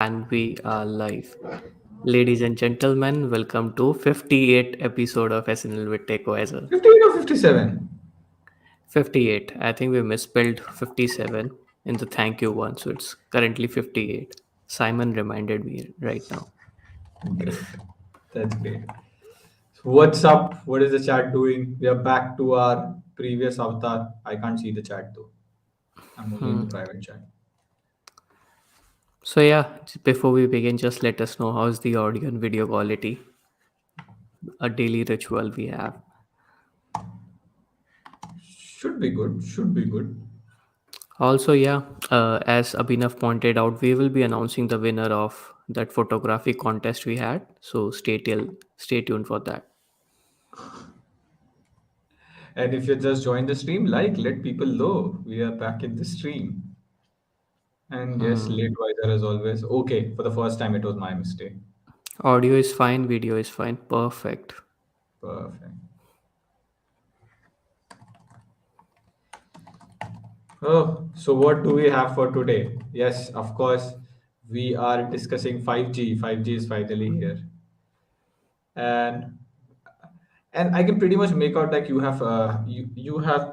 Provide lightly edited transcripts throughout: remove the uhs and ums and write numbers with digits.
And we are live. Ladies and gentlemen, welcome to 58th episode of SNL with TechWiser. 58 or 57? 58. I think we misspelled 57 in the thank you one, so it's currently 58. Simon reminded me right now. Great. That's great. So what's up? What is the chat doing? We are back to our previous avatar. I can't see the chat though. I'm only in the private chat. So yeah, before we begin, just let us know how's the audio and video quality. A daily ritual we have. Should be good. Should be good. Also, yeah, as Abhinav pointed out, we will be announcing the winner of that photography contest we had. So stay tuned for that. And if you just joined the stream, let people know we are back in the stream. And yes, late wiser as always. Okay, for the first time, it was my mistake. Audio is fine, video is fine, perfect. Perfect. Oh, so what do we have for today? Yes, of course, we are discussing 5G. 5G is finally here. And I can pretty much make out like you have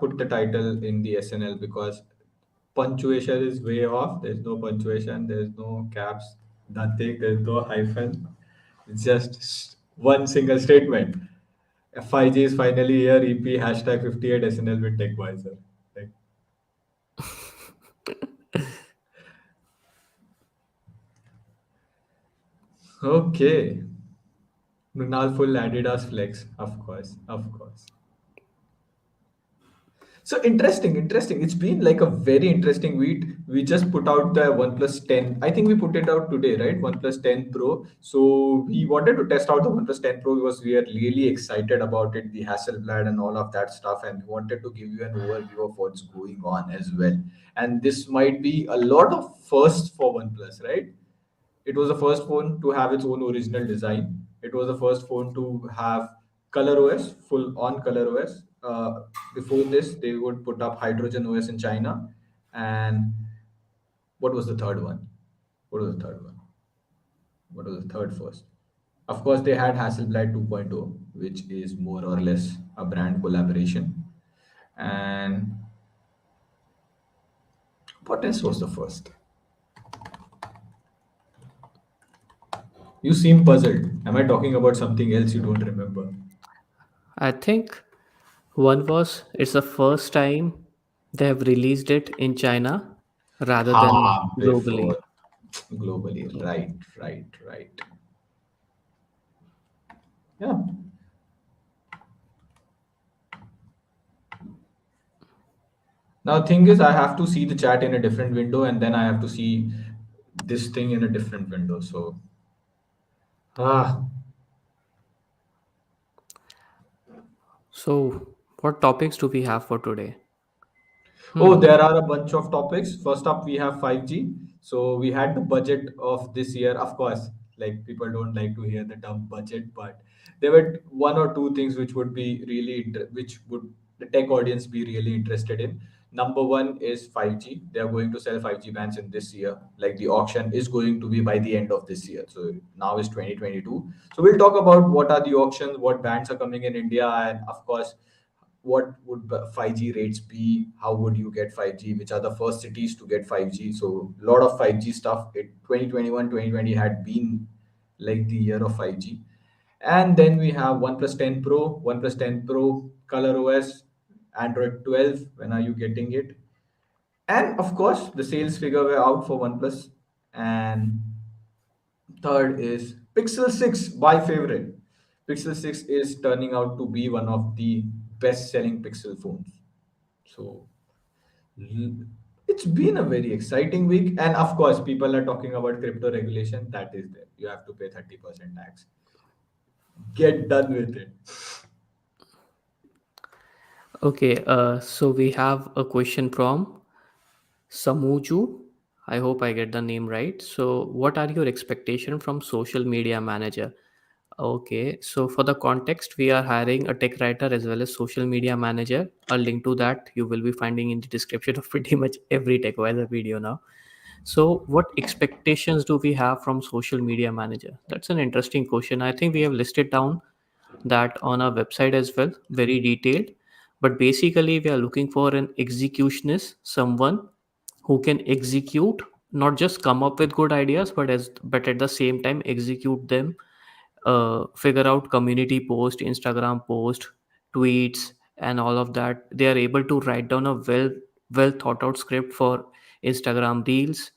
put the title in the SNL because punctuation is way off. There's no punctuation, there's no caps, nothing, there's no hyphen. It's just one single statement. 5G is finally here, EP hashtag 58 SNL with TechWiser. Like, okay. Mrinal full Adidas flex, of course, of course. So interesting, interesting. It's been like a very interesting week. We just put out the OnePlus 10. I think we put it out today, right? OnePlus 10 Pro. So we wanted to test out the OnePlus 10 Pro because we are really excited about it, the Hasselblad and all of that stuff, and we wanted to give you an overview of what's going on as well. And this might be a lot of firsts for OnePlus, right? It was the first phone to have its own original design. It was the first phone to have color OS, full on color OS. Before this, they would put up Hydrogen OS in China. And what was the third one? What was the third one? What was the third first? Of course, they had Hasselblad 2.0, which is more or less a brand collaboration. And what else was the first? You seem puzzled. Am I talking about something else you don't remember? I think one was it's the first time they have released it in China rather than Before globally. globally, right, right, right. Yeah. Now, thing is, I have to see the chat in a different window, and then I have to see this thing in a different window. So, ah, So, what topics do we have for today? oh, Hmm. there are a bunch of topics. First up, we have 5G. So we had the budget of this year. Of course, like people don't like to hear the term budget, but there were one or two things which would be really, which would the tech audience be really interested in. Number one is 5G. They are going to sell 5G bands in this year. Like the auction is going to be by the end of this year. So now is 2022. So we'll talk about what are the auctions, what bands are coming in India, and of course what would 5G rates be? How would you get 5G? Which are the first cities to get 5G? So a lot of 5G stuff. 2021, 2020 had been like the year of 5G. And then we have OnePlus 10 Pro, OnePlus 10 Pro, Color OS, Android 12. When are you getting it? And of course, the sales figure were out for OnePlus. And third is Pixel 6, my favorite. Pixel 6 is turning out to be one of the best selling Pixel phones. So l- it's been a very exciting week. And of course, people are talking about crypto regulation. That is there. You have to pay 30% tax. Get done with it. Okay, so we have a question from Samuju. I hope I get the name right. So, what are your expectations from social media manager? Okay, so for the context, we are hiring a tech writer as well as social media manager. A link to that you will be finding in the description of pretty much every TechWiser video now. So, what expectations do we have from social media manager? That's an interesting question. I think we have listed down that on our website as well, very detailed. But basically, we are looking for an executionist, someone who can execute, not just come up with good ideas, but at the same time execute them, figure out community post, Instagram post, tweets, and all of that. They are able to write down a well thought out script for Instagram reels.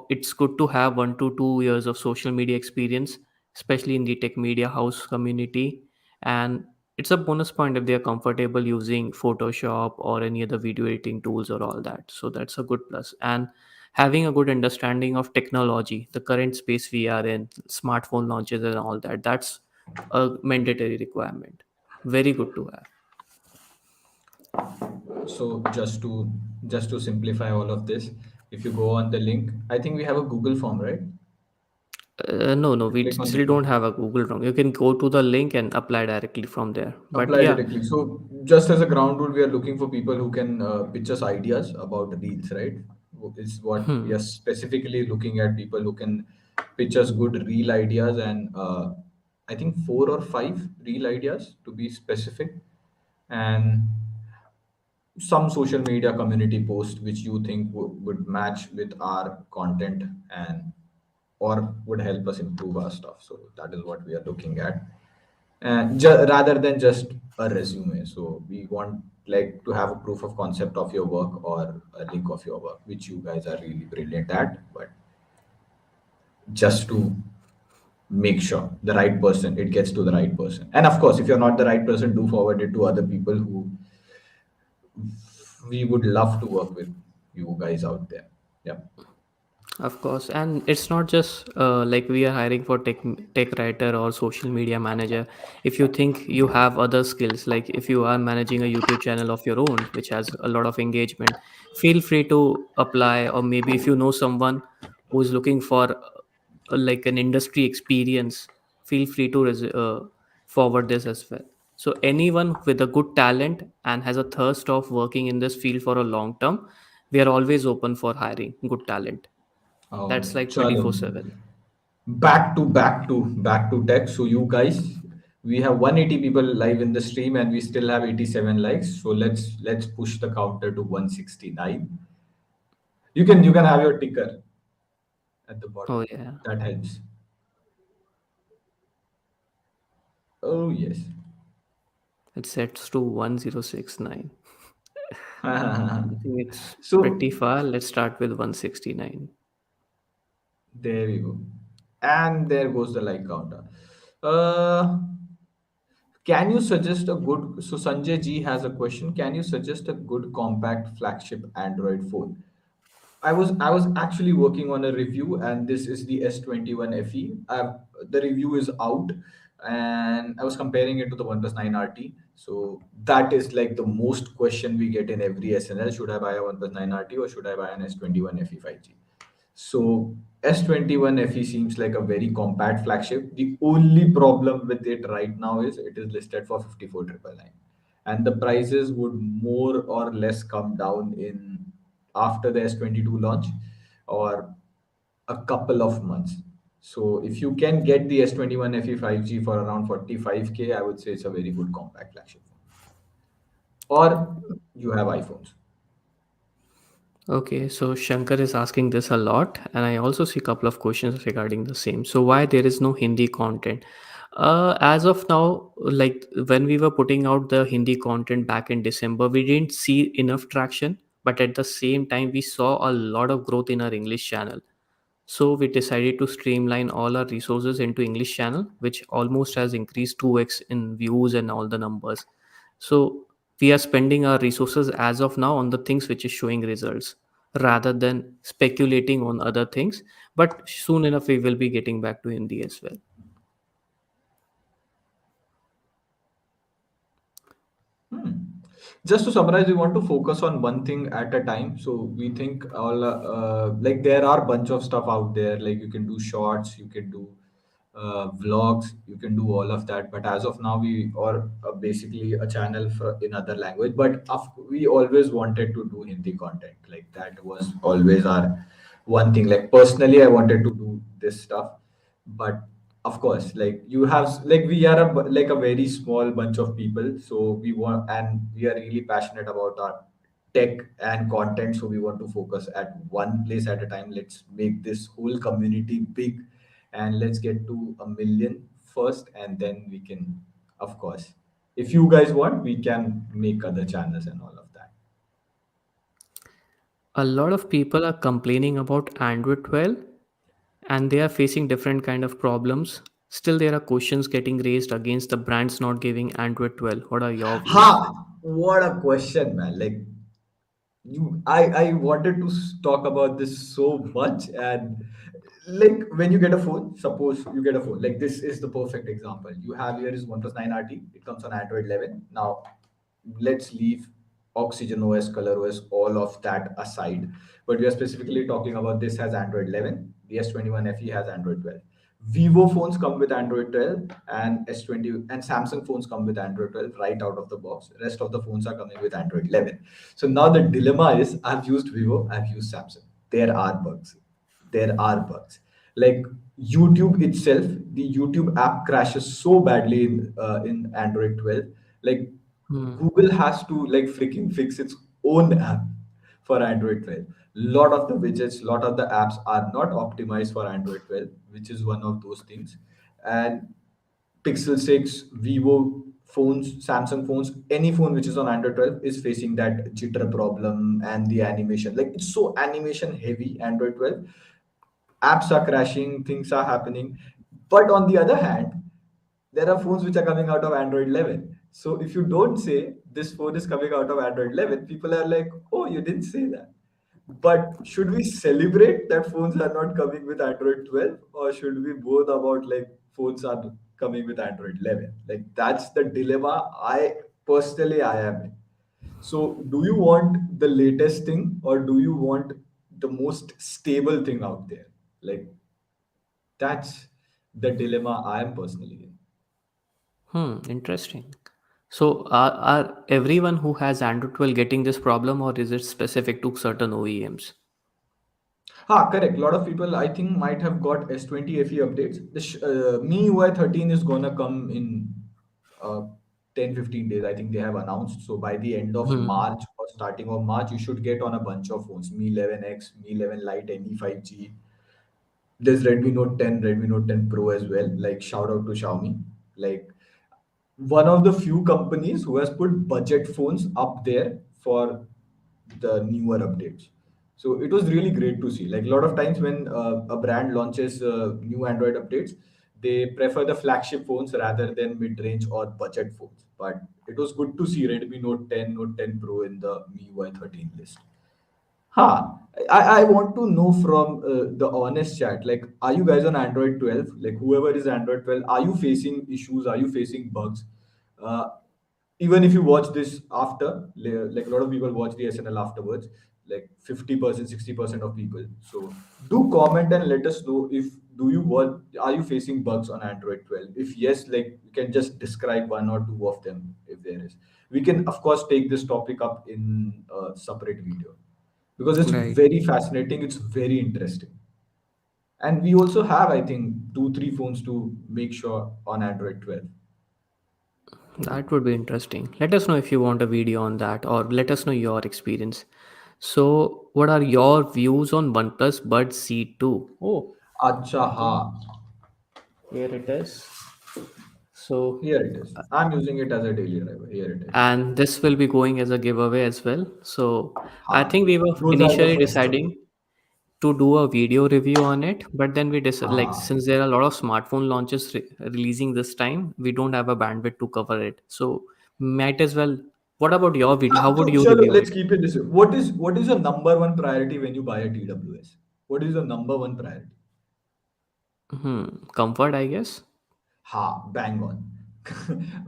It's good to have 1 to 2 years of social media experience, especially in the tech media house community. And it's a bonus point if they are comfortable using Photoshop or any other video editing tools or all that. So that's a good plus. And having a good understanding of technology, the current space we are in, smartphone launches and all that, that's a mandatory requirement. Very good to have. So just to simplify all of this, if you go on the link, I think we have a Google form, right? No, no, You we click on the still don't have a Google Chrome. You can go to the link and apply directly from there. But apply yeah, directly. So just as a ground rule, we are looking for people who can pitch us ideas about reels, right? Is what we are hmm, specifically looking at, people who can pitch us good reel ideas, and I think 4 or 5 reel ideas to be specific, and some social media community post which you think would match with our content and or would help us improve our stuff. So that is what we are looking at, and rather than just a resume. So we want like to have a proof of concept of your work or a link of your work, which you guys are really brilliant at. But just to make sure the right person, it gets to the right person. And of course, if you're not the right person, do forward it to other people who we would love to work with, you guys out there. Yeah. of course, and it's not just like we are hiring for tech writer or social media manager. If you think you have other skills, like if you are managing a YouTube channel of your own, which has a lot of engagement, feel free to apply. Or maybe if you know someone who is looking for like an industry experience, feel free to forward this as well. So anyone with a good talent and has a thirst of working in this field for a long term, we are always open for hiring good talent. Okay. That's like Chalo. 24/7. Back to tech. So you guys, we have 180 people live in the stream, and we still have 87 likes. So let's push the counter to 169. You can have your ticker at the bottom. Oh yeah, That helps. Oh yes. it sets to 1069. I think it's So pretty far. Let's start with 169. there we go. And there goes the like counter. Uh, can you suggest a good? So Sanjay G has a question. Can you suggest a good compact flagship Android phone? I was actually working on a review, and this is the S21 FE. The review is out, and I was comparing it to the OnePlus 9 RT. So that is like the most question we get in every SNL: should I buy a OnePlus 9 RT or should I buy an S21 FE 5G? So S21 FE seems like a very compact flagship. The only problem with it right now is it is listed for 54,999, and the prices would more or less come down in after the S22 launch or a couple of months. So if you can get the S21 FE 5G for around 45K, I would say it's a very good compact flagship phone. Or you have iPhones. Okay, so Shankar is asking this a lot, and I also see a couple of questions regarding the same. So why there is no Hindi content? As of now, like when we were putting out the Hindi content back in December, we didn't see enough traction, but at the same time, we saw a lot of growth in our English channel. So we decided to streamline all our resources into English channel, which almost has increased 2x in views and all the numbers. So we are spending our resources as of now on the things which is showing results rather than speculating on other things. But soon enough, we will be getting back to Hindi as well. Hmm. Just to summarize, we want to focus on one thing at a time. So we think all like there are bunch of stuff out there. Like you can do shorts, you can do vlogs, you can do all of that. But as of now, we are basically a channel for in other language. But we always wanted to do Hindi content. Like that was always our one thing. Like personally, I wanted to do this stuff, but of course, like you have like we are like a very small bunch of people, so we want, and we are really passionate about our tech and content, so we want to focus at one place at a time. Let's make this whole community big, and let's get to a million first, and then we can, of course, if you guys want, we can make other channels and all of that. A lot of people are complaining about Android 12 and they are facing different kind of problems. Still, there are questions getting raised against the brands not giving Android 12. What are your views? Ha! What a question, man. Like I wanted to talk about this so much. And like when you get a phone, suppose you get a phone, like this is the perfect example. You have here is OnePlus 9 RT. It comes on Android 11. Now let's leave OxygenOS, ColorOS, all of that aside. But we are specifically talking about this has Android 11. The S21 FE has Android 12. Vivo phones come with Android 12, and S20 and Samsung phones come with Android 12 right out of the box. Rest of the phones are coming with Android 11. So now the dilemma is I've used Vivo, I've used Samsung. There are bugs. There are bugs. Like YouTube itself, the YouTube app crashes so badly in Android 12. Like Hmm. Google has to like freaking fix its own app for Android 12. Lot of the widgets, lot of the apps are not optimized for Android 12, which is one of those things. And Pixel 6, Vivo phones, Samsung phones, any phone which is on Android 12 is facing that jitter problem and the animation. Like it's so animation heavy, Android 12. Apps are crashing, things are happening. But on the other hand, there are phones which are coming out of Android 11. So if you don't say this phone is coming out of Android 11, people are like, oh, you didn't say that. But should we celebrate that phones are not coming with Android 12, or should we both about like phones are coming with Android 11? Like that's the dilemma I am in. So do you want the latest thing, or do you want the most stable thing out there? Like that's the dilemma I am personally in. Interesting. So, are everyone who has Android 12 getting this problem, or is it specific to certain OEMs? Correct. A lot of people, I think, might have got S20 FE updates. The MIUI 13 is gonna come in uh, 10 15 days. I think they have announced. So by the end of Hmm. March or starting of March, you should get on a bunch of phones. Mi 11X, Mi 11 Lite, NE 5G. There's Redmi Note 10, Redmi Note 10 Pro as well. Like shout out to Xiaomi. Like one of the few companies who has put budget phones up there for the newer updates. So it was really great to see. Like a lot of times when a brand launches new Android updates, they prefer the flagship phones rather than mid-range or budget phones. But it was good to see Redmi Note 10, Note 10 Pro in the MIUI 13 list. Huh. I want to know from the honest chat, like, are you guys on Android 12? Like, whoever is Android 12, are you facing issues? Are you facing bugs? Uh, Even if you watch this after, like a lot of people watch the SNL afterwards, like 50%, 60% of people. So do comment and let us know if do you what are you facing bugs on Android 12? If yes, like you can just describe one or two of them if there is. We can of course take this topic up in a separate video because it's Right. very fascinating, it's very interesting. And we also have, I think, two, three phones to make sure on Android 12. That would be interesting. Let us know if you want a video on that, or let us know your experience. So, what are your views on OnePlus Bud C2? Oh, Acha, I ha. think here it is. So, Here it is. I'm using it as a daily driver. Here it is. and this will be going as a giveaway as well. So, I Ha. think we were Those are the initially first two. deciding to do a video review on it, but then we decided, like, Ha. since there are a lot of smartphone launches releasing this time, we don't have a bandwidth to cover it. So, might as well. What about your video? How would So, you chalo, review let's it? keep it this way. What is your number one priority when you buy a TWS? What is your number one priority? Comfort, I guess. Ha, bang on.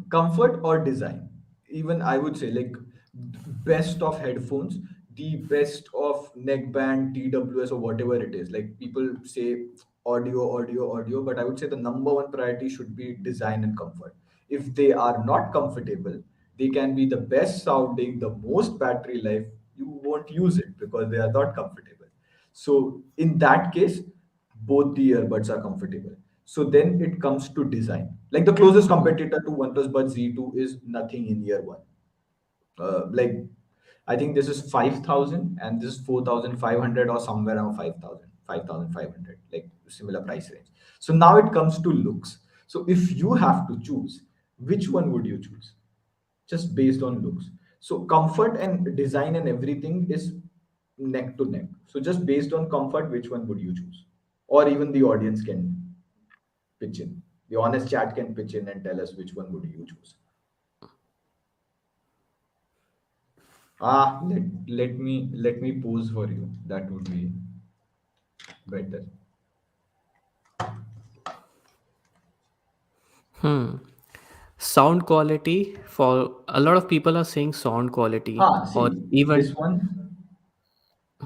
Comfort or design. Even I would say like best of headphones, the best of neckband, TWS or whatever it is. Like people say audio, but I would say the number one priority should be design and comfort. If they are not comfortable, they can be the best sounding, the most battery life. You won't use it because they are not comfortable. So in that case, both the earbuds are comfortable. So then it comes to design. Like the closest Mhm. competitor to OnePlus Buds Z2 is nothing in year one. Like I think this is 5,000 and this is 4,500 or somewhere around 5,000, 5,500, like similar price range. So now it comes to looks. So if you have to choose, which one would you choose? Just based on looks. So comfort and design and everything is neck to neck. So just based on comfort, which one would you choose? Or even the audience can pitch in. The honest chat can pitch in and tell us which one would you choose. Let me pose for you. That would be better. Hmm. Sound quality, for a lot of people are saying sound quality or See, even this one.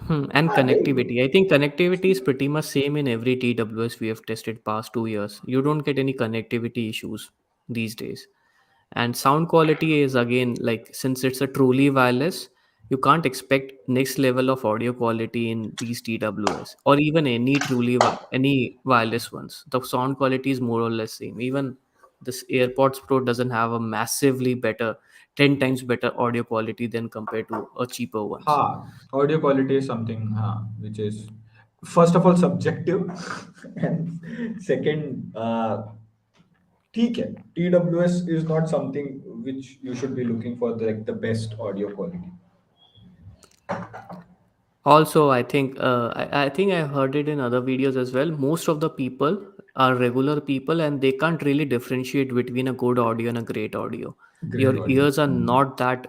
and Like, connectivity. I think connectivity is pretty much same in every TWS we have tested past 2 years. You don't get any connectivity issues these days. And sound quality is again like, since it's a truly wireless, you can't expect next level of audio quality in these TWS or even any any wireless ones. The sound quality is more or less same. Even this AirPods Pro doesn't have a massively better, 10 times better audio quality than compared to a cheaper ones. audio quality is something which is first of all subjective, and second, ठीक है, TWS is not something which you should be looking for the best audio quality. Also, I think I heard it in other videos as well. Most of the people are regular people and they can't really differentiate between a good audio and a great audio. Great Your audio. ears are not that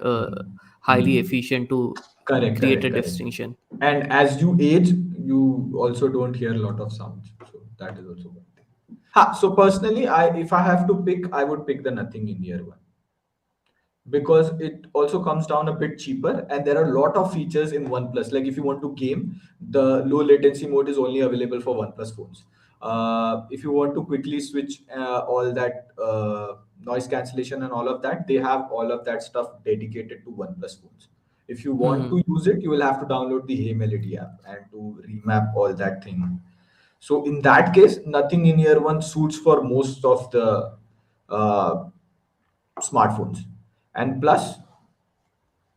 highly Hmm. efficient to Correct, create a correct, correct. distinction. And as you age, you also don't hear a lot of sounds. So that is also one thing. So personally, if I have to pick, I would pick the nothing in year one, because it also comes down a bit cheaper and there are a lot of features in OnePlus. Like if you want to game, the low latency mode is only available for OnePlus phones. If you want to quickly switch all that noise cancellation and all of that, they have all of that stuff dedicated to OnePlus phones. If you want Hmm. to use it, you will have to download the Hey Melody app and to remap all that thing. So in that case, nothing in year one suits for most of the uh, smartphones. And plus,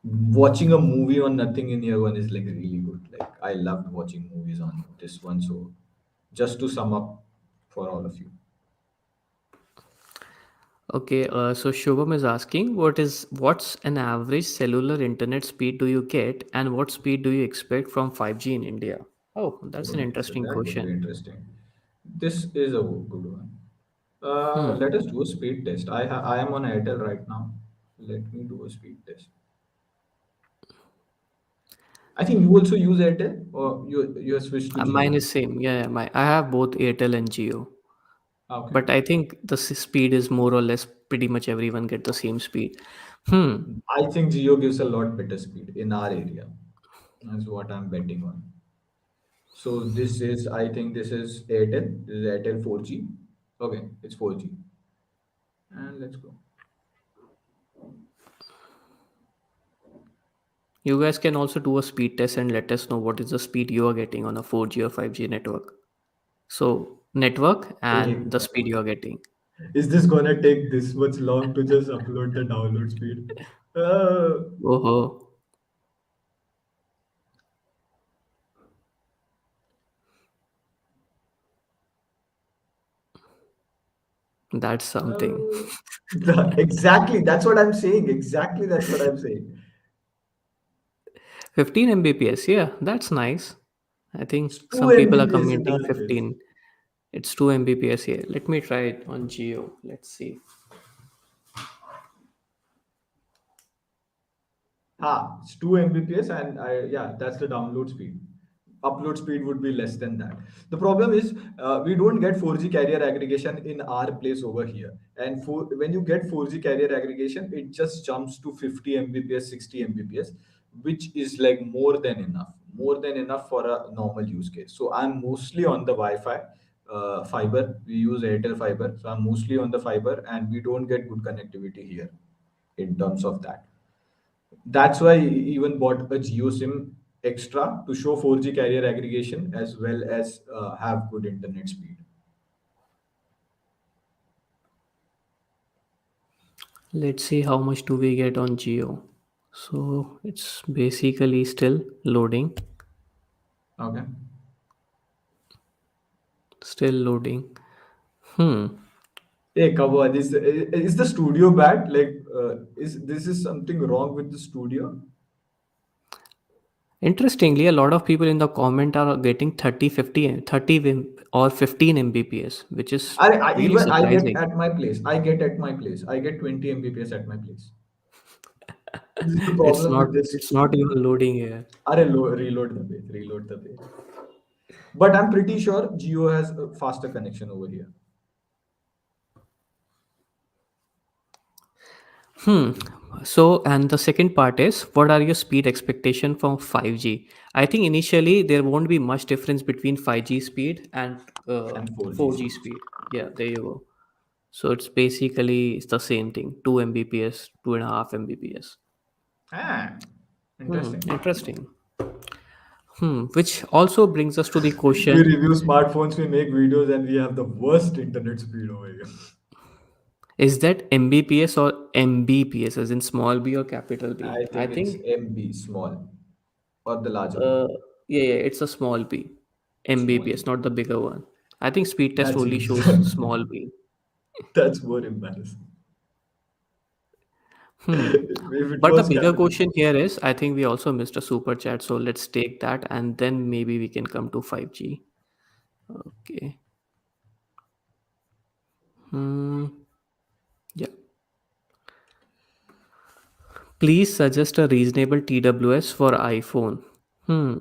watching a movie on nothing in year one is like really good. Like I loved watching movies on this one. So just to sum up for all of you. Okay, so Shubham is asking, what's an average cellular internet speed do you get and what speed do you expect from 5G in India? Oh, that's an Okay, so interesting that would be question. interesting. This is a good one. Hmm. Let us do a speed test. I am on Airtel right now. Let me do a speed test. I think you also use Airtel, or you have switched to Mine Geo. is same. Yeah, I have both Airtel and Geo. Okay. But I think the speed is more or less pretty much everyone get the same speed. Hmm. I think Geo gives a lot better speed in our area. That's what I'm betting on. So this is, I think this is Airtel. This is Airtel 4G. Okay, it's 4G. And let's go. You guys can also do a speed test and let us know what is the speed you are getting on a 4G or 5G network. So network Hey, and the speed you are getting. is this gonna take this much long to just upload the download speed? Uh, Oh, that's something. uh, exactly. That's what I'm saying. Exactly. That's what I'm saying. 15 Mbps. Yeah, that's nice. I think It's 2 some people are Mbps in commenting our case. 15. It's 2 Mbps here. Let me try it on Geo. Let's see. It's 2 Mbps, and yeah, that's the download speed. Upload speed would be less than that. The problem is we don't get 4G carrier aggregation in our place over here. And when you get 4G carrier aggregation, it just jumps to 50 Mbps, 60 Mbps, which is like more than enough for a normal use case. So I'm mostly on the Wi-Fi. Fiber, we use Airtel fiber, so I'm mostly on the fiber, and we don't get good connectivity here in terms of that. That's why I even bought a Geo SIM. extra to show 4G carrier aggregation as well as have good internet speed. Let's see how much do we get on Geo. So it's basically still loading, Okay. still loading. Hmm. Hey, come on. Is the studio bad? Like, is something wrong with the studio? Interestingly, a lot of people in the comment are getting 30, 50, 30 or 15 Mbps, which is really Even I get surprising. at my place. I get at my place. I get 20 Mbps at my place. This is the It's problem not with this it's not studio. even loading here. Reload the page. Reload the page. But I'm pretty sure Geo has a faster connection over here. Hmm. So, and the second part is, what are your speed expectation from 5G? I think initially there won't be much difference between 5G speed and And 4G 4G speed. speed. Yeah, there you go. So it's the same thing, 2 Mbps, 2.5 Mbps. Ah, interesting. Interesting. Which also brings us to the We question: review smartphones, we make videos, and we have the worst internet speed over here. is that Mbps or Mbps, as in small b or capital B? I I think it's think, MB, small, or the larger uh, one. yeah, it's a small b, Small Mbps, B. not the bigger one. I think speed test That's only even shows small b. that's more embarrassing. Hmm. If it But the was bigger capital. question here is, I think we also missed a super chat, so let's take that and then maybe we can come to 5G. Okay. Hmm. Yeah. Please suggest a reasonable TWS for iPhone. Hmm.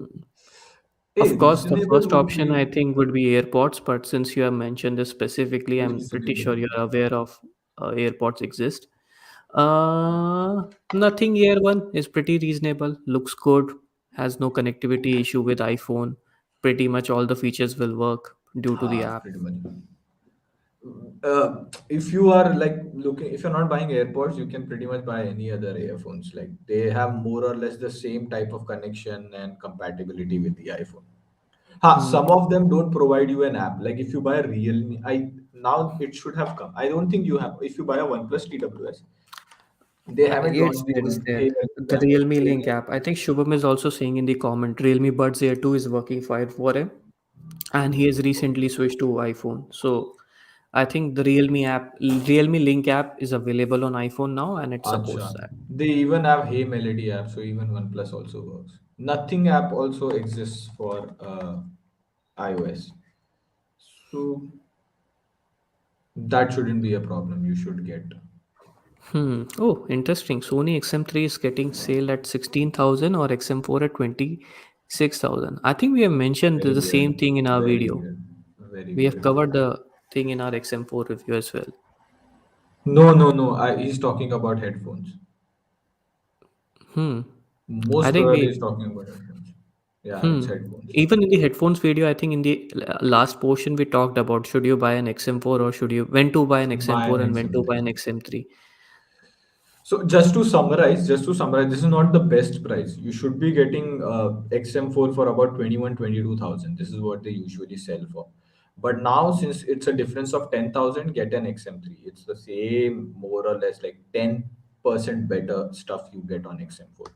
A Of course, the reasonable first would option I be think would be AirPods, but since you have mentioned this specifically, I'm pretty reasonable. sure you're aware of AirPods exist. Nothing Air One is pretty reasonable, looks good, has no connectivity issue with iPhone. Pretty much all the features will work due to the app. Pretty much. If you are like looking, if you're not buying AirPods, you can pretty much buy any other earphones. Like they have more or less the same type of connection and compatibility with the iPhone. Hmm. Some of them don't provide you an app. Like if you buy a Realme, I now it should have come. I don't think you have. If you buy a OnePlus TWS, they haven't Yeah, launched the it's one. there. Hey, The app. Realme Hey, Link app. I think Shubham is also saying in the comment, Realme Buds Air 2 is working fine for him, and he has recently switched to iPhone. So I think the Realme Link app is available on iPhone now, and it supports Acha. that. They even have Hey Melody app, so even OnePlus also works. Nothing app also exists for iOS, so that shouldn't be a problem. You should get. Oh, interesting. Sony XM3 is getting sale at 16,000 or XM4 at 26,000. I think we have mentioned Very the same weird. thing in our Very video. weird. Very We have weird. covered the thing in our XM4 review as well. No, no, no. He's talking about headphones. Hmm. I Most think probably, we he's talking about headphones. Yeah, it's Hmm. headphones. Even in the headphones video, I think in the last portion we talked about should you buy an XM4 or should you when to buy an Buy XM4 an and when to buy XM3. an XM3. So just to summarize, this is not the best price. You should be getting XM4 for about 21, 22,000. This is what they usually sell for. But now, since it's a difference of 10,000, get an XM3. It's the same, more or less, like 10% better stuff you get on XM4.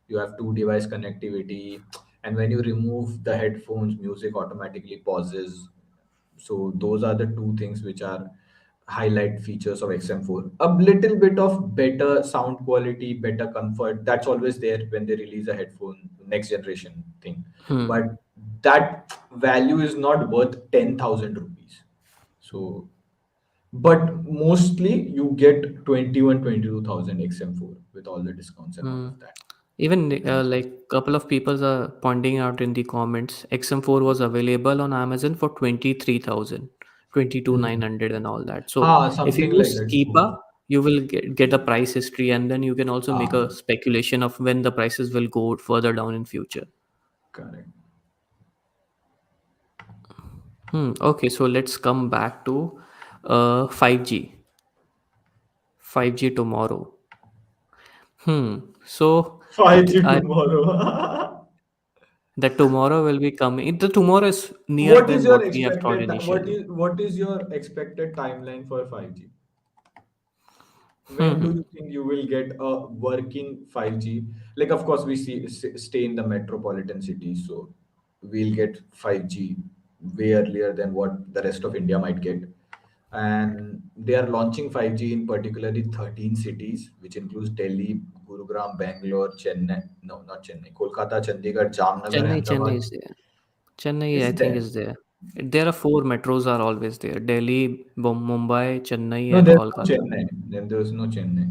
You have two device connectivity, and when you remove the headphones, music automatically pauses. So those are the two things which are highlight features of XM4. A little bit of better sound quality, better comfort. That's always there when they release a headphone next generation thing. Hmm. But that value is not worth 10,000 rupees. So, but mostly you get 21, 22,000 XM4 with all the discounts and all Hmm. of that. Even That's like couple of people are pointing out in the comments, XM4 was available on Amazon for 23,000, 22,900 and all that. So if you something like use that. Keepa, you will get a price history and then you can also make Ah, a speculation of when the prices will go further down in future. correct. Okay, so let's come back to 5G. 5G tomorrow. So 5G I tomorrow. That tomorrow will be coming. The tomorrow is nearer What is than your what we have thought expected initially. what is your expected timeline for 5G? When do Hmm. you think you will get a working 5G? Like, of course, we stay in the metropolitan cities, so we'll get 5G way earlier than what the rest of India might get. And they are launching 5G in particularly 13 cities, which includes Delhi, Gurugram, Bangalore, Chennai. No, not Chennai. Kolkata, Chandigarh, Jamnagar, Chennai Ahmedabad. is there. Chennai, I Is think, there? is there. There are four metros are always there: Delhi, Mumbai, Chennai, No, and there's no Kolkata. Chennai. Then there's no Chennai.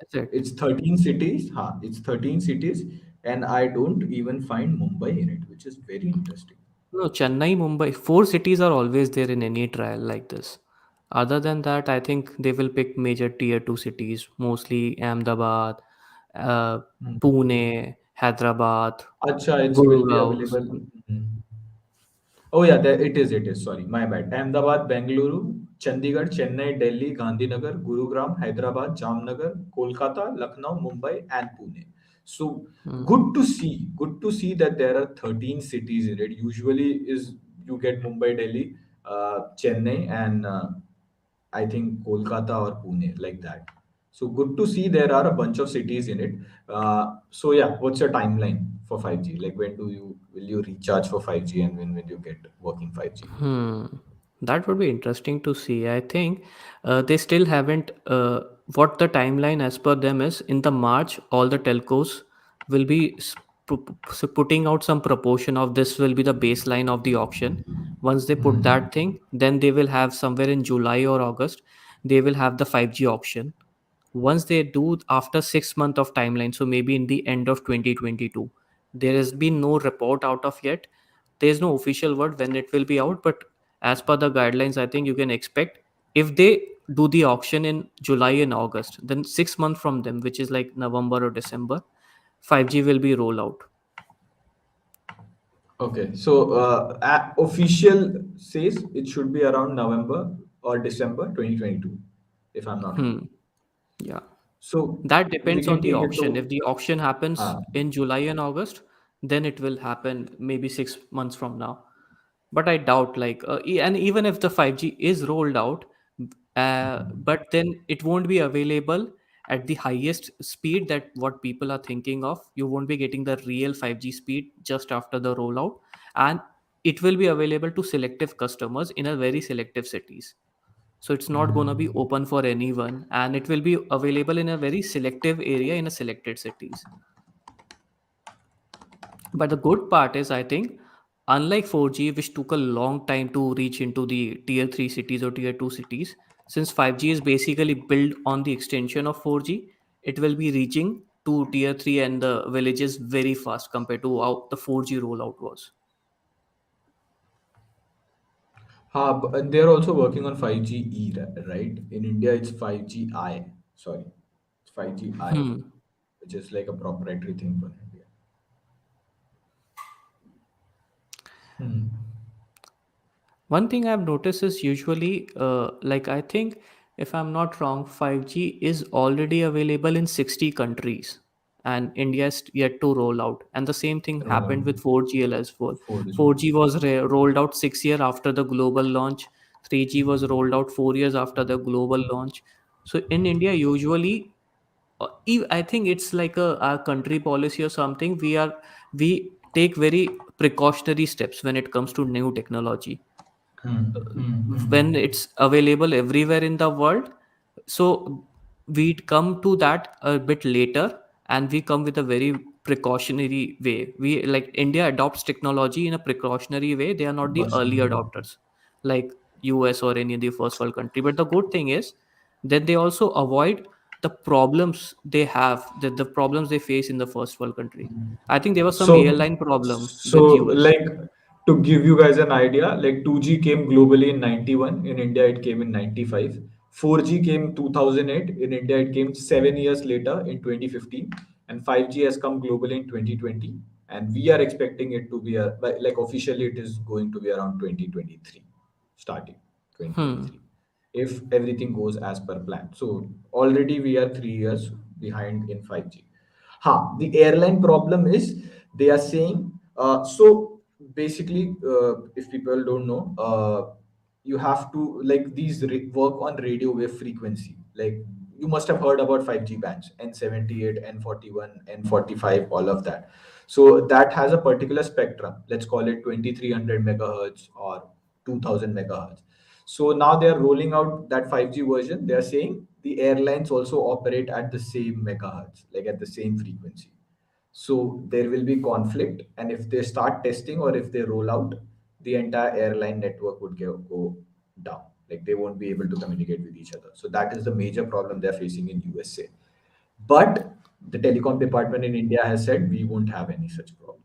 That's it. It's 13 cities. It's 13 cities, and I don't even find Mumbai in it, which is very interesting. No, Chennai, Mumbai, four cities are always there in any trial like this. Other than that, I think they will pick major tier two cities, mostly Ahmedabad, uh, Hmm. Pune, Hyderabad, Acha, it will be Gurgaon. available. Hmm. Oh yeah, there, it is. It is. Sorry, my bad. Ahmedabad, Bengaluru, Chandigarh, Chennai, Delhi, Gandhinagar, Gurugram, Hyderabad, Jamnagar, Kolkata, Lucknow, Mumbai, and Pune. So Hmm. good to see. Good to see that there are 13 cities in it. Usually, is you get Mumbai, Delhi, Chennai, and I think Kolkata or Pune, like that. So good to see there are a bunch of cities in it. So yeah, what's your timeline for 5G? Like when do you will you recharge for 5G and when will you get working 5G? Hmm. That would be interesting to see. I think they still haven't. What the timeline as per them is in the March, all the telcos will be putting out some proportion of this will be the baseline of the auction. Once they put that thing, then they will have somewhere in July or August, they will have the 5G auction. Once they do after 6 months of timeline, so maybe in the end of 2022, there has been no report out of yet. There's no official word when it will be out, but as per the guidelines, I think you can expect if they do the auction in July and August, then 6 months from them, which is like November or December, 5G will be rolled out. Okay, so official says it should be around November or December 2022, if I'm not wrong. Hmm. Yeah. So That we depends on can the take it auction. to If the auction happens uh, in July and August, then it will happen maybe 6 months from now. But I doubt, like, and even if the 5G is rolled out, but then it won't be available at the highest speed that what people are thinking of. You won't be getting the real 5G speed just after the rollout, and it will be available to selective customers in a very selective cities. So it's not going to be open for anyone, and it will be available in a very selective area in a selected cities. But the good part is, I think, unlike 4G, which took a long time to reach into the tier 3 cities or tier 2 cities, since 5G is basically built on the extension of 4G, it will be reaching to tier 3 and the villages very fast compared to how the 4G rollout was. and they're also working on 5G E, right? In India, it's 5G I. Sorry, it's 5G I, Hmm. which is like a proprietary thing for India. Hmm. One thing I've noticed is usually, like, I think, if I'm not wrong, 5G is already available in 60 countries, and India is yet to roll out. And the same thing happened with 4G as well. 4G. 4G was rolled out 6 years after the global launch. 3G was rolled out 4 years after the global launch. So in India, usually, I think it's like a country policy or something. We take very precautionary steps when it comes to new technology Hmm. Hmm. when Hmm. it's available everywhere in the world. So we come to that a bit later, and we come with a very precautionary way. We, like, India adopts technology in a precautionary way. They are not the early Precautionary way. adopters like US or any of the first world country. But the good thing is that they also avoid the problems they have, the problems they face in the first world country. I think there was some So, airline problem so with US. like to give you guys an idea, like 2G came globally in 91. In India, it came in 95. 4G came 2008. In India, it came 7 years later in 2015. And 5G has come globally in 2020. And we are expecting it to be like officially, it is going to be around 2023, starting Hmm. 2023, if everything goes as per plan. So already we are 3 years behind in 5G. The airline problem is they are saying So basically, if people don't know, you have to like work on radio wave frequency. Like you must have heard about 5G bands, N78, N41, N45, all of that. So that has a particular spectrum. Let's call it 2300 megahertz or 2000 megahertz. So now they are rolling out that 5G version. They are saying the airlines also operate at the same megahertz, like at the same frequency. So there will be conflict, and if they start testing or if they roll out, the entire airline network would go down. Like they won't be able to communicate with each other. So that is the major problem they're facing in USA. But the telecom department in India has said we won't have any such problems.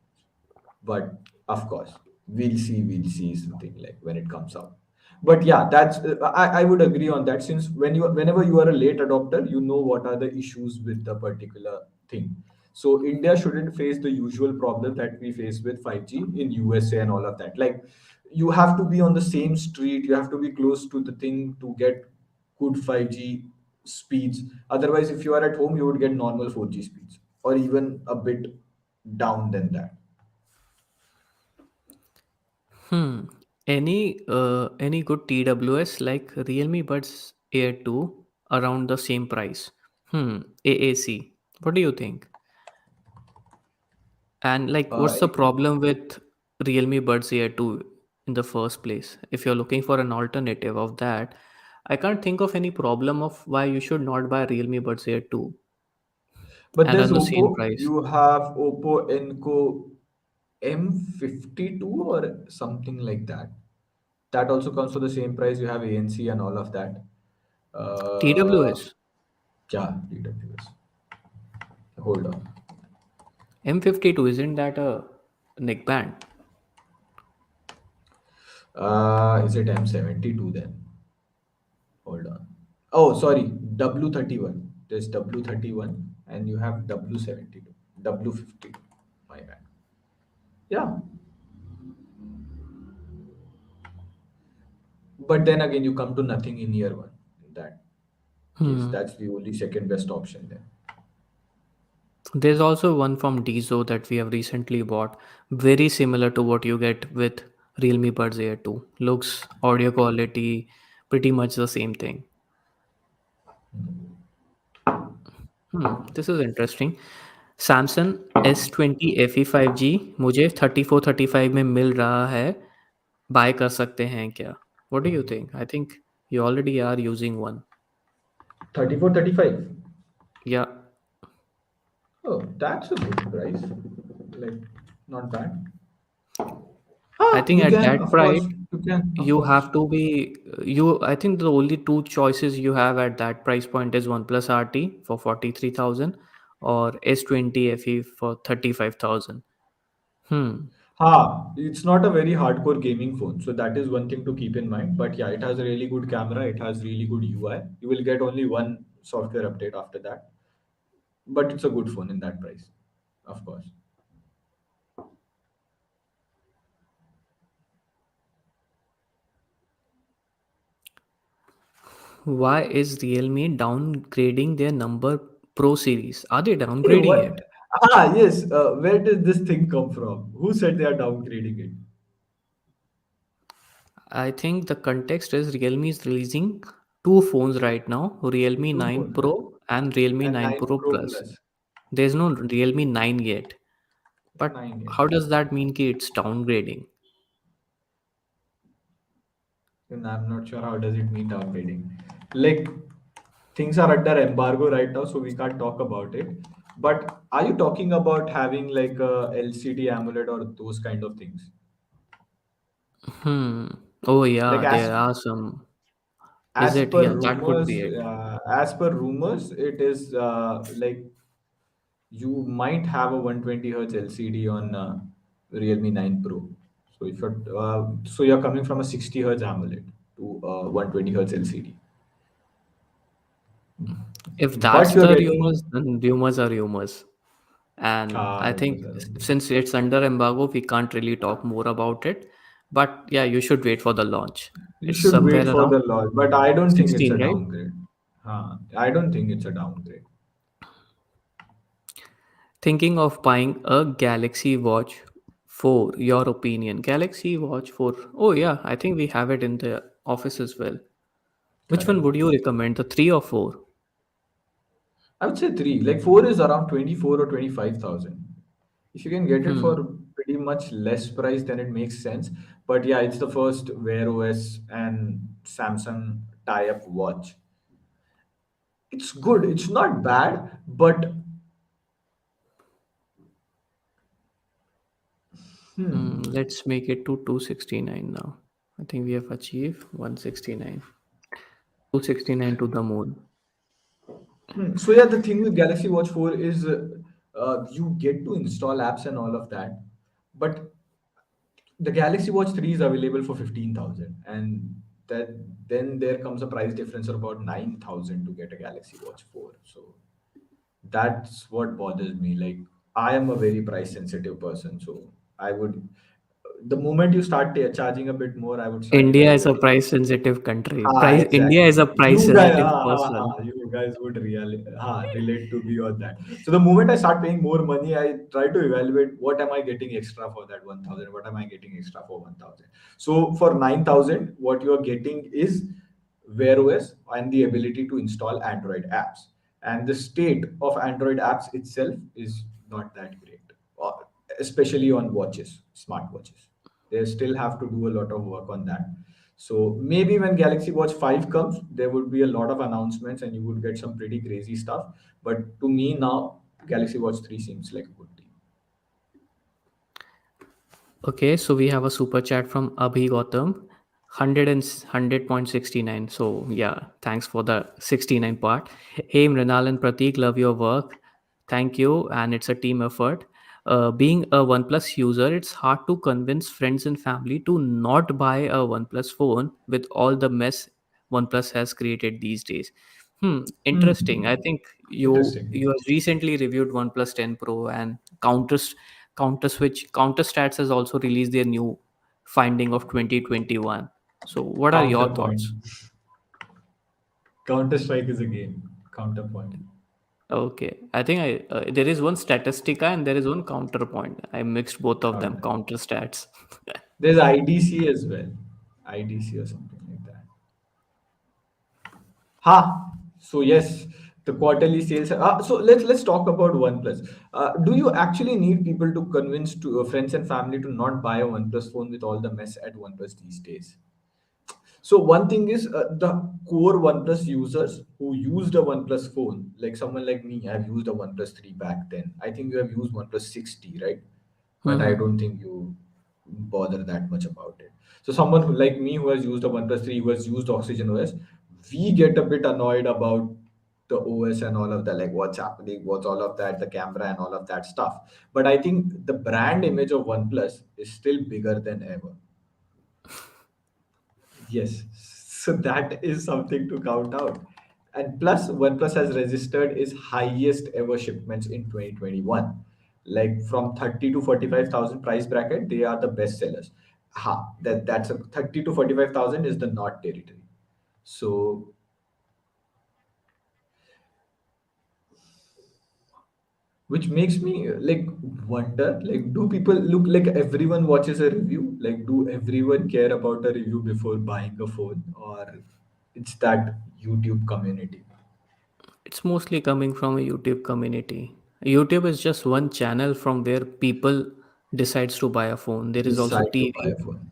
But of course, we'll see something like when it comes out. But yeah, that's I would agree on that, since whenever you are a late adopter, you know what are the issues with the particular thing. So India shouldn't face the usual problem that we face with 5G in USA and all of that. Like you have to be on the same street, you have to be close to the thing to get good 5G speeds. Otherwise, if you are at home, you would get normal 4G speeds or even a bit down than that. Hmm. Any good TWS like Realme Buds Air 2 around the same price? AAC. What do you think? And like, what's the Uh, problem with Realme Buds Air 2 in the first place? If you're looking for an alternative of that, I can't think of any problem of why you should not buy Realme Buds Air 2 But and there's on the same Oppo. price. You have Oppo Enco M52 or something like that. That also comes for the same price. You have ANC and all of that. Uh, TWS yeah, TWS. Hold on. M52, isn't that a neckband? Is it M72 then? Hold on. Oh, sorry. W31. There's W31 and you have W72. W52. My bad. Yeah. But then again, you come to nothing in year one. In that case, Hmm. that's the only second best option there. There's also one from Dizo that we have recently bought, very similar to what you get with Realme Buds Air 2. Looks, audio quality, pretty much the same thing. This is interesting. Samsung S20 FE 5G मुझे 3435 में मिल रहा है. Bye कर सकते हैं क्या? What do you think? I think you already are using one. 34, 35. Yeah, Oh, that's a good price. Like, not bad. I Ah, think you at can, that of course. price You can, of you course. have to be you. I think the only two choices you have at that price point is OnePlus RT for 43,000 or S20 FE for 35,000. Hmm. It's not a very hardcore gaming phone, so that is one thing to keep in mind. But yeah, it has a really good camera, it has really good UI. You will get only one software update after that, but it's a good phone in that price, of course. Why is Realme downgrading their number Pro series? Are they Hey, downgrading what? it? Yes. Where did this thing come from? Who said they are downgrading it? I think the context is Realme is releasing two phones right now, Realme Two 9 phones, right? Pro and Realme And 9 9 Pro Pro Plus. Plus. There's no Realme 9 yet. But 9 yet. how does that mean ki it's downgrading? And I'm not sure how does it mean downgrading. Like things are under embargo right now, so we can't talk about it. But are you talking about having like a LCD AMOLED or those kind of things? Hmm. Oh Like yeah, there are some. Is as it? per Yeah, that could rumors, be it. it is like you might have a 120 hertz LCD on Realme 9 Pro. So if you're coming from a 60 hertz AMOLED to 120 hertz LCD, If but that's you're the getting rumors, then rumors are rumors. And I rumors think are rumors. since it's under embargo, we can't really talk more about it. But yeah, you should wait for the launch. You It's should wait somewhere for around the launch, but I don't think it's a 16, right? downgrade. I don't think it's a downgrade. Thinking of buying a Galaxy Watch 4. Your opinion. Galaxy Watch 4. Oh, yeah, I think we have it in the office as well. Which one Correct. would you recommend, the 3 or 4? I would say three. Like four is around 24 or 25,000. If you can get it for Hmm. pretty much less price, then it makes sense. But yeah, it's the first Wear OS and Samsung tie-up watch. It's good. It's not bad, but Let's make it to 269 now. I think we have achieved 169. 269 to the moon. so yeah, the thing with Galaxy Watch 4 is you get to install apps and all of that, but the Galaxy Watch 3 is available for 15,000, and that then there comes a price difference of about 9,000 to get a Galaxy Watch 4. So that's what bothers me. Like, I am a very price sensitive person, so I would, the moment you start charging a bit more, I would start India is a evaluating. price sensitive country. Ah, Price India is exactly. a price You guys, sensitive person. you guys would really, relate to me on that. So the moment I start paying more money, I try to evaluate what am I getting extra for that 1,000? What am I getting extra for 1,000? So for 9,000, what you are getting is Wear OS and the ability to install Android apps. And the state of Android apps itself is not that great, uh, especially on watches, smartwatches. They still have to do a lot of work on that. So maybe when Galaxy Watch 5 comes, there would be a lot of announcements and you would get some pretty crazy stuff. But to me now, Galaxy Watch 3 seems like a good deal. Okay, so we have a super chat from Abhi Gautam, 100.69. So yeah, thanks for the 69 part. Hey Mrinal and Pratik, love your work. Thank you, and it's a team effort. Being a OnePlus user, it's hard to convince friends and family to not buy a OnePlus phone with all the mess OnePlus has created these days. Interesting. I Hmm. think you Interesting. have recently reviewed OnePlus 10 Pro, and Counter Stats has also released their new finding of 2021. So what are your Counterpoint. thoughts? Counter Strike is a game. Counterpoint. Okay, I think there is one Statistica and there is one Counterpoint. I mixed both of them. Counter. Counter Stats. There's IDC as well. IDC or something like that. Ha. So yes, the quarterly sales. So let's talk about OnePlus. Do you actually need people to convince friends and family to not buy a OnePlus phone with all the mess at OnePlus these days? So one thing is the core OnePlus users who used a OnePlus phone, like someone like me, I've used a OnePlus 3 back then. I think you have used OnePlus 6T, right? But I Hmm. don't think you bother that much about it. So someone who like me who has used a OnePlus 3, who has used OxygenOS, we get a bit annoyed about the OS and all of that, like what's happening, what's all of that, the camera and all of that stuff. But I think the brand image of OnePlus is still bigger than ever. Yes, so that is something to count out. And plus, OnePlus has registered its highest ever shipments in 2021. Like from 30 to 45,000 price bracket, they are the best sellers. That's a 30 to 45,000 is the not territory. So which makes me like wonder, like do people look like everyone watches a review? Like do everyone care about a review before buying a phone, or it's that YouTube community? It's mostly coming from a YouTube community. YouTube is just one channel from where people decides to buy a phone. There is also Decide to buy TV. a phone.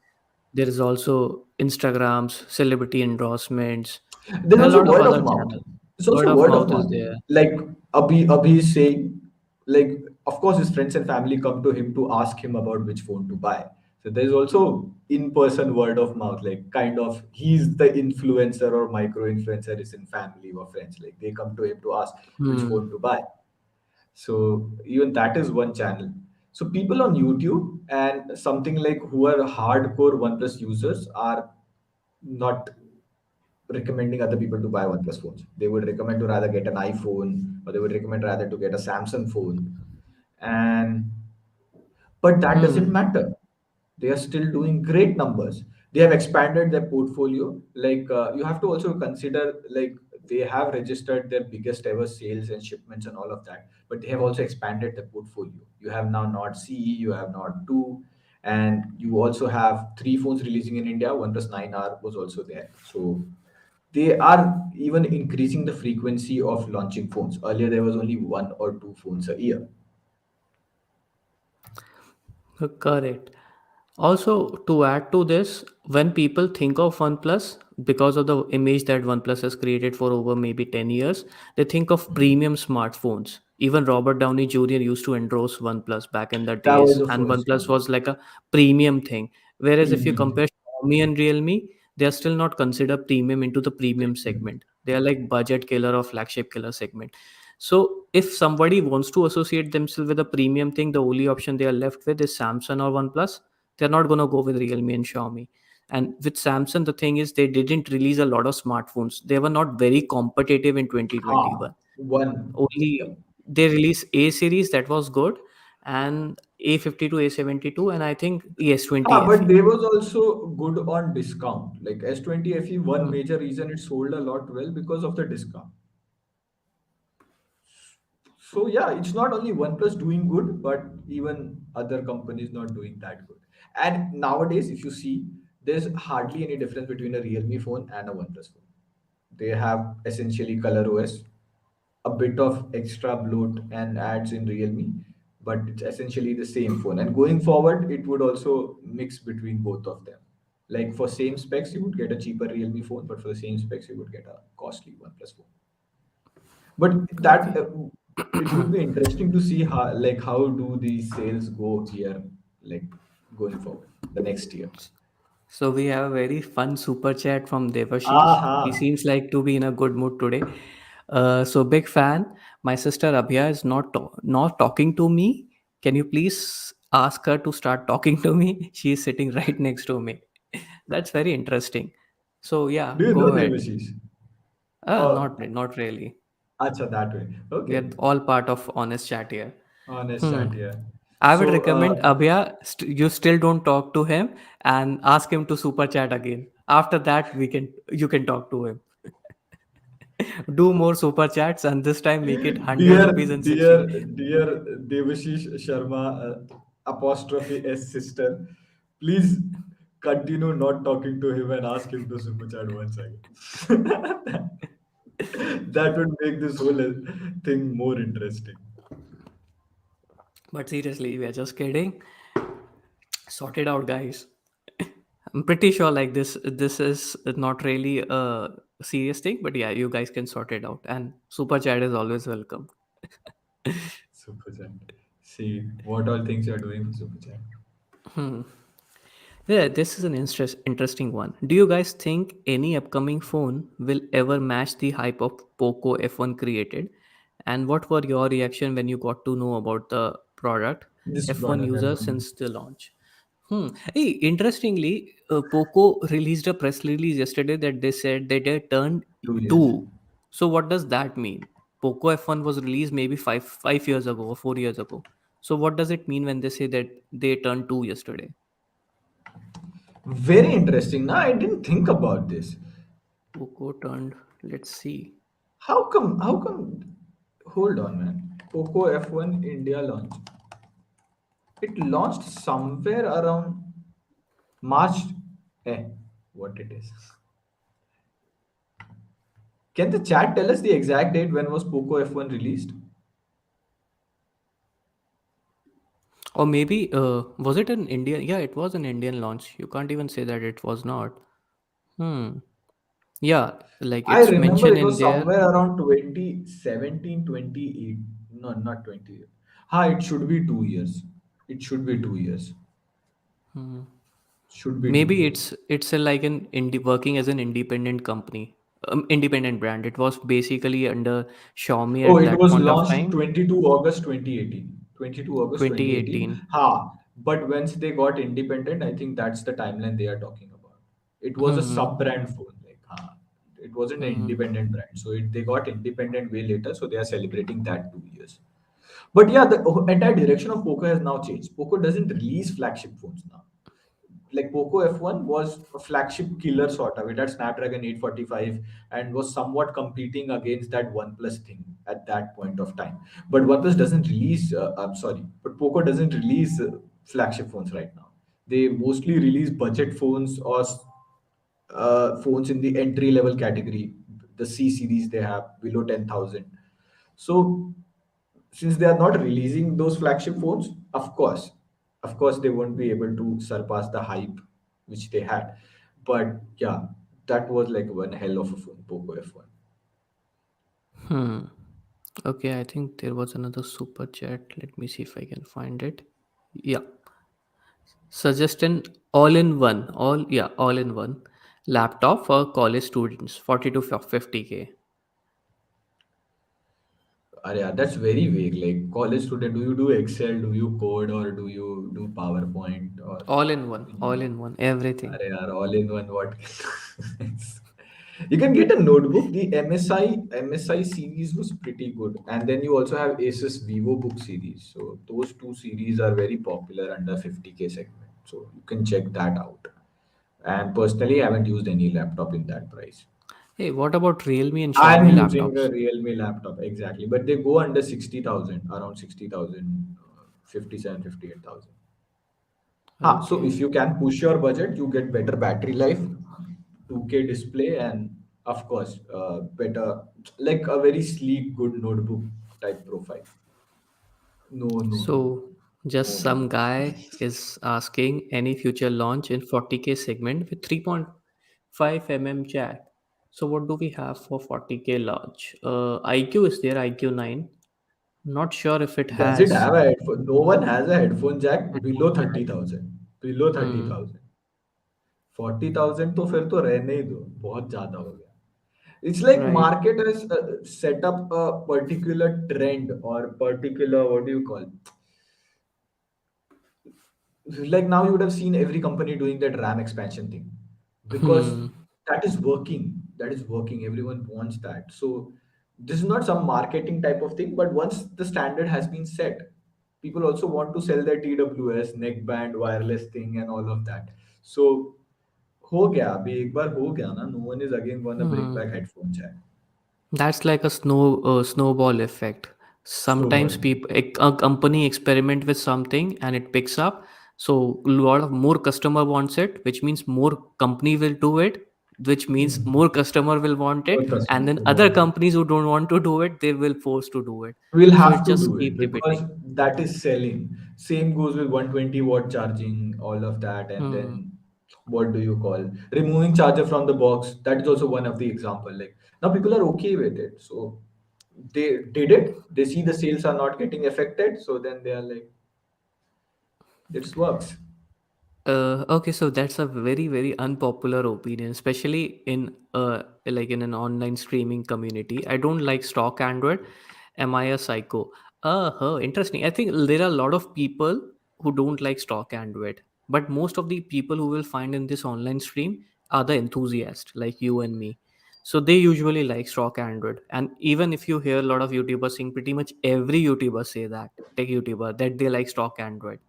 There is also Instagrams, celebrity endorsements, There's and a also lot of word other of mouth. channels. There's Word also of word of mouth is mouth. there. Like Abhi is saying, like of course his friends and family come to him to ask him about which phone to buy. So there's also in-person word of mouth, like kind of he's the influencer or micro influencer is in family or friends. Like they come to him to ask which phone Hmm. to buy. So even that is one channel. So people on YouTube and something like who are hardcore OnePlus users are not recommending other people to buy OnePlus phones. They would recommend to rather get an iPhone, or they would recommend rather to get a Samsung phone. And but that doesn't Hmm. matter. They are still doing great numbers. They have expanded their portfolio. Like you have to also consider, like they have registered their biggest ever sales and shipments and all of that. But they have also expanded the portfolio. You have now Nord CE, you have Nord 2. And you also have three phones releasing in India. OnePlus 9R was also there. So they are even increasing the frequency of launching phones. Earlier, there was only one or two phones a year. Correct. Also, to add to this, when people think of OnePlus, because of the image that OnePlus has created for over maybe 10 years, they think of premium smartphones. Even Robert Downey Jr. used to endorse OnePlus back in the That was days, the and first OnePlus one. was like a premium thing. Whereas if you Mhm. compare Xiaomi and Realme, they are still not considered premium into the premium segment. They are like budget killer or flagship killer segment. So if somebody wants to associate themselves with a premium thing, the only option they are left with is Samsung or OnePlus. They're not going to go with Realme and Xiaomi. And with Samsung, the thing is they didn't release a lot of smartphones. They were not very competitive in Ha, 2021. one. Only Yep. they released A series that was good, and A52, A72, and I think Ha, ES20 but FE. they was also good on discount. Like S20 FE, one Hmm. major reason it sold a lot well because of the discount. So yeah, it's not only OnePlus doing good, but even other companies not doing that good. And nowadays, if you see, there's hardly any difference between a Realme phone and a OnePlus phone. They have essentially color OS, a bit of extra bloat and ads in Realme, but it's essentially the same phone. And going forward, it would also mix between both of them. Like for same specs, you would get a cheaper Realme phone, but for the same specs, you would get a costly OnePlus phone. But that Okay. it would be interesting to see how do these sales go here, like going forward the next year. So we have a very fun super chat from Devashish. He Aha, seems like to be in a good mood today. So big fan. My sister Abhya is not talking to me. Can you please ask her to start talking to me? She is sitting right next to me. That's very interesting. So yeah, do you know go ahead. Devashish? Not Oh, not really. acha, that way. We Okay, are all part of honest chat here. honest Hmm. chat here. I would So recommend Abhya, you still don't talk to him and ask him to super chat again. After that, you can talk to him. Do more super chats and this time make it 100 dear, rupees and dear, 60. dear Devashish Sharma, apostrophe S sister, please continue not talking to him and ask him to super chat once again. That would make this whole thing more interesting. But seriously, we are just kidding. Sort it out, guys. I'm pretty sure like this is not really a serious thing, but yeah, you guys can sort it out. And super chat is always welcome. Super chat. See what all things you are doing for super chat. Hmm. Yeah, this is an interesting one. Do you guys think any upcoming phone will ever match the hype of Poco F1 created? And what were your reaction when you got to know about the product? This F1 product user F1 since the launch. Hey, interestingly, Poco released a press release yesterday that they said that they turned 2 years. two. So what does that mean? Poco F1 was released maybe five years ago or 4 years ago. So what does it mean when they say that they turned two yesterday? Very interesting. Now I didn't think about this. Poco turned. Let's see. How come? How come? Hold on, man. Poco F1 India launch. It launched somewhere around March. Eh, what it is? Can the chat tell us the exact date when was Poco F1 released? Or maybe was it an Indian? Yeah, it was an Indian launch. You can't even say that it was not. Hmm. Yeah, like I it's remember mentioned it in was there. somewhere around 2017, 28. No, not 20. Ha, it should be 2 years. It should be 2 years. Hmm. Should be two Maybe years. it's a, like an indie working as an independent company, independent brand. It was basically under Xiaomi Oh, at it that was point of launched time, 22 August 2018. 22 August 2018. 2018. Ha, but once they got independent, I think that's the timeline they are talking about. It was a Hmm. sub-brand phone, like ha. It wasn't an Hmm. independent brand. So they got independent way later, so they are celebrating that 2 years. But yeah, the entire direction of Poco has now changed. Poco doesn't release flagship phones now. Like Poco F1 was a flagship killer sort of. It had Snapdragon 845 and was somewhat competing against that OnePlus thing at that point of time. But OnePlus doesn't release, I'm sorry, but Poco doesn't release flagship phones right now. They mostly release budget phones or phones in the entry level category, the C series they have below 10,000. So since they are not releasing those flagship phones, of course, they won't be able to surpass the hype which they had. But yeah, that was like one hell of a phone, Poco F1. Hmm. Okay, I think there was another super chat. Let me see if I can find it. Yeah. Suggest an all-in-one laptop for college students, 40 to 50K. Yeah, that's very vague. Like college student, do you do Excel? Do you code or do you do PowerPoint or All-in-one, everything. Arey yaar, all in one? What? You can get a notebook. The MSI series was pretty good, and then you also have Asus Vivo Book series. So those two series are very popular under 50K segment. So you can check that out. And personally, I haven't used any laptop in that price. Hey, what about Realme and I'm Xiaomi using a laptops? Realme laptop exactly, but they go under 60,000, around 60,000, 57, 58,000. So if Okay. you can push your budget, you get better battery life, 2K display, and of course, better, like a very sleek, good notebook type profile. No, no, no, So just no, no. some guy is asking any future launch in 40K segment with 3.5 jack. So what do we have for 40K launch? IQ is there, IQ 9. Not sure if it Does it has. have a headphone? No one has a headphone jack below 30,000. Below Hmm. 30,000. 40,000 तो फिर तो रहने ही दो, बहुत ज्यादा हो गया. It's like Right. market has set up a particular trend or particular, what do you call, like now you would have seen every company doing that RAM expansion thing because Hmm. that is working, everyone wants that. So this is not some marketing type of thing, but once the standard has been set, people also want to sell their TWS neckband wireless thing and all of that. So हो गया अभी एक बार हो गया ना, no one is again gonna bring Hmm. back headphone jack. That's like a snowball effect. Sometimes Snowball. people a company experiment with something and it picks up. So a lot of more customer wants it, which means more company will do it, which means more customer will want More it, and customer then will other want it. companies who don't want to do it, they will force to do it. We'll So have it to just do it keep because repeating. that is selling. Same goes with 120-watt charging, all of that, and Hmm. then what do you call removing charger from the box? That is also one of the example. Like now, people are okay with it, so they did it. They see the sales are not getting affected, so then they are like, it works. Okay, so that's a very, very unpopular opinion, especially in like in an online streaming community. I don't like stock Android. Am I a psycho? Interesting. I think there are a lot of people who don't like stock Android, but most of the people who will find in this online stream are the enthusiasts like you and me. So they usually like stock Android. And even if you hear a lot of YouTubers saying, pretty much every YouTuber say that, tech YouTuber, that they like stock Android.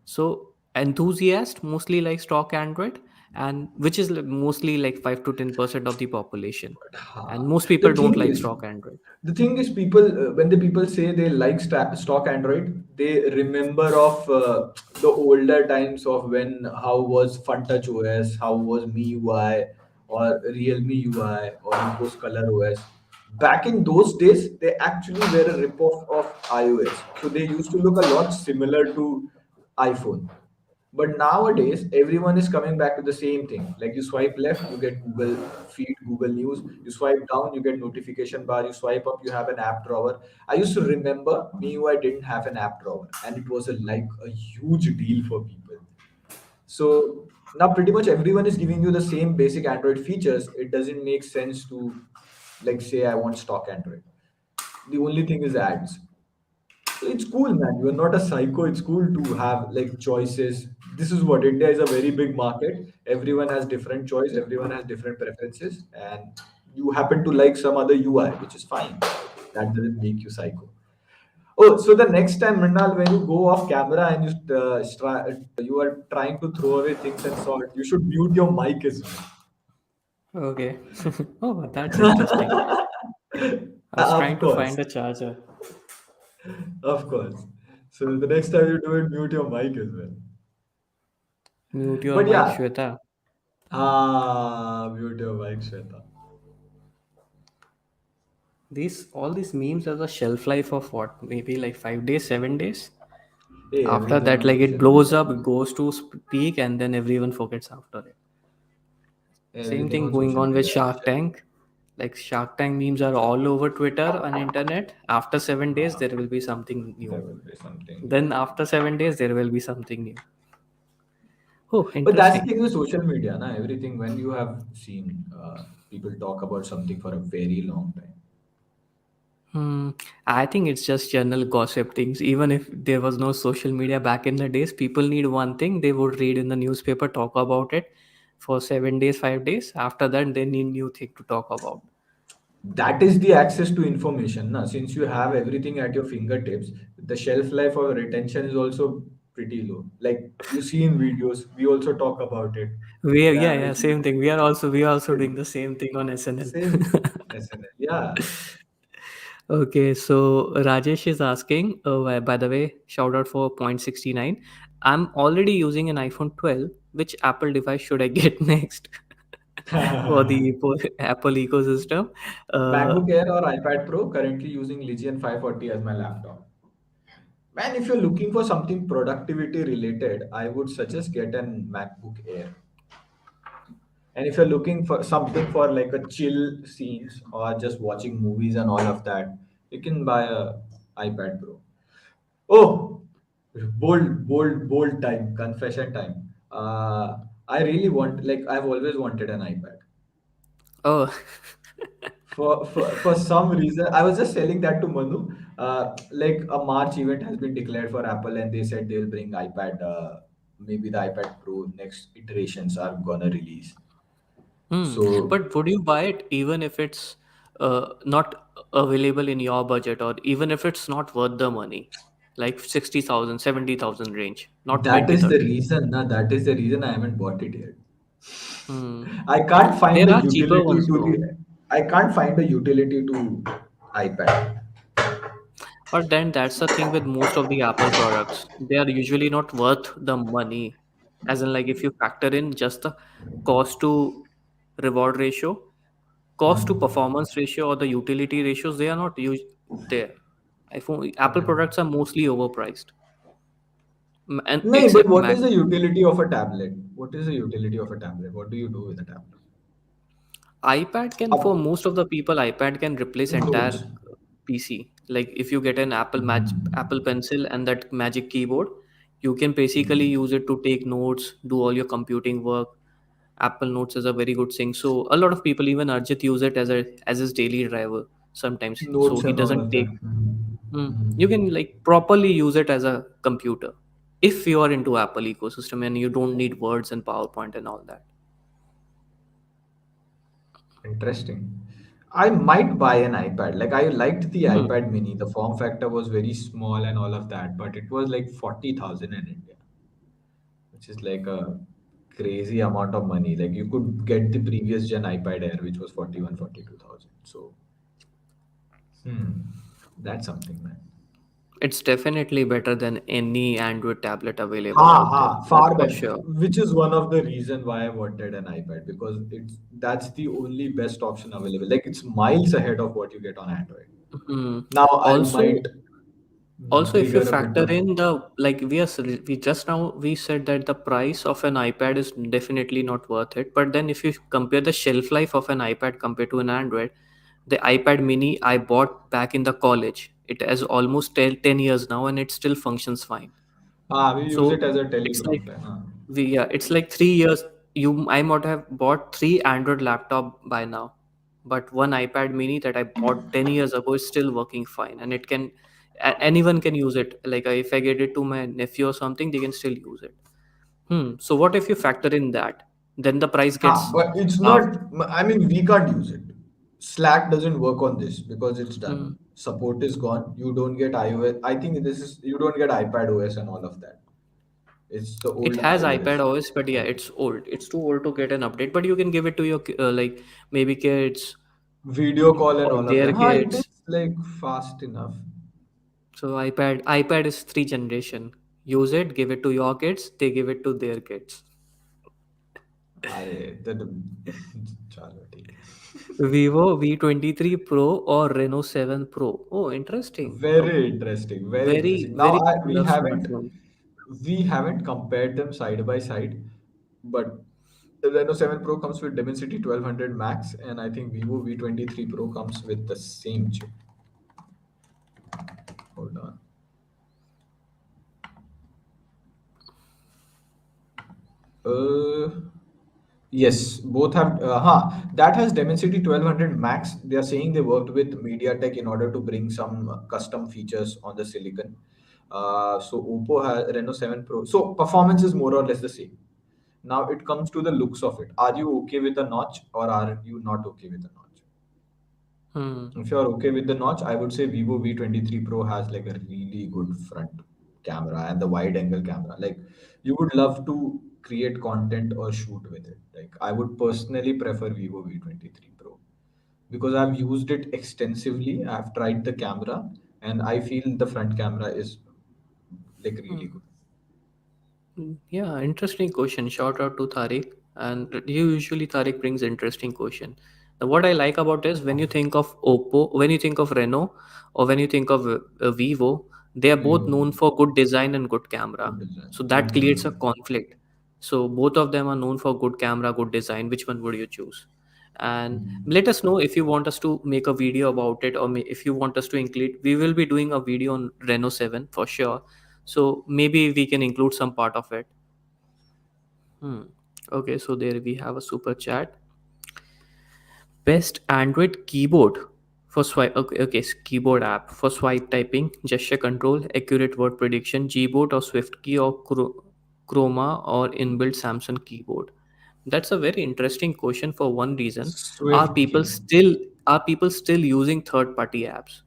So enthusiasts mostly like stock Android, and which is mostly like 5 to 10% of the population, and Ha. most The people don't thing like is, stock Android. people when the people say they like stock Android, they remember of the older times of when how was FunTouch OS, how was MIUI or Realme UI or Oppo's Color OS. Back in those days, they actually were a ripoff of iOS, so they used to look a lot similar to iPhone. But nowadays, everyone is coming back to the same thing. Like you swipe left, you get Google Feed, Google News. You swipe down, you get notification bar. You swipe up, you have an app drawer. I used to remember MIUI didn't have an app drawer, and it was like a huge deal for people. So now pretty much everyone is giving you the same basic Android features. It doesn't make sense to like say I want stock Android. The only thing is ads. So it's cool, man. You're not a psycho. It's cool to have like choices. This is what India is, a very big market. Everyone has different choice. Everyone has different preferences, and you happen to like some other UI, which is fine. That doesn't make you psycho. Oh, so the next time, Mrinal, when you go off camera and you are trying to throw away things and sort, you should mute your mic as well. Okay. Oh, that's interesting. I was Of trying to course, find a charger. of course. So the next time you do it, mute your mic as well. Mute your But mic, yeah, Shweta. beauty of Mike Shweta. These all these memes have a shelf life of what? Maybe like 5 days, 7 days. Hey, After everything that, on like it social media. blows up, it goes to peak, and then everyone forgets after it. Same Everything thing on going social on with media has a Shark shelf Tank. Like Shark Tank memes are all over Twitter and internet. After 7 days, life. there will be something There new. will be something new. Then after 7 days, there will be something new. Oh, But that's the interesting. thing with social media, na? Everything when you have seen people talk about something for a very long time. Hmm. I think it's just general gossip things. Even if there was no social media back in the days, people need one thing. They would read in the newspaper, talk about it for 7 days, 5 days. After that, they need new thing to talk about. That is the access to information. Na? Since you have everything at your fingertips, the shelf life or retention is also pretty low. Like you see in videos, we also talk about it. We are, The yeah, yeah, average same video. thing. We are also doing the same thing on SNL. Same SNL. Yeah. Okay, so Rajesh is asking, by the way, shout out for point 69. I'm already using an iPhone 12. Which Apple device should I get next for the Apple ecosystem? Uh, MacBook Air or iPad Pro, currently using Legion 540 as my laptop. Man, if you're looking for something productivity related, I would suggest get an MacBook Air. And if you're looking for something for like a chill scenes or just watching movies and all of that, you can buy a iPad Pro. Oh, bold time, confession time. I really want, like, I've always wanted an iPad. oh, For some reason, I was just telling that to Manu. Like a March event has been declared for Apple, and they said they'll bring iPad. Maybe the iPad Pro next iterations are gonna release. hmm. So But would you buy it even if it's not available in your budget, or even if it's not worth the money, like 60,000, 70,000 range, not that 20, is the 30? reason. Na, that is the reason I haven't bought it yet. Hmm. I can't find There a are cheaper utility ones to though. the. I can't find a utility to iPad. But then that's the thing with most of the Apple products. They are usually not worth the money. As in, like, if you factor in just the cost to reward ratio, cost to Hmm. performance ratio, or the utility ratios, they are not there. iPhone, Apple Okay. products are mostly overpriced. And No, but except what is Mac. the utility of a tablet? What is the utility of a tablet? What do you do with a tablet? iPad can, for Up most of the people, iPad can replace entire notes. PC. Like if you get an Apple Pencil and that magic keyboard, you can basically use it to take notes, do all your computing work. Apple Notes is a very good thing. So a lot of people, even Arjit, use it as his daily driver sometimes. So Notes he and all doesn't of that. take. You can like properly use it as a computer if you are into Apple ecosystem and you don't need words and PowerPoint and all that. Interesting. I might buy an iPad. Like I liked the Hmm. iPad mini. The form factor was very small and all of that, but it was like 40,000 in India, which is like a crazy amount of money. Like you could get the previous gen iPad Air, which was 41, 42,000. So, that's something, man. It's definitely better than any Android tablet available Ha out there. ha, That's far for better. sure. Which is one of the reason why I wanted an iPad because that's the only best option available. Like it's miles ahead of what you get on Android. Hmm. Now I Also, might if you trigger a bit factor of in the, like, we just now we said that the price of an iPad is definitely not worth it. But then if you compare the shelf life of an iPad compared to an Android, the iPad mini I bought back in the college, it has almost 10 years now and it still functions fine. we use So it as a it's like, teleprompter. it's like 3 years. I might have bought three Android laptop by now, but one iPad Mini that I bought 10 years ago is still working fine, and it can, anyone can use it. Like if I get it to my nephew or something, they can still use it. So what if you factor in that? Then the price gets But it's not. half. I mean, we can't use it. Slack doesn't work on this because it's Hmm. done. Support is gone. You don't get iOS. I think this is you don't get iPad OS and all of that. It's the It old has iPad iOS. OS, but yeah, it's old. It's too old to get an update. But you can give it to your like maybe kids Video call and or all of their that. It is kids. like fast enough. So iPad is three generation. Use it, give it to your kids, they give it to their kids. अरे चलो ठीक है. Vivo V23 Pro or Reno 7 Pro? Oh, interesting. Very interesting, very Very, interesting. Now very people we love haven't smartphones. compared them side by side, but the Reno 7 Pro comes with Dimensity 1200 Max, and I think Vivo V23 Pro comes with the same chip. Hold on. Uh, yes, both have. That has Dimensity 1200 Max. They are saying they worked with MediaTek in order to bring some custom features on the silicon. So Oppo has Reno 7 Pro. So performance is more or less the same. Now it comes to the looks of it. Are you okay with the notch or are you not okay with the notch? Hmm. If you're okay with the notch, I would say Vivo V23 Pro has like a really good front camera and the wide angle camera. Like you would love to create content or shoot with it. Like I would personally prefer Vivo V23 Pro because I've used it extensively. I've tried the camera and I feel the front camera is like really Hmm. good. Yeah, interesting question. Shout out to Tariq. And you usually Tariq brings interesting question. Now, what I like about is when you think of Oppo, when you think of Renault, or when you think of Vivo, they are both Vivo, known for good design and good camera. good design. So that creates a conflict. So both of them are known for good camera, good design. Which one would you choose? And let us know if you want us to make a video about it, or if you want us to include. We will be doing a video on Renault 7 for sure, so maybe we can include some part of it. Hmm. Okay, so there we have a super chat. Best Android keyboard for swipe. Okay, okay, keyboard app for swipe typing, gesture control, accurate word prediction, Gboard or Swift key or Chroma or inbuilt Samsung keyboard. That's a very interesting question for one reason. Are Swift people key. still are people still using third party apps?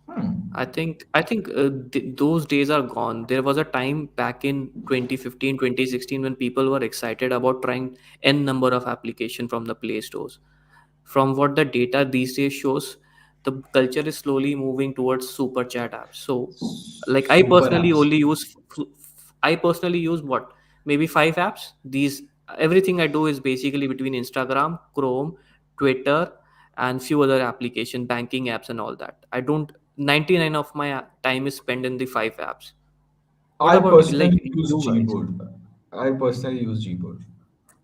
Hmm. I think those days are gone. There was a time back in 2015, 2016 when people were excited about trying n number of application from the Play stores. From what the data these days shows, the culture is slowly moving towards super chat apps. So, like Super apps. I personally use what, maybe 5 apps. These everything I do is basically between Instagram, Chrome, Twitter, and few other application, banking apps, and all that. I don't 99 of my time is spent in the 5 apps. What I about like personally use you guys? Gboard. I personally use Gboard.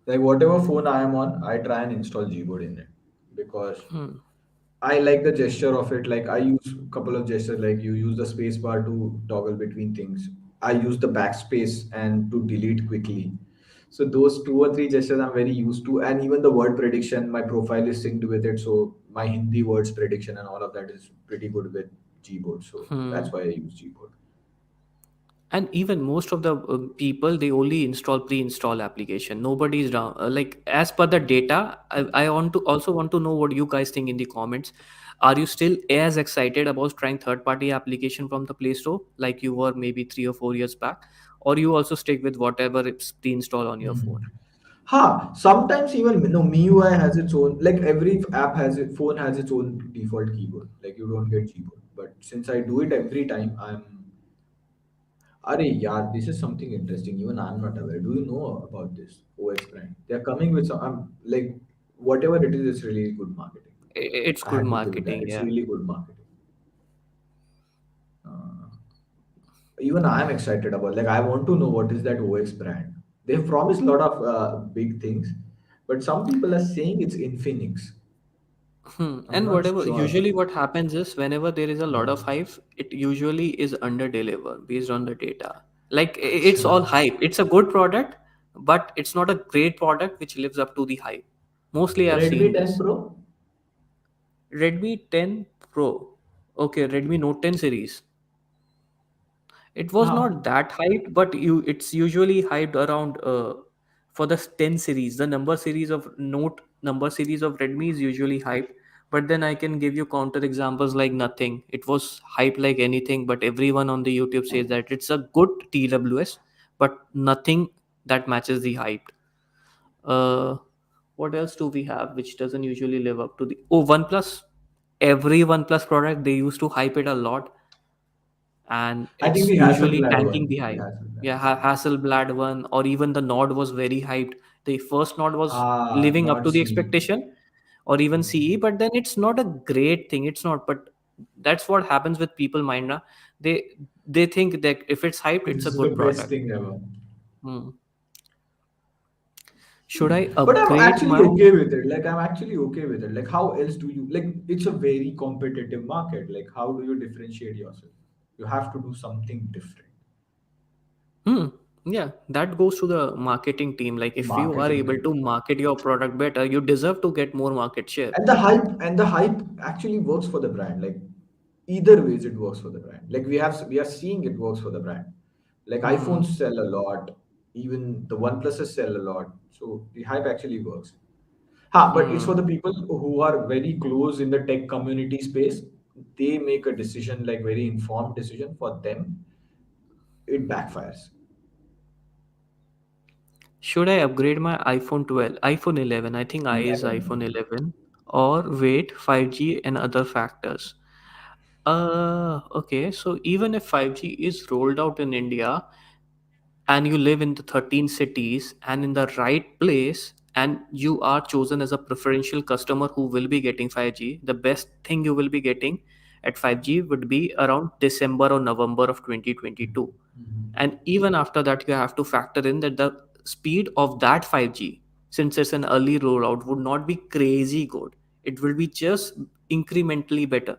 Like whatever phone I am on, I try and install Gboard in it because Hmm. I like the gesture of it. Like I use a couple of gestures. Like you use the space bar to toggle between things. I use the backspace and to delete quickly. So those two or three gestures I'm very used to, and even the word prediction, my profile is synced with it. So my Hindi words prediction and all of that is pretty good with Gboard. So that's Hmm. why I use Gboard. And even most of the people, they only install pre-install application. Nobody's down like, as per the data. I want to also want to know what you guys think in the comments. Are you still as excited about trying third party application from the Play Store like you were maybe 3 or 4 years back, or you also stick with whatever is pre-install on your phone? Sometimes even no MIUI has its own, like every app has it, phone has its own default keyboard. Like you don't get keyboard. But since I do it every time, yeah, this is something interesting. Even I'm not aware. Do you know about this OX brand? They're coming with some like whatever it is, it's really good marketing. It's I good had to give it that. marketing, It's yeah. really good marketing. Uh, Even I'm excited about. Like I want to know what is that OX brand. They've promised a lot of big things, but some people are saying it's Infinix. Hmm. I'm And not whatever, sure. usually what happens is whenever there is a lot Uh, of hype, it usually is under deliver based on the data. Like it's all Acha. hype. It's a good product, but it's not a great product which lives up to the hype. Mostly I've Redmi seen 10 this. Pro? Redmi 10 Pro. Okay, Redmi Note 10 series. It was Huh. not that hyped, but it's usually hyped around for the 10 series. The number series of Redmi is usually hyped. But then I can give you counter examples like nothing. It was hyped like anything, but everyone on the YouTube says that it's a good TWS, but nothing that matches the hype. Uh, what else do we have which doesn't usually live up to the OnePlus? Every OnePlus product they used to hype it a lot, and I think it's the usually Hasselblad tanking one. the hype. Yeah, Hasselblad one, or even the Nord was very hyped. The first Nord was living up Not to the C. expectation, or even CE, but then it's not a great thing. It's not, but that's what happens with people, mind na. They think that if it's hyped, it's a It's the good best product. thing ever. Hmm. Should I But I'm upgrade actually my? okay with it. Like I'm actually okay with it. Like how else do you like it's a very competitive market. Like how do you differentiate yourself? You have to do something different. Hmm. Yeah, that goes to the marketing team. Like if you are Marketing able team. to market your product better, you deserve to get more market share. And the hype actually works for the brand. Like either ways it works for the brand. Like we are seeing it works for the brand. Like Hmm. iPhones sell a lot, even the OnePluses sell a lot. So the hype actually works. But it's for Hmm. the people who are very close in the tech community space. They make a decision, like very informed decision. For them, it backfires. Should I upgrade my iPhone 12, iPhone 11? I think I is Never. iPhone 11, or wait 5G and other factors. Okay. So even if 5G is rolled out in India, and you live in the 13 cities and in the right place, and you are chosen as a preferential customer who will be getting 5G, the best thing you will be getting at 5G would be around December or November of 2022. And even after that, you have to factor in that the speed of that 5G, since it's an early rollout, would not be crazy good. It will be just incrementally better.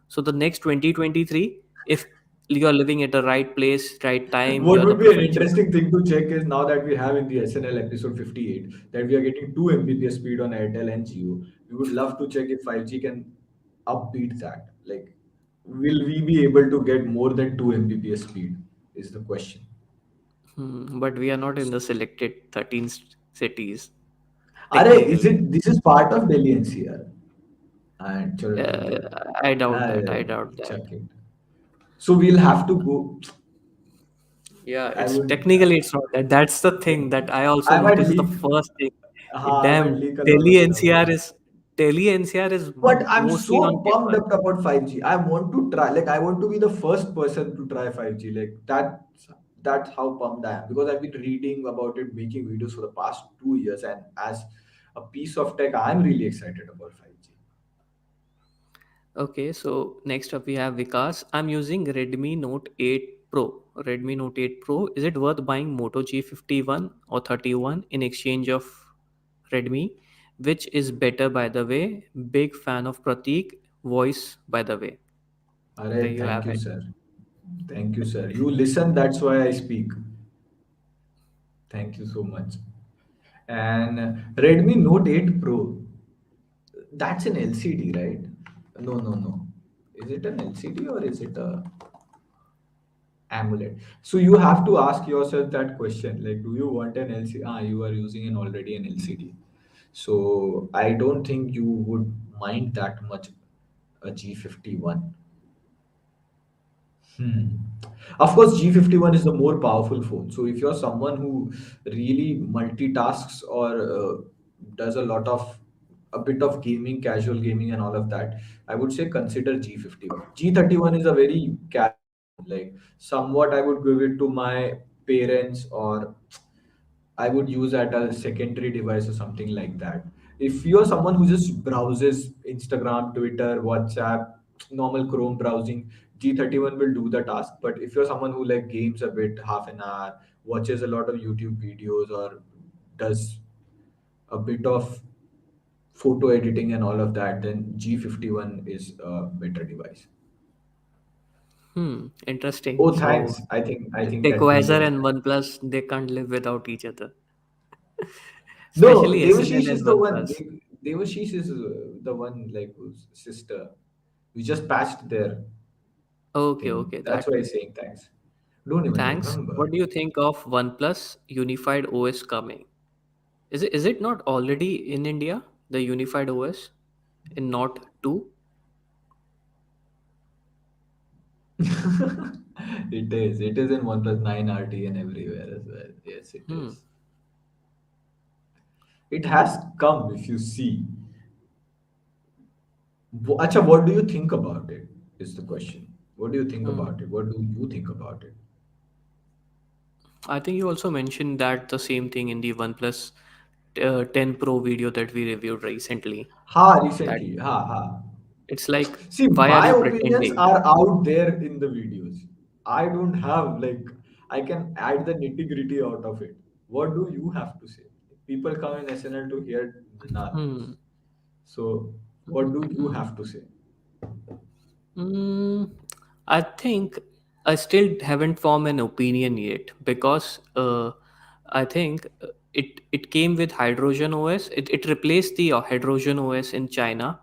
So the next 2023, if you are living at the right place, right time, you What are the would be an preferential. interesting thing to check is now that we have in the SNL episode 58 that we are getting 2 Mbps speed on Airtel and Jio. We would love to check if 5G can upbeat that. Like, will we be able to get more than 2 Mbps speed? Is the question. But we are not in the selected 13 cities, Are is technically. it? This is part of Delhi NCR. And chalo theek Uh, hai. I doubt that. I Uh, doubt that. Check it. So we'll have to go. Yeah, I it's would. technically it's not that. That's the thing that I also I might noticed the leak. first thing. I might Damn, leak a lot of stuff. Delhi NCR is But I'm mostly on so pumped paper. up about 5G. I want to try, like, I want to be the first person to try 5G. Like, that's how pumped I am because I've been reading about it, making videos for the past 2 years. And as a piece of tech, I'm really excited about 5G. Okay, so next up we have Vikas. I'm using Redmi Note 8 Pro. Redmi Note 8 Pro. Is it worth buying Moto G51 or 31 in exchange of Redmi? Which is better, by the way? Big fan of Pratik. Voice, by the way. There you Thank have you, it. sir. Thank you, sir. You listen, that's why I speak. Thank you so much. And Redmi Note 8 Pro, that's an LCD, right? No, no, no. Is it an LCD or is it a AMOLED? So you have to ask yourself that question, like, do you want an LCD? You are using an already an LCD. So I don't think you would mind that much a G51. Hmm. Of course, G51 is the more powerful phone. So if you're someone who really multitasks or does a bit of gaming, casual gaming, and all of that, I would say consider G51. G31 is a very casual phone. Like somewhat, I would give it to my parents or I would use at a secondary device or something like that. If you're someone who just browses Instagram, Twitter, WhatsApp, normal Chrome browsing, G31 will do the task. But if you're someone who like games a bit, half an hour, watches a lot of YouTube videos, or does a bit of photo editing and all of that, then G51 is a better device. Interesting. Oh, So thanks. I think that TechWiser Windows. and OnePlus, they can't live without each other, No, especially SNL Devashish is and the one. OnePlus. Devashish is the one like whose sister. We just patched their Okay, thing. okay, That's that why way. he's saying thanks. Don't even Thanks. remember. What do you think of OnePlus Unified OS coming? Is it not already in India, the Unified OS in Note 2? It is. It is in OnePlus 9 RT and everywhere as well. Yes, it Hmm. is. It has come. If you see, Acha, what do you think about it? Is the question. What do you think Hmm. about it? What do you think about it? I think you also mentioned that the same thing in the OnePlus 10 Pro video that we reviewed recently. Ha, That recently. Ha, ha. it's like, See, why are my you opinions pretending? are out there in the videos. I don't have, like, I can add the nitty gritty out of it. What do you have to say? People come in SNL to hear Mrinal. Hmm. So, what do you have to say? Mm, I think I still haven't formed an opinion yet because I think it came with Hydrogen OS. It replaced the Hydrogen OS in China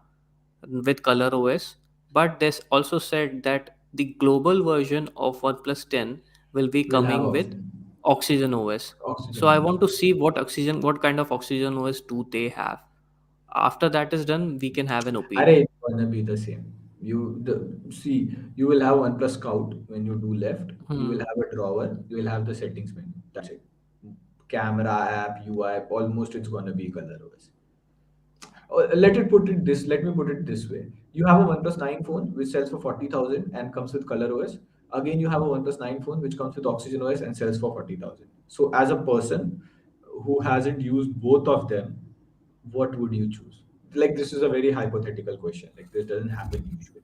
with Color OS, but there's also said that the global version of OnePlus 10 will be We'll have coming with oxygen. Oxygen OS. So I Oxygen. want to see what kind of Oxygen OS do they have. After that is done, we can have an Array, opinion. it's gonna be the same. See, you will have OnePlus Scout when you do left. You will Hmm. have a drawer. You will have the settings menu. That's it. Camera app, UI, almost it's gonna be ColorOS. Let me put it this way. You have a OnePlus 9 phone which sells for 40,000 and comes with ColorOS. Again, you have a OnePlus 9 phone which comes with OxygenOS and sells for 40,000. So, as a person who hasn't used both of them, what would you choose? Like, this is a very hypothetical question. Like, this doesn't happen usually.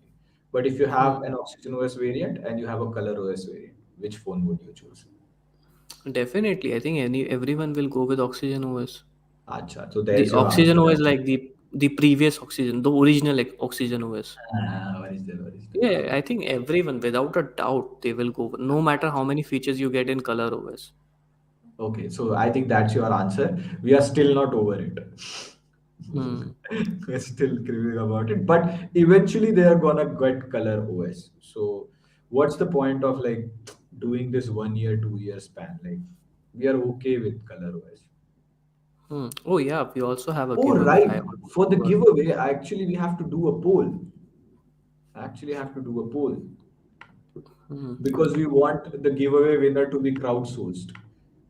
But if you have Hmm. an OxygenOS variant and you have a ColorOS variant, which phone would you choose? Definitely, I think everyone will go with Oxygen OS. Acha, so The there's your Oxygen answer. OS like the previous Oxygen, the original like Oxygen OS. Original. Yeah, I think everyone, without a doubt, they will go. No matter how many features you get in Color OS. Okay, so I think that's your answer. We are still not over it. Hmm. We're still cribbing about it, but eventually they are gonna get color OS. So, what's the point of like doing this 1 year, 2 year span? Like, we are okay with color OS. Hmm. Oh yeah, we also have a Oh, giveaway. right. I almost For the forgot. giveaway, actually, we have to do a poll. Actually, have to do a poll Hmm. because we want the giveaway winner to be crowdsourced.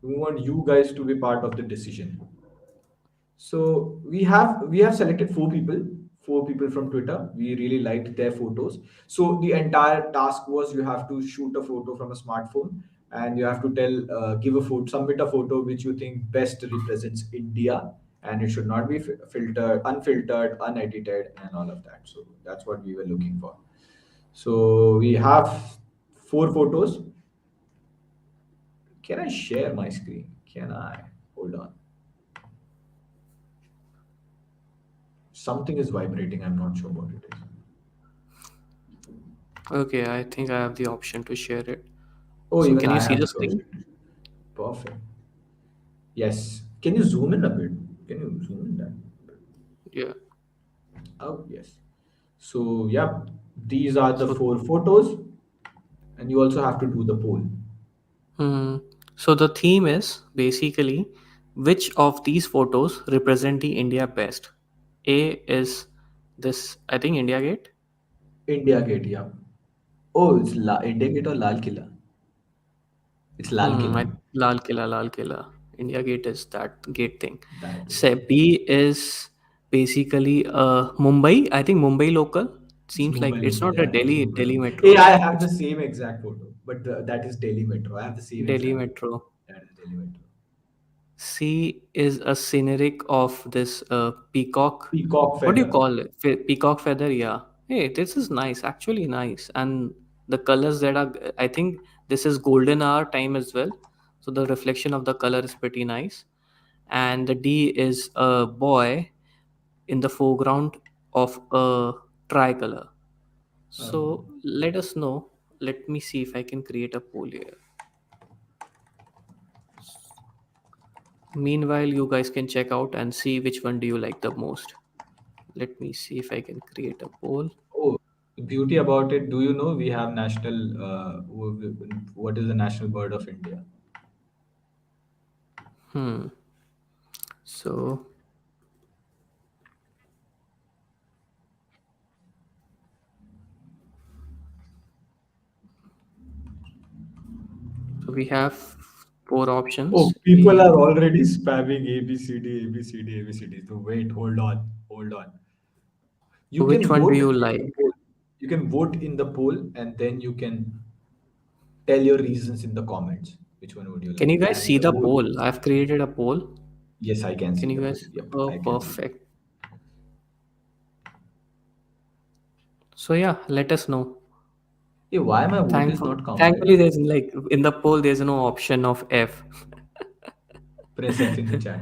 We want you guys to be part of the decision. So we have selected four people from Twitter. We really liked their photos. So the entire task was you have to shoot a photo from a smartphone and you have to give a photo, submit a photo which you think best represents India, and it should not be filtered, unfiltered, unedited, and all of that. So that's what we were looking for. So we have four photos. Can I share my screen? Can I? Hold on. Something is vibrating. I'm not sure what it is. Okay, I think I have the option to share it. Oh, So even can you I see have the the screen? option. Perfect. Yes. Can you zoom in a bit? Can you zoom in that? Yeah. Oh, yes. So, yeah, these are the So four photos, and you also have to do the poll. hmm. So the theme is basically which of these photos represent the India best. A is this, I think, India Gate. India Gate, yeah. Oh, it's India Gate or Lal Killa? It's Lal Hmm. Killa. Lal Killa, Lal Killa. India Gate is that gate thing. That So is. B is basically Mumbai. I think Mumbai local. It's Seems like Mumbai it's local, not a yeah. It's Delhi Mumbai. Hey, Metro. I have the It's same exact photo, but that is Delhi Metro. I have the same Delhi exact photo. Metro. That is Delhi Metro. C is a scenic of this peacock. Peacock What do you feather. call it? Peacock feather, yeah. Hey, this is nice, actually nice. And the colors that are, I think this is golden hour time as well. So the reflection of the color is pretty nice. And the D is a boy in the foreground of a tricolor. Okay. So let us know. Let me see if I can create a poll here. Meanwhile, you guys can check out and see which one do you like the most. Let me see if I can create a poll. Oh, the beauty about it, do you know we have what is the national bird of India? Hmm. So, so we have four Oh, options. people A. are already spamming ABCD, ABCD, ABCD. So wait, hold on, hold on. You So can which one do vote you in the like? poll. You can vote in the poll and then you can tell your reasons in the comments. Which one would you Can you like? guys see And the poll? I've created a poll. yes, I can Can see you the poll. guys? Yep, Oh, I can see. perfect. So yeah, let us know. Hey, why my vote is not Thankfully, counted? there's like in the poll, there's no option of F. Press F in the chat.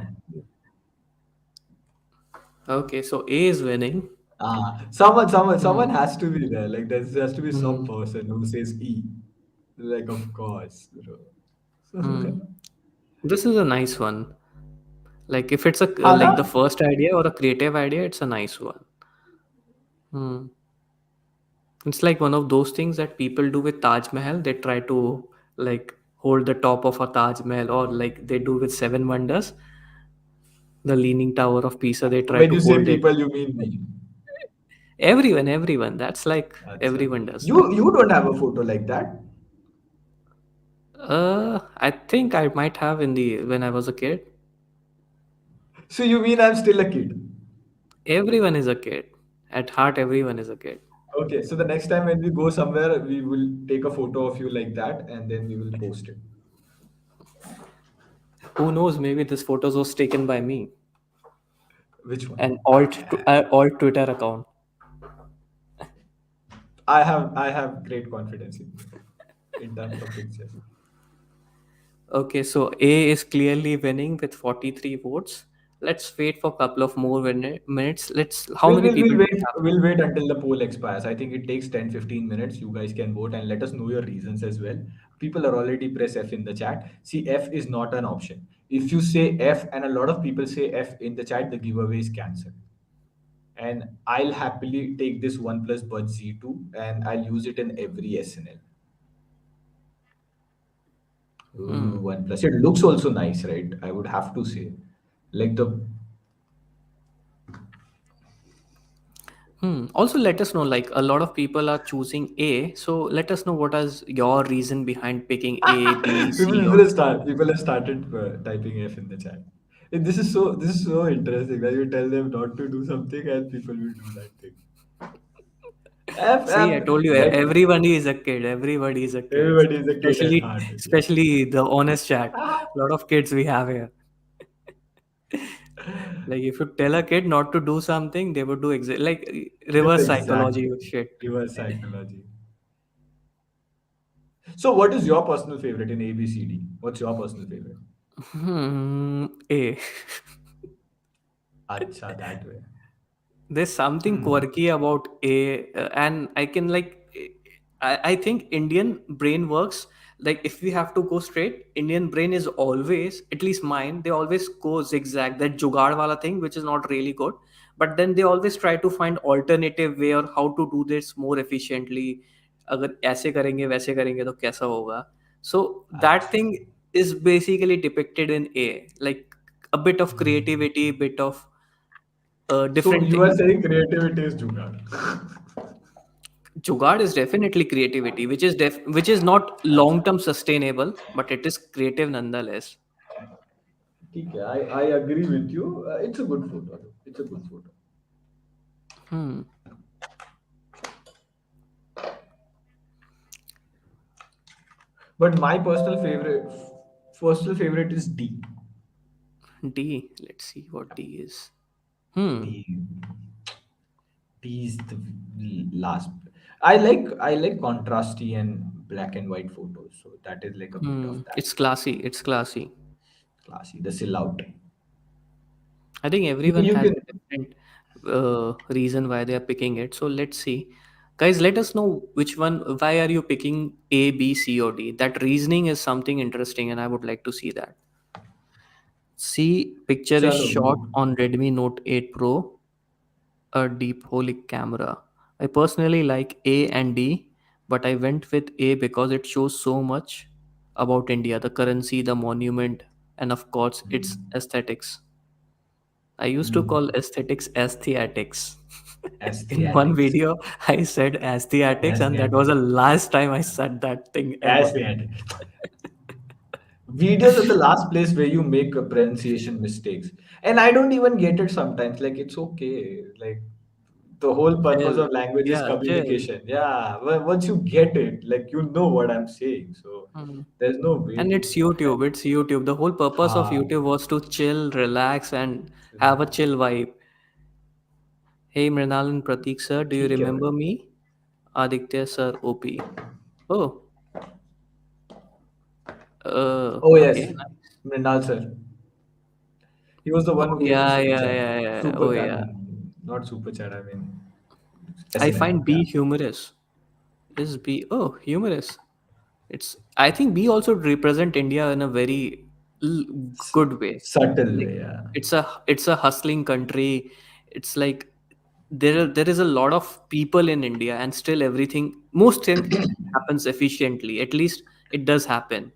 Okay, so A is winning. Someone Hmm. has to be there. Like there has to be some Hmm. person who says E. Like of course, Hmm. This is a nice one. Like if it's a like the Hana? first idea or a creative idea, it's a nice one. Hmm. It's like one of those things that people do with Taj Mahal. They try to like hold the top of a Taj Mahal, or like they do with Seven Wonders, the Leaning Tower of Pisa. They try When to you say hold it. people, you mean me. Everyone. That's like Acha. everyone does that. You don't have a photo like that. I think I might have in the when I was a kid. So you mean I'm still a kid? Everyone is a kid. At heart, everyone is a kid. Okay, so the next time when we go somewhere, we will take a photo of you like that, and then we will post it. Who knows? Maybe this photos was taken by me. Which An one? alt Twitter account. I have great confidence in you in terms of pictures. Okay, so A is clearly winning with 43 votes. Let's wait for a couple of more minutes. Let's. How We'll, many we'll, people we'll do we wait. have? We'll wait until the poll expires. I think it takes 10-15 minutes. You guys can vote and let us know your reasons as well. People are already press F in the chat. See, F is not an option. If you say F and a lot of people say F in the chat, the giveaway is cancelled. And I'll happily take this OnePlus Buds Z2 and I'll use it in every SNL. Hmm. Ooh, OnePlus. It looks also nice, right? I would have to say. Like the Hmm. Also, let us know. Like a lot of people are choosing A, so let us know what is your reason behind picking A, B, C, or D. people have started typing F in the chat. This is so interesting that you tell them not to do something and people will do that thing. F See, F I told you, like everybody is a kid. Everybody is a kid. everybody is a kid at Especially, heart. especially the honest chat. A lot of kids we have here. Like if you tell a kid not to do something, they would do like Yes, reverse psychology exactly. shit. Reverse psychology. So, what is your personal favorite in ABCD? What's your personal favorite? A. Acha, that way. There's something Hmm. quirky about A, and I can like, I think Indian brain works like if we have to go straight, Indian brain is always, at least mine, they always go zigzag, that jugaad wala thing, which is not really good. But then they always try to find alternative way or how to do this more efficiently. अगर ऐसे करेंगे वैसे करेंगे तो कैसा होगा? So that Acha. thing is basically depicted in A, like a bit of Hmm. creativity, bit of So, different you are things. saying creativity is Jugaad. Jugaad is definitely creativity, which is not long term sustainable, but it is creative nonetheless. ठीक है, I agree with you. It's a good photo. It's a good photo. Hmm. But my personal favorite is D. D. Let's see what D is. Hmm. D. D is the last. I like contrasty and black and white photos. So that is like a bit Hmm. of that It's classy. It's classy. classy. The silhouette. I think You, everyone you has can a different reason why they are picking it. So let's see. Guys, let us know which one, why are you picking A, B, C, or D? That reasoning is something interesting, and I would like to see that. C picture is chalo. shot on Redmi Note 8 Pro, a deep holic camera. I personally like A and D, but I went with A because it shows so much about India, the currency, the monument, and of course its Hmm. aesthetics. I used to Hmm. call aesthetics aesthetics. In one Aesthetics. video, I said aesthetics, and that was the Aesthetics. last time I said that thing ever. Aesthetics. Videos are the last place where you make pronunciation mistakes, and I don't even get it sometimes. Like it's okay. Like The whole purpose chill. of language is Yeah, chill. communication. Yeah, once you get it, like you know what I'm saying. So Hmm. there's no way And to it's pretend. YouTube. It's YouTube. The whole purpose of Ha. YouTube was to chill, relax, and have a Relax. chill vibe. Hey, Mrinal and Pratik sir, do you ठीक है भाई. remember me? Aditya sir, OP. Oh, Oh okay, yes, nice. Mrinal sir. He was the one Oh, who gave the yeah, super yeah, chat. yeah, yeah. Oh, Super, I yeah. mean, not super chat. I mean, I SNL. find Yeah, B humorous. Is B? Oh, humorous. It's. I think B also represent India in a very l- S- good way. subtle Like way. Yeah, it's a hustling country. It's like there is a lot of people in India, and still everything most thing happens efficiently. At least it does happen.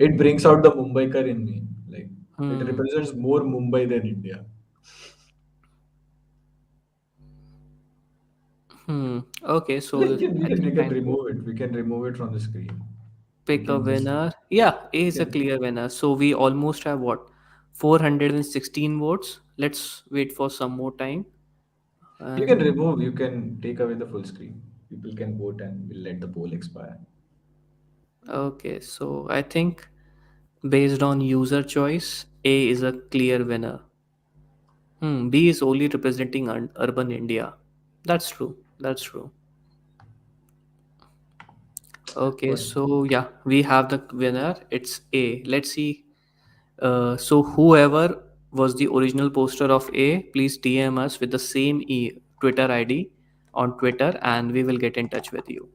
it brings out the Mumbaikar in me. Like it Hmm. represents more Mumbai than India. Hmm. Okay, so Like we I can we think can time to remove it. We can remove it from the screen. We pick a can just winner. Yeah, A we is a can clear winner. So we almost have what 416 votes. Let's wait for some more time. you can And remove. You can take away the full screen. People can vote and we'll let the poll expire. okay, so I think based on user choice, A is a clear winner. B is only representing urban India. That's true. That's true. Okay, But so yeah, we have the winner. It's A. Let's see. So whoever was the original poster of A, please DM us with the same Twitter ID on Twitter, and we will get in touch with you.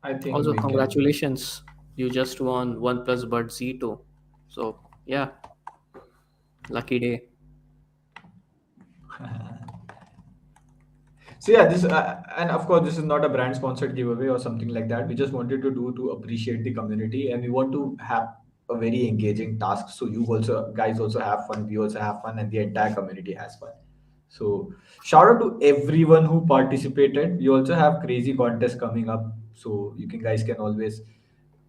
I think Also, we can. congratulations, you just won OnePlus Bud Z2. So yeah, lucky day. So yeah, this and of course this is not a brand sponsored giveaway or something like that. We just wanted to do to appreciate the community, and we want to have a very engaging task. So you also guys also have fun, we also have fun, and the entire community has fun. So shout out to everyone who participated. We also have crazy contests coming up, so you can guys can always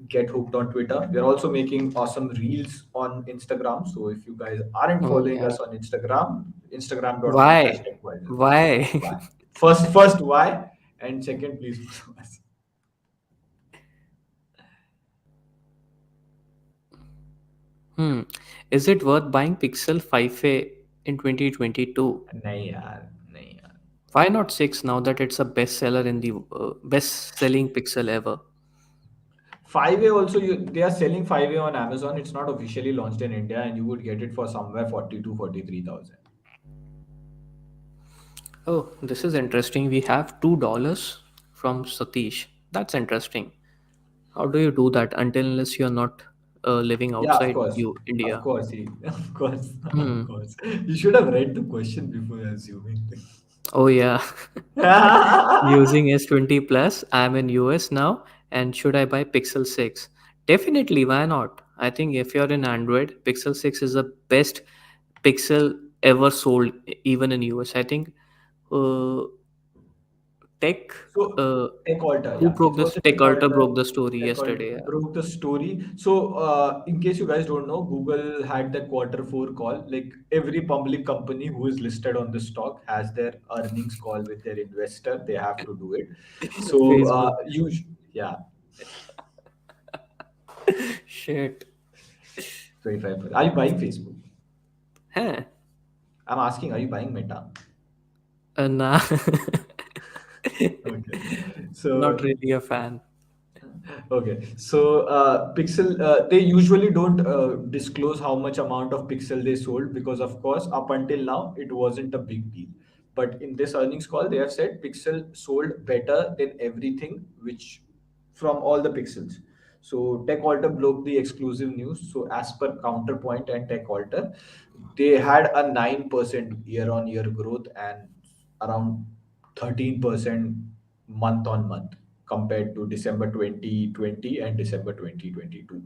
get hooked on Twitter. We're also making awesome reels on Instagram. So if you guys aren't Oh following yeah. us on Instagram, instagram.com slash Why? TechWiser. Why? Why? First, why? And second, please follow us. Hmm. Is it worth buying Pixel 5a in 2022? नहीं यार नहीं यार Why not 6 now that it's a bestseller in the best selling Pixel ever? 5A also they are selling 5A on Amazon. It's not officially launched in India, and you would get it for somewhere 40 to 43,000. Oh, this is interesting. We have $2 from Satish. That's interesting. How do you do that until unless you're not living Yeah, of outside course. you, Of India? course, of course, of Hmm. course. You should have read the question before assuming. Oh yeah. Using S20 Plus, I'm in US now, and should I buy Pixel 6? Definitely, why not? I think if you're in Android, Pixel 6 is the best Pixel ever sold, even in US. I think uh, Tech, So uh, Tech Alter, who yeah, it broke was this? a Tech Tech Alter Alter. broke the story Tech Alter yesterday. Yeah. broke the story. So in case you guys don't know, Google had that quarter four call. Like every public company who is listed on the stock has their earnings call with their investor. They have to do it. So Facebook. yeah, Shit. 25%. Are you buying Facebook? Huh. I'm asking, are you buying Meta? Nah. Okay. Not So really a fan. okay, so Pixel, they usually don't disclose how much amount of Pixel they sold because, of course, up until now, it wasn't a big deal. But in this earnings call, they have said Pixel sold better than everything, which from all the Pixels. So Tech Alter broke the exclusive news. So as per Counterpoint and Tech Alter, they had a 9% year-on-year growth and around 13% month on month compared to December 2020 and December 2022.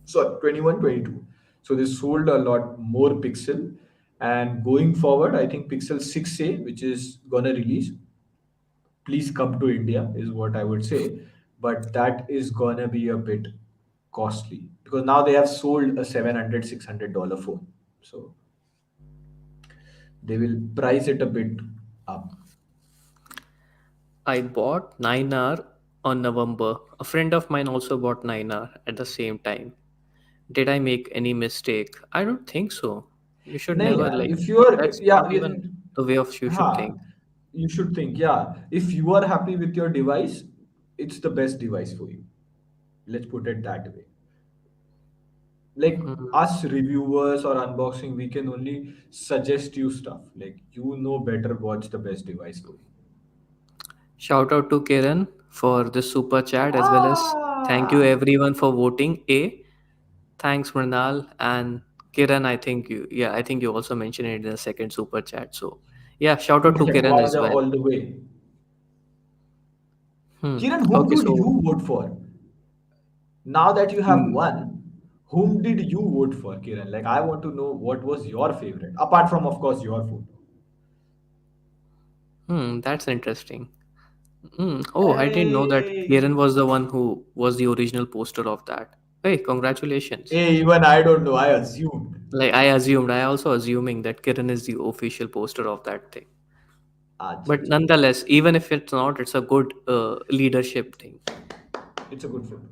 So 21, 22. So they sold a lot more Pixel. And going forward, I think Pixel 6a, which is gonna release, please come to India, is what I would say. But that is gonna be a bit costly because now they have sold a $700, $600 phone. So they will price it a bit up. I bought 9R on November. A friend of mine also bought 9R at the same time. Did I make any mistake? I don't think so. You should नहीं never यार, like, if you are, that's yeah, not even the way of you should think. हाँ, you should think, yeah, if you are happy with your device, it's the best device for you. Let's put it that way. Like Hmm. us reviewers or unboxing, we can only suggest you stuff. Like you know better what's the best device for you. Shout out to Kiran for the super chat as well as thank you Ah, everyone for voting A. Thanks Mrinal and Kiran. I think you also mentioned it in the second super chat. So yeah, shout out to Kiran as TechWiser well. all the way. Hmm. Kiran, whom Okay, did so you vote for? Now that you have hmm, won, whom did you vote for, Kiran? Like, I want to know what was your favorite, apart from, of course, your photo. that's interesting. Oh, I didn't know that Hey, Kiran was the one who was the original poster of that. Hey, congratulations. hey, even I don't know. I assumed. Like I also assuming that Kiran is the official poster of that thing. Acha, But acha. nonetheless, even if it's not, it's a good leadership thing. It's a good photo.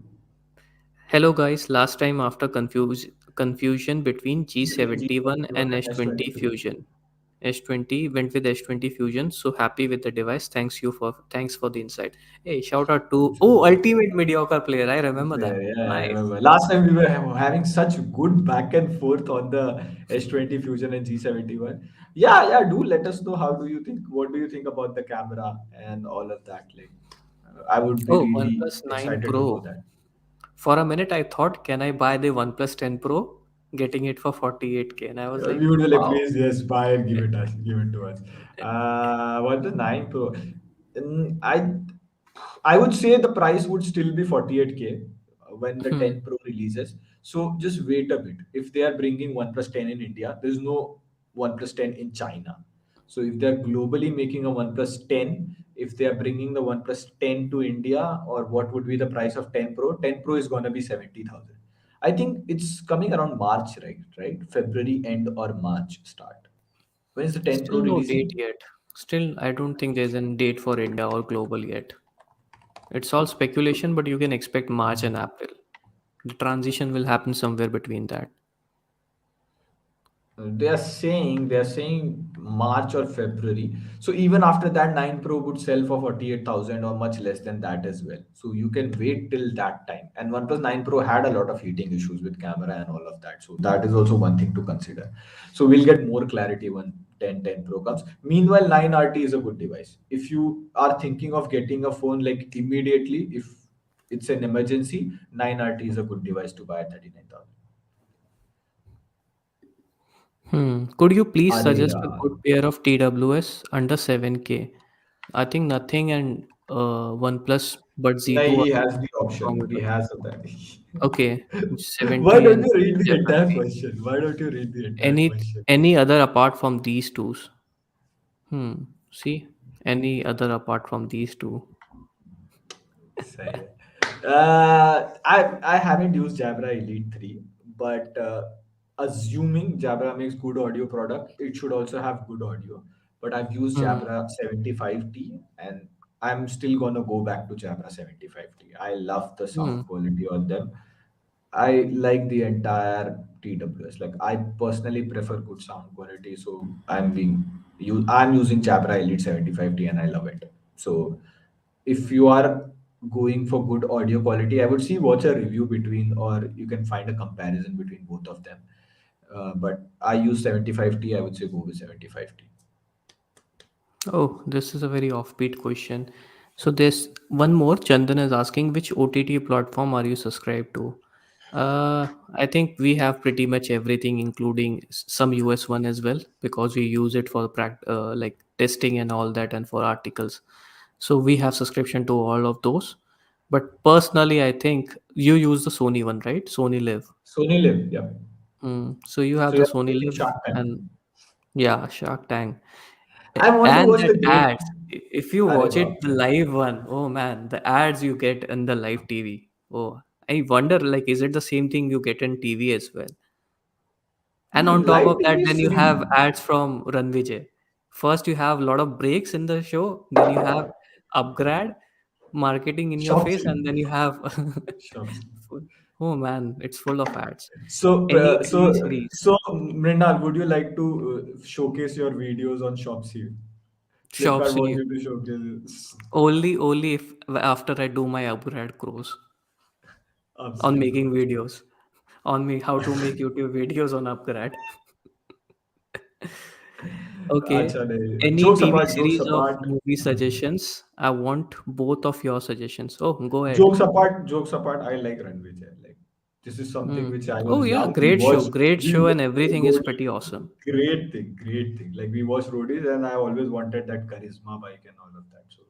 Hello guys, last time after confusion between Between G71 G71 and and S20 S23. Fusion. S20 went with S20 Fusion, so happy with the device. Thanks for the insight. Hey, shout out to Ultimate Mediocre Player. I remember Yeah, that. yeah, I Nice. remember. Last time we were having such good back and forth on the S20 Fusion and G71. Yeah, yeah, do let us know how do you think, what do you think about the camera and all of that? Like, I would be Oh, really OnePlus 9 excited to know Pro. that. For a minute, I thought, can I buy the OnePlus 10 Pro? Getting it for 48K. And I was like, We would be like, wow. please, yes, buy it, give it us, give it to us. What the 9 Pro? Mm, I would say the price would still be 48K when the Hmm. 10 Pro releases. So just wait a bit. If they are bringing OnePlus 10 in India, there's no OnePlus 10 in China. So if they're globally making a OnePlus 10, if they are bringing the OnePlus 10 to India, or what would be the price of 10 Pro? 10 Pro is going to be 70,000. I think it's coming around March, right? Right? February end or March start. When is the 10 Pro Still no date releasing? yet. Still, I don't think there's a date for India or global yet. It's all speculation, but you can expect March and April. The transition will happen somewhere between that. They are saying March or February. So even after that, 9 Pro would sell for 48,000 or much less than that as well. So you can wait till that time. And OnePlus 9 Pro had a lot of heating issues with camera and all of that. So that is also one thing to consider. So we'll get more clarity when 10 Pro comes. Meanwhile, 9RT is a good device. If you are thinking of getting a phone like immediately, if it's an emergency, 9RT is a good device to buy at 39,000. Could you please Are suggest a good pair of TWS under 7K? I think nothing and OnePlus but No, Z2 are he has the option. wrong with He it. has that. Okay, Why 70 don't and you read the entire 7K. question? Why don't you read the entire Any question? any other apart from these two? See, any other apart from these two? सही है. I haven't used Jabra Elite 3, but assuming Jabra makes good audio product, it should also have good audio. But I've used Hmm. Jabra 75T, and I'm still gonna go back to Jabra 75T. I love the Hmm. sound quality on them. I like the entire TWS. Like I personally prefer good sound quality, so I'm using Jabra Elite 75T and I love it. So if you are going for good audio quality, I would see watch a review between, or you can find a comparison between both of them. But I use 75T. I would say go with 75T. Oh, this is a very offbeat question. So there's one more. Chandan is asking which OTT platform are you subscribed to? I think we have pretty much everything, including some US one as well, because we use it for like testing and all that, and for articles. So we have subscription to all of those. But personally, I think you use the Sony one, right? Sony Live. Sony Live, yeah. So you have So the you're Sony watching Live, Shark Tank. and yeah, Shark Tank. I want to And watch that the game. ads, if you Arey watch it baap the re. live one, oh man, the ads you get in the live TV. Oh, I wonder, like, is it the same thing you get in TV as well? And on top Live of that, TV is then you free. have ads from Ranvijay. First, you have a lot of breaks in the show. Then you have upgrade marketing in your face, Shopsy. and then you have Shopsy. oh man, it's full of ads. So, Any uh, TV so, series? so, Mrinal, would you like to showcase your videos on Shopsy? Flipkart Shops wants new. you to showcase. Only if after I do my upgrade course on Upsell making codes. videos, on me how to make YouTube videos on upgrade. Okay. Acha nahi. Any Jokes TV apart, jokes series of apart. movie suggestions? I want both of your suggestions. Oh, go ahead. Jokes apart, I like Ranveer. Like this is something Hmm. which I Oh was yeah, young. We great show. watched Great we show, and watched everything is Roadies. pretty awesome. Great thing. Like we watched Roadies, and I always wanted that charisma bike and all of that. So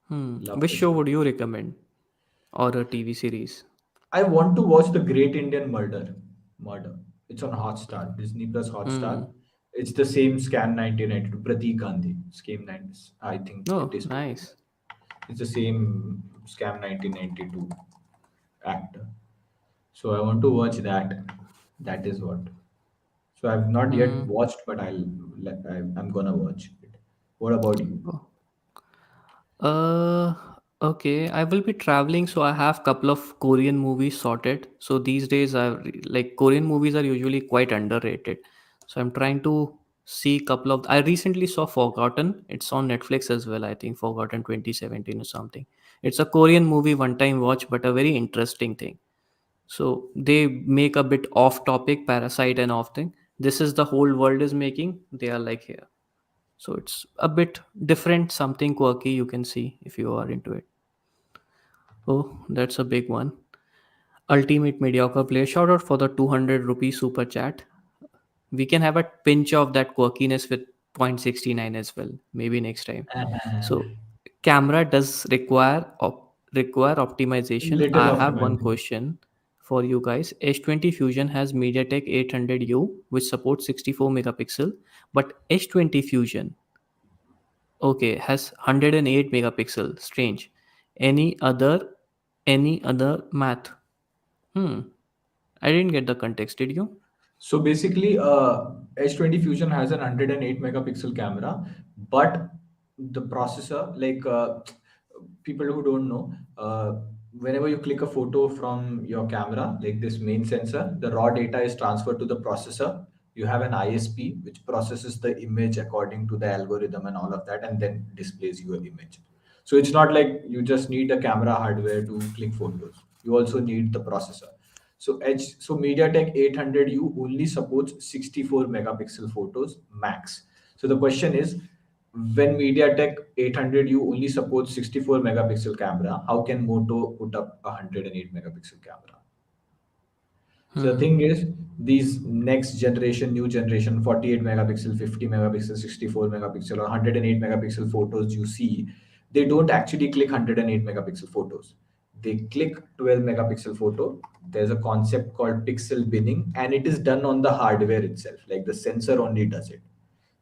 Hmm. love Which the show show. would you recommend? Or a TV series? I want to watch the Great Indian Murder. It's on Hotstar, Disney Plus Hotstar. Hmm. It's the same Scam 1992, Pratik Gandhi. Scam 9, I think it Oh, is Pratik nice. Gandhi. It's the same Scam 1992 actor. So I want to watch that. That is what. So I've not yet Hmm. watched, but I'm gonna watch it. What about you? Oh. Uh, okay. I will be traveling, so I have couple of Korean movies sorted. So these days, like Korean movies are usually quite underrated. So I'm trying to see couple of. I recently saw Forgotten. It's on Netflix as well. I think Forgotten 2017 or something. It's a Korean movie, one time watch, but a very interesting thing. So they make a bit off topic, parasite and off thing. This is the whole world is making. They are like here. So it's a bit different, something quirky you can see if you are into it. Oh, that's a big one. Ultimate mediocre player. Shout out for the 200 rupee super chat. We can have a pinch of that quirkiness with 0.69 as well, maybe next time. So camera does require optimization. Little I have one optimization. question for you guys. S20 Fusion has MediaTek 800U which supports 64 megapixel, but S20 Fusion, okay, has 108 megapixel. Strange. Any other math? Hmm. I didn't get the context. Did you? So basically, H20 Fusion has an 108 megapixel camera, but the processor, people who don't know, whenever you click a photo from your camera, like this main sensor, the raw data is transferred to the processor. You have an ISP which processes the image according to the algorithm and all of that, and then displays your image. So it's not like you just need a camera hardware to click photos. You also need the processor. So MediaTek 800U only supports 64 megapixel photos max. So the question is, when MediaTek 800U only supports 64 megapixel camera, how can Moto put up a 108 megapixel camera? So the Hmm. thing is, these next generation, new generation, 48 megapixel, 50 megapixel, 64 megapixel, or 108 megapixel photos you see, they don't actually click 108 megapixel photos. They click 12 megapixel photo. There's a concept called pixel binning, and it is done on the hardware itself. Like the sensor only does it.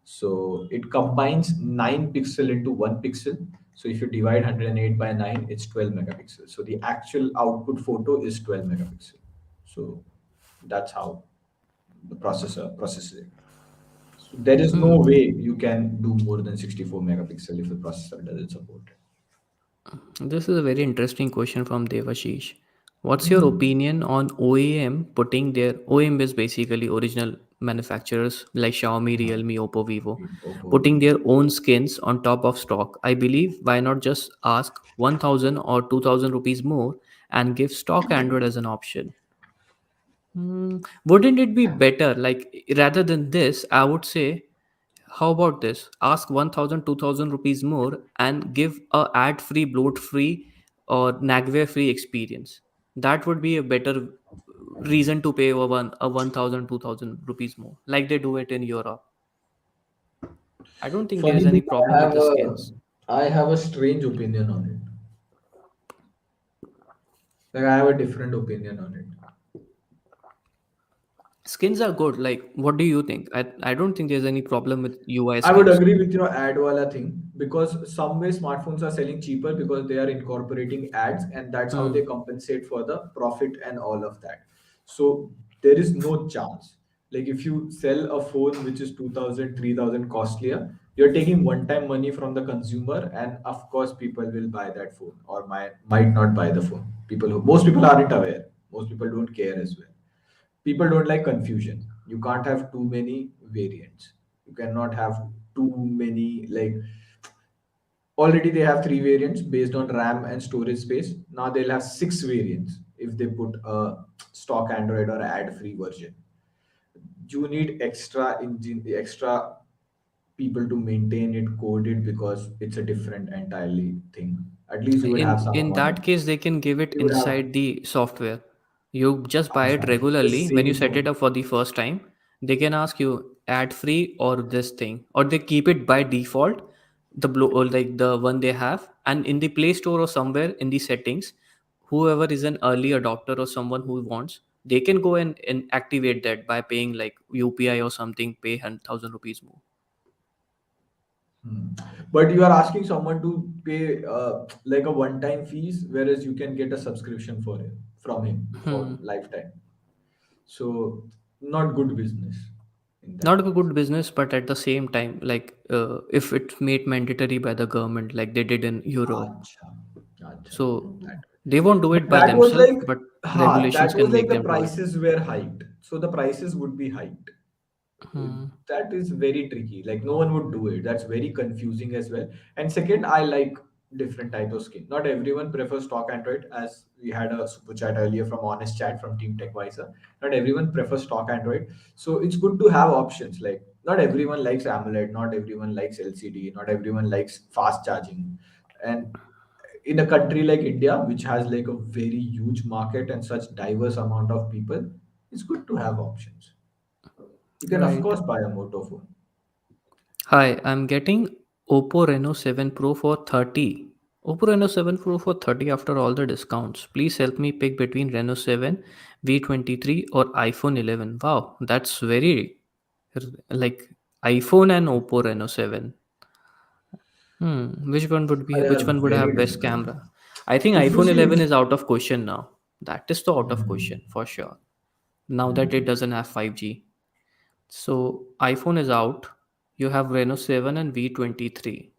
So it combines 9 pixel into 1 pixel. So if you divide 108 by 9, it's 12 megapixels. So the actual output photo is 12 megapixel. So that's how the processor processes it. So there is no Hmm. way you can do more than 64 megapixel if the processor doesn't support it. This is a very interesting question from Devashish. What's your opinion on OEM putting their OEM is basically original manufacturers like Xiaomi, Realme, Oppo, Vivo, Oppo, putting Vivo. their own skins on top of stock? I believe why not just ask 1000 or 2000 rupees more and give stock Android as an option? Wouldn't it be better? Like rather than this, I would say, how about this? Ask 1000, 2000 rupees more and give a ad free, bloat free, or nagware free experience. That would be a better reason to pay a 1000, 2000 rupees more, like they do it in Europe. I don't think Funny there's any thing, problem with the skins. I have a strange opinion on it. Like I have a different opinion on it. Skins are good. Like, what do you think? I don't think there's any problem with UI I would skins. agree with your ad wala thing because some way smartphones are selling cheaper because they are incorporating ads and that's how they Hmm. compensate for the profit and all of that. So there is no chance. Like if you sell a phone which is 2000, 3000 costlier, You're taking one-time money from the consumer, and of course, people will buy that phone or might not buy the phone. Most people aren't aware. Most people don't care as well. People don't like confusion. You can't have too many variants. You cannot have too many, like, already they have three variants based on RAM and storage space. Now they'll have six variants if they put a stock Android or ad-free version. You need extra people to maintain it, code it, because it's a different entirely thing. At least you would have some In amount that of, case, they can give it you would have, inside the software. You just buy it the regularly. When you same set it phone. up for the first time, they can ask you ad free or this thing, or they keep it by default, the blue or like the one they have, and in the Play Store or somewhere in the settings, whoever is an early adopter or someone who wants, they can go and activate that by paying like UPI or something, pay 1,000 rupees more. Hmm. But you are asking someone to pay like a one-time fees, whereas you can get a subscription for him from him for Hmm. lifetime. So not good business in Not that a case. good business, but at the same time, like if it's made mandatory by the government like they did in Europe, Acha, acha, so that they won't do but it by that was themselves, like, but that regulations was can like make the them do it. prices were hiked, so the prices would be hiked. Hmm. That is very tricky. Like no one would do it. That's very confusing as well. And second, I like different type of skin. Not everyone prefers stock Android, as we had a super chat earlier from Honest Chat from Team TechWiser. Not everyone prefers stock Android, so it's good to have options. Like not everyone likes AMOLED, not everyone likes LCD, not everyone likes fast charging, and in a country like India, which has like a very huge market and such diverse amount of people, it's good to have options. You can of Right. course buy a Moto phone. Hi, I'm getting Oppo Reno 7 Pro for 30. Oppo Reno 7 Pro for 30 after all the discounts. Please help me pick between Reno 7, V23 or iPhone 11. Wow, that's very like iPhone and Oppo Reno 7. Which one would be They which are one would very have best difficult. camera? I think If you iPhone see, 11 is out of question now. That is the out of question Mhm. for sure. Now that it Mhm. doesn't have 5G. So iPhone is out. You have Reno 7 and V23.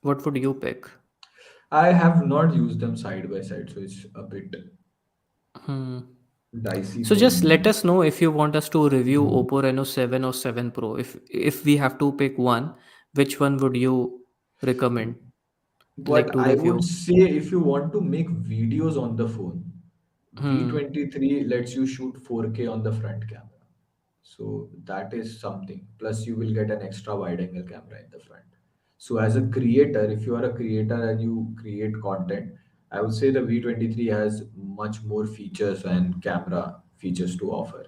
What would you pick? I have not used them side by side, so it's a bit Hmm. dicey So for just me. let us know if you want us to review Mhm. Oppo Reno 7 or 7 Pro. If we have to pick one, which one would you recommend like But to I would review? say if you want to make videos on the phone, Hmm. V23 lets you shoot 4K on the front camera. So that is something. Plus, you will get an extra wide angle camera in the front. So, as a creator, if you are a creator and you create content, I would say the V23 has much more features and camera features to offer.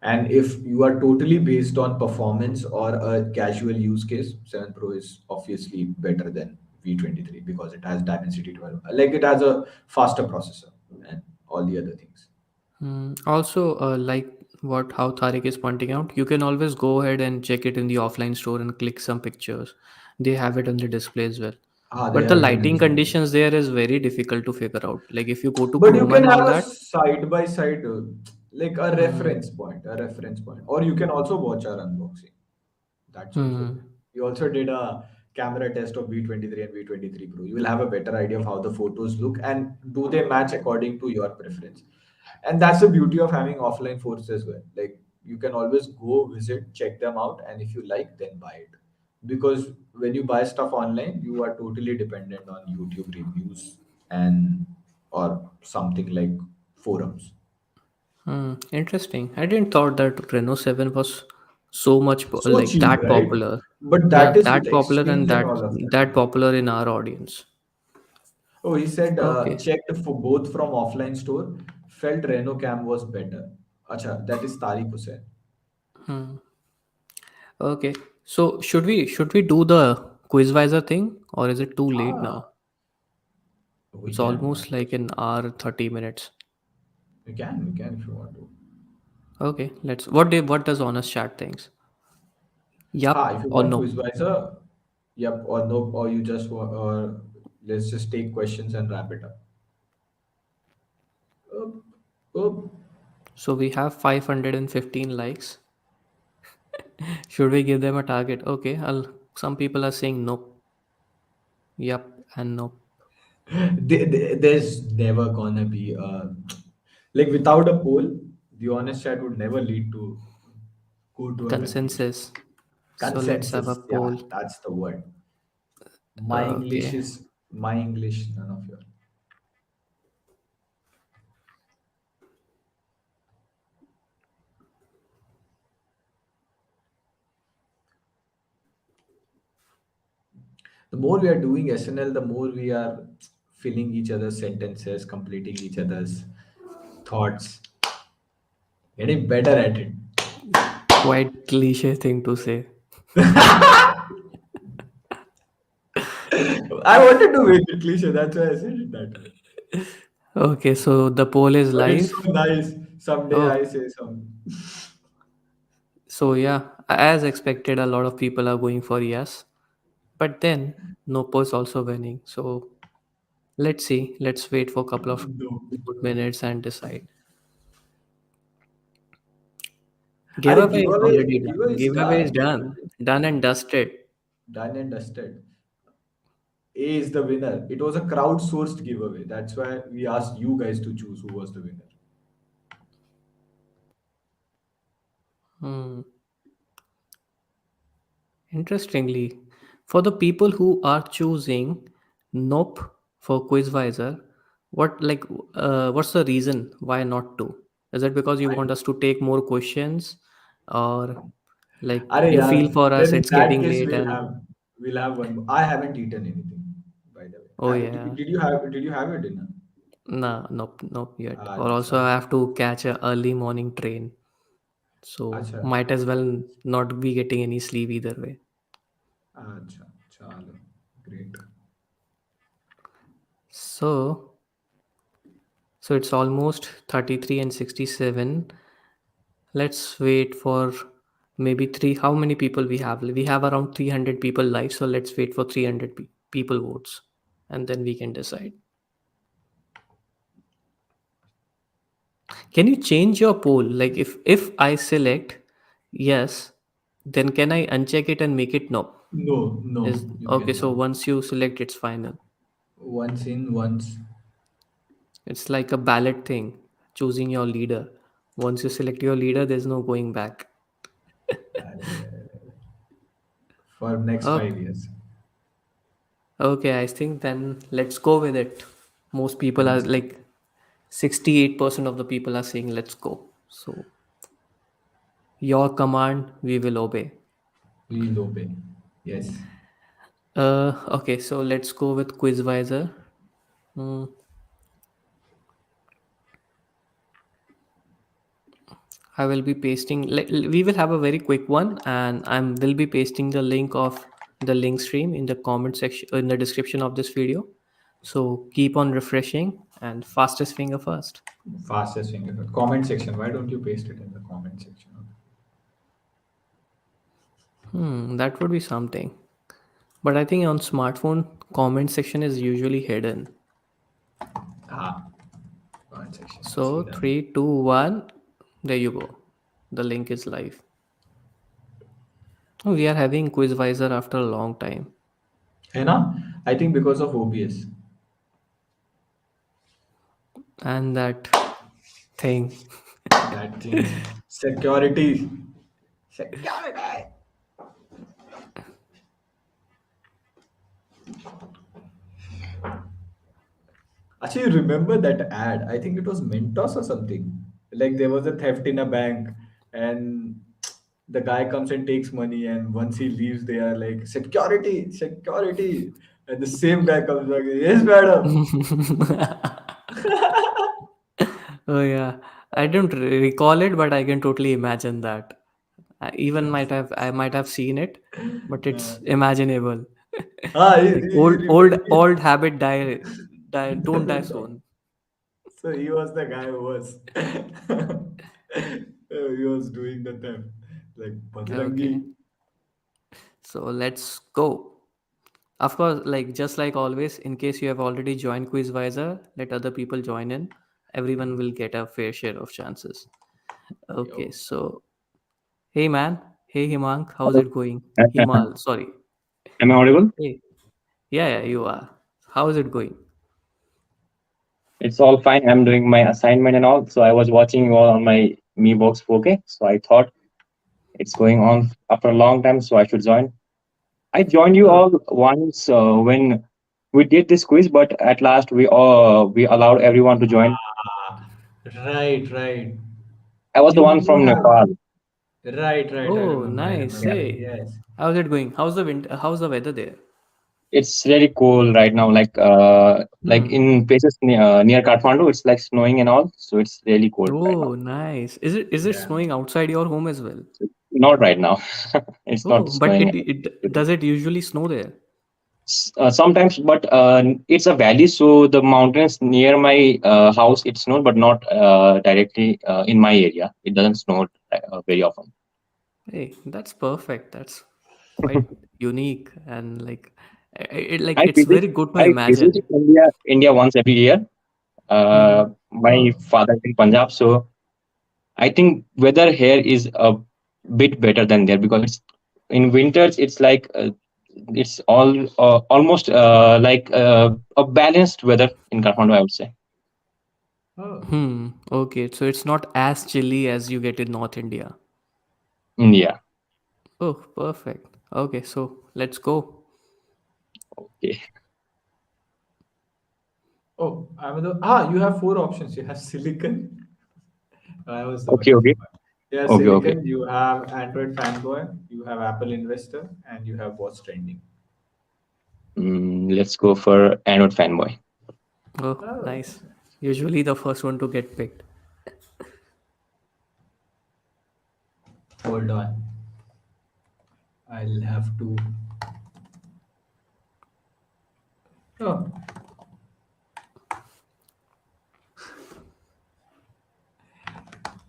And if you are totally based on performance or a casual use case, 7 Pro is obviously better than V23 because it has Dimensity 12. Like it has a faster processor and all the other things. Also, like what how Tariq is pointing out, you can always go ahead and check it in the offline store and click some pictures. They have it on the display as well. Ah, they But the have it in the lighting display. conditions there is very difficult to figure out. Like if you go to But you Chrome can and have all a that. side by side, like Hmm. a reference point, or you can also watch our unboxing. That's also Hmm. there. We also did a camera test of V23 and V23 Pro. You will have a better idea of how the photos look and do they match according to your preference. And that's the beauty of having offline phones as well. Like you can always go visit, check them out, and if you like, then buy it. Because when you buy stuff online, you are totally dependent on YouTube reviews and or something like forums. Interesting. I didn't thought that Renault 7 was so much So like cheap, that right? popular. But Yeah, that is with that popular and experience and all of that. that popular in our audience. Oh, he said Okay. checked for both from offline store. Felt Reno Cam was better. Acha, that is Tariq Hussain. Hmm. Okay. So should we do the QuizWiser thing or is it too late Ah, now? we It's can, almost of like course. an hour 30 minutes. We can if you want to. Okay, let's what does honest chat thinks? If Yup you or want no? QuizWiser, yep or no, or you just want, or let's just take questions and wrap it up. Uh, uh, So we have 515 likes. Should we give them a target? Okay, some people are saying nope, yup, and nope. There's never gonna be like without a poll, the honest chat would never lead to go to a conclusion. Consensus. So let's have a Consensus, yeah, poll. that's the word. My English Okay. is my English, none of your. The more we are doing SNL, the more we are filling each other's sentences, completing each other's thoughts, getting better at it. Quite cliche thing to say. I wanted to make it cliche, that's why I said it that way. Okay, so the poll is But it's live. so nice. Someday I Oh, say some. so yeah, as expected, a lot of people are going for yes. But then Nopo is also winning. So let's see. Let's wait for a couple of No. good minutes and decide. Are Giveaway is giveaway already done. giveaway is Giveaway is done. done. Done and dusted. Done and dusted. A is the winner. It was a crowdsourced giveaway. That's why we asked you guys to choose who was the winner. Hmm. Interestingly, for the people who are choosing nope for QuizWiser, what's the reason why not to? Is it because you I, want us to take more questions, or like Are you feel yaar, for us then in it's that getting case late and we'll have one more. I haven't eaten anything, by the way. oh yeah, Did you have your dinner? nah, nope yet. Or Acha, also I have to catch a early morning train, so acha, might as well not be getting any sleep either way. acha, chalo, great. So so it's almost 33 and 67. Let's wait for maybe three. How many people we have? We have around 300 people live. So let's wait for 300 people votes, and then we can decide. Can you change your poll? Like if I select yes, then can I uncheck it and make it no? No, Is no, you okay. So cannot. once you select, it's final. Once in, once. It's like a ballot thing, choosing your leader. Once you select your leader, there's no going back. For next Okay. 5 years. Okay, I think then let's go with it. Most people are Let's go. like 68% of the people are saying let's go. So your command we will obey. We'll obey. Yes. Okay, so let's go with QuizWiser. Hmm, I will be pasting. We will have a very quick one, and I'm will be pasting the link of the link stream in the comment section in the description of this video. So keep on refreshing and fastest finger first. Fastest finger. Comment section. Why don't you paste it in the comment section? That would be something. But I think on smartphone, comment section is usually hidden. Ah, comment section. See So that. 3, 2, 1, there you go. The link is live. Oh, we are having QuizWiser after a long time, है ना? I think because of OBS. and that thing. That things. Security. Security. Actually, you remember that ad? I think it was Mentos or something. Like there was a theft in a bank, and the guy comes and takes money, and once he leaves, they are like security, security, and the same guy comes back. Yes, madam. Oh yeah, I don't recall it, but I can totally imagine that. I might have seen it, but it's Uh, imaginable. Like you remember? old habit die don't die soon. So he was the guy who was he was doing the theft, like Okay, Bajrangi. so let's go. Of course, like just like always, in case you have already joined QuizWiser, let other people join in. Everyone will get a fair share of chances. Okay, Yo, so hey man, Hey Himank, how's Hello. it going? Am Himal, sorry. I audible? Hey. Yeah, you are. How's it going? It's all fine. I'm doing my assignment and all. So I was watching you all on my Mi Box 4K. So I thought it's going on after a long time, so I should join. I joined you Oh, all once when we did this quiz, but at last we allowed everyone to join. Ah, right, right. I was the You one you from have Nepal. right. I oh, remember. I nice. Yeah. remember. Hey, Yes. how's it going? How's the weather there? It's really cool right now. Like Hmm. in places near Kathmandu, it's like snowing and all. So it's really cold right now. Oh, nice. Is it Yeah. snowing outside your home as well? So not right now. It's not Oh, but snowing. it does it usually snow there? Sometimes, but it's a valley, so the mountains near my house it snows, but not directly in my area. It doesn't snow very often. Hey, that's perfect. That's quite unique and like I it's visit very good to I visit imagine. India once every year. My Oh. father is in Punjab, so I think weather here is a bit better than there because it's in winters. It's like it's almost like a balanced weather in Kathmandu, I would say. Oh. Okay, so it's not as chilly as you get in North India. India. Oh, perfect. Okay, so let's go. Okay. Oh, you have four options. You have silicon. I was the one. Okay. Never Okay. mind. You have Okay. Okay. silicon. You have Android fanboy. You have Apple investor, and you have what's trending. Let's go for Android fanboy. Oh, Oh, nice. that's nice. Usually the first one to get picked. Hold on. I'll have to. Oh,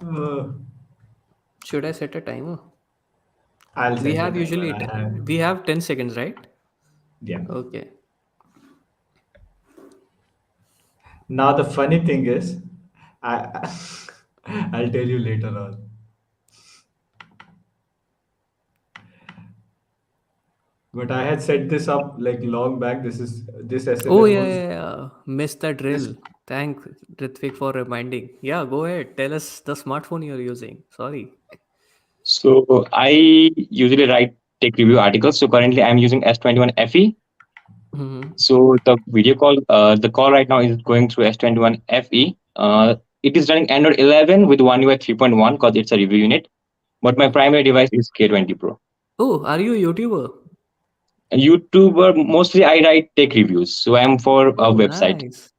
uh, Should I set a timer? I'll We set the have timer. usually I have. we have 10 seconds, right? Yeah. Okay. Now the funny thing is, I I'll tell you later on. But I had set this up like long back. This Oh SNL yeah, was yeah, yeah. Missed the this. drill. Thank Ritvik for reminding. Yeah, go ahead. Tell us the smartphone you're using. Sorry. So I usually write tech review articles. So currently I'm using S21 FE. Mm-hmm. So the call right now is going through S21 FE. It is running Android 11 with One UI 3.1 because it's a review unit. But my Mm-hmm. primary device is K20 Pro. Oh, are you a YouTuber? YouTuber, mostly I write tech reviews. So I'm for a Oh, website, nice.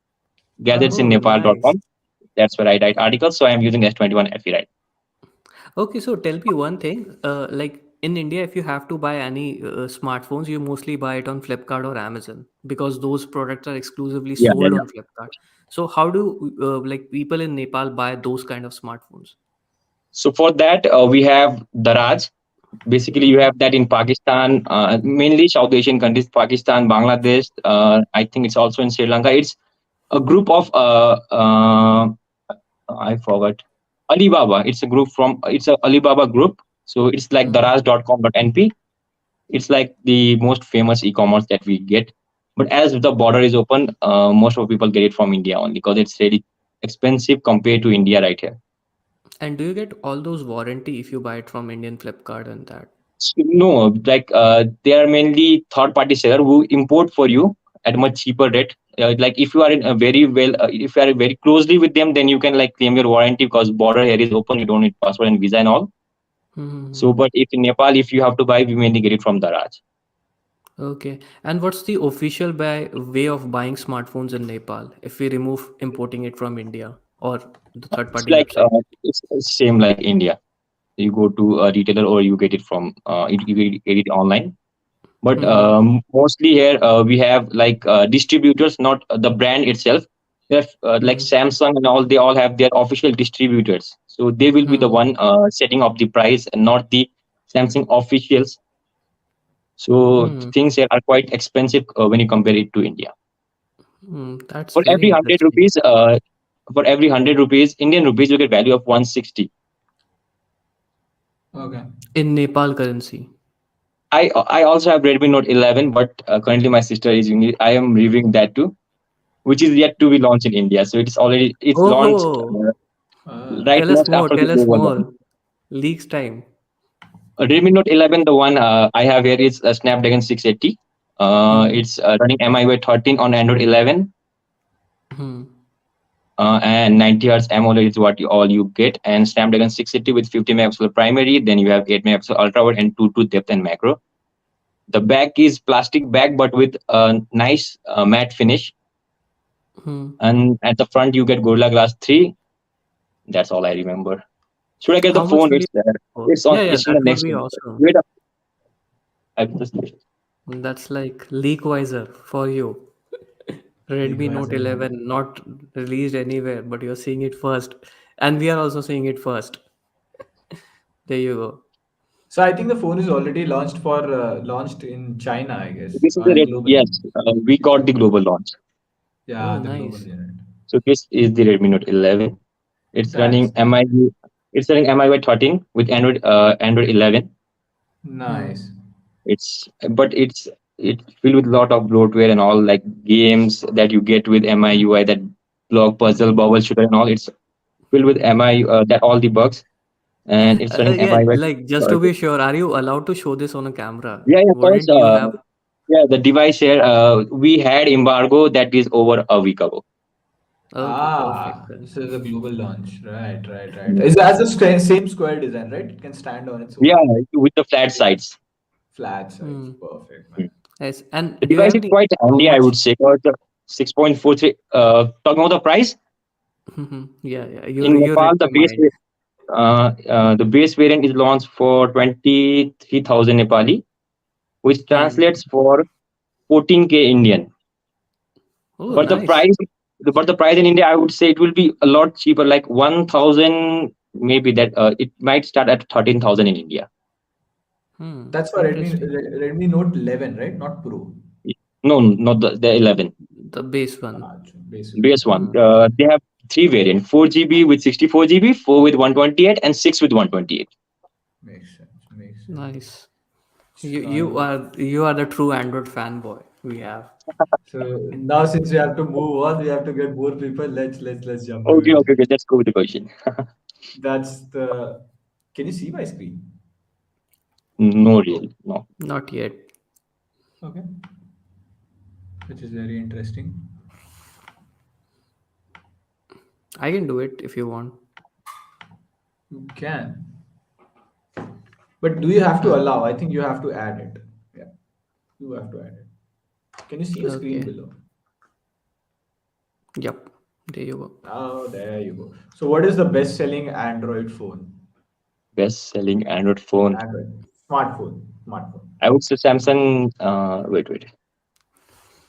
Oh, Oh, nice. gadgetsinnepal.com. That's where I write articles. So I'm using S21 FE right. Okay, so tell me one thing. Like in India, if you have to buy any smartphones, you mostly buy it on Flipkart or Amazon because those products are exclusively sold Yeah. on Flipkart. So how do like people in Nepal buy those kind of smartphones? So for that, we have Daraj. Basically, you Mm-hmm. have that in Pakistan, mainly South Asian countries, Pakistan, Bangladesh. I think it's also in Sri Lanka. It's a group of I forgot Alibaba. It's a group from it's a Alibaba group. So it's like Mm-hmm. Daraz.com.np. It's like the most famous e-commerce that we get. But as the border is open, most of people get it from India only because it's really expensive compared to India right here. And do you get all those warranty if you buy it from Indian Flipkart and that? So, no, like they are mainly third-party seller who import for you at a much cheaper rate. Like if you are in a very well, if you are very closely with them, then you can like claim your warranty because border here is open. You don't need passport and visa and all. So, Mm-hmm. but if in Nepal, if you have to buy, we mainly get it from Daraj. Okay. And what's the official way of buying smartphones in Nepal if we remove importing it from India or the third It's party like website? it's same like India. You go to a retailer or you get it from you get it online. But Mm-hmm. mostly here we have like distributors, not the brand itself. We have like Mm-hmm. Samsung and all. They all have their official distributors, so they will be the Mm-hmm. one setting up the price and not the Samsung officials. So Hmm. things here are quite expensive when you compare it to India. Hmm. That's For very every hundred interesting. rupees, for every 100 rupees Indian rupees, you get value of 160. Okay. in Nepal currency. I also have Redmi Note 11, but currently my sister is using it. I am reviewing that too, which is yet to be launched in India. So it's launched Oh, right Ah. tell us next more. after the Tell us global launch. more. Leaks time. Redmi Note 11, the one I have here is a Snapdragon 680. Hmm. It's running MIUI 13 on Android 11, Hmm. and 90 Hz AMOLED is what all you get, and Snapdragon 680 with 50 megapixel primary. Then you have 8 megapixel ultra wide and 2 depth and macro. The back is plastic back, but with a nice matte finish. Hmm. And at the front, you get Gorilla Glass 3. That's all I remember. Should I get the How much phone? will you It's there. for? Yeah, yeah, It's in that the would next be one. awesome. Wait up. I just That's like LeakWiser for you. Redmi Note QuizWiser. 11 not released anywhere, but you're seeing it first, and we are also seeing it first. There you go. So I think the phone is already launched in China, I guess, this is the and red. globally. Yes, we got the global launch. Oh, Yeah, the global nice. unit. So this is the Redmi Note 11. It's That's running nice. MIU. It's running MIUI 13 with Android 11. Hmm. Nice. It's filled with a lot of bloatware and all like games that you get with MIUI, that block puzzle bubble shooter and all. It's filled with MI that all the bugs, and it's running Yeah, MIUI. like just to be sure, are you allowed to show this on a camera? Yeah, yeah, of course. Wouldn't you have? Yeah, the device here, we had embargo that is over a week ago. Okay, perfect Ah, then. this is a global launch. Right, right, right. Mm. It has the same square design, right? It can stand on its Yeah, own. with the flat sides. Flat size. Hmm. Perfect, Mm. man. Yes, and The do you device have is any quite how handy, I much? would say. Because the 6.43. Talking about the price, Yeah, yeah. in You Nepal, read my mind. the base variant is launched for 23,000 Nepali, which Hmm. translates for 14K Indian. Oh, But the nice. price, but the price in India, I would say it will be a lot cheaper, like 1,000, maybe that it might start at 13,000 in India. Hmm. That's for Interesting. Redmi Note 11, right? Not Pro. No, not the 11 The base one. Ah, base one. base one. Hmm. They have three variants: 4 GB with 64 GB, 4 with 128, and 6 with 128. Makes sense. Makes sense. Nice. Strong. You are the true Android fanboy we have. So now since we have to move on, we have to get more people. Let's jump to Okay, it. okay, okay. Let's go with the question. That's the. Can you see my screen? No, real, no. Not yet. Okay, which is very interesting. I can do it if you want. You can, but do you have to Hmm. allow? I think you have to add it. Yeah, you have to add it. Can you see your screen Okay. below? Yep. There you go. Oh, there you go. So, what is the best-selling Android phone? Best selling Android phone. Android smartphone. I would say Samsung. Wait.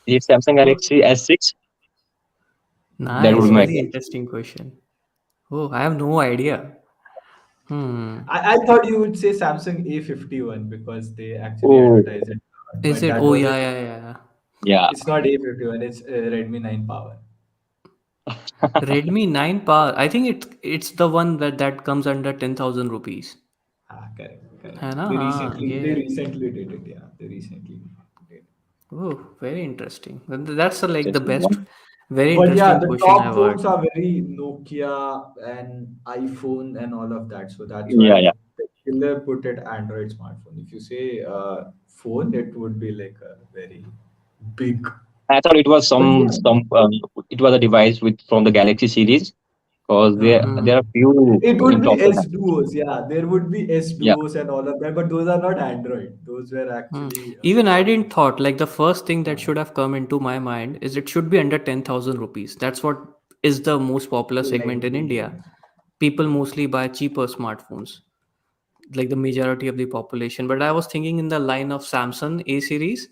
Is it Samsung Galaxy S6? That would Nice. be my Oh, Very guess. interesting question. Oh, I have no idea. Hmm. I thought you would say Samsung A51 because they actually Oh, advertise it, a lot, Is but it? that Oh, wasn't. yeah, yeah, yeah. yeah. It's not A51. It's Redmi 9 Power. Redmi 9 Power. I think it's the one that comes under 10,000 rupees. Ah, correct. है ना? They हाँ, recently they ये. recently did it. Yeah, they recently did. Oh, very interesting. And that's like the Just best, one. very But yeah, interesting the question top I've heard. phones are very Nokia and iPhone and all of that. So that's Yeah, why yeah. the killer put it Android smartphone. If you say phone, it would be like a very big. I thought it was But yeah, it was a device with from the Galaxy series because there Hmm. are few it would in be top of S that. duos. Yeah, there would be S Yeah, duos and all of that. But those are not Android. Those were Hmm. actually Even I didn't thought like the first thing that yeah, should have come into my mind is it should be under 10,000 rupees. That's what is the most popular segment in likely India. case. People mostly buy cheaper smartphones, like the majority of the population. But I was thinking in the line of Samsung A series.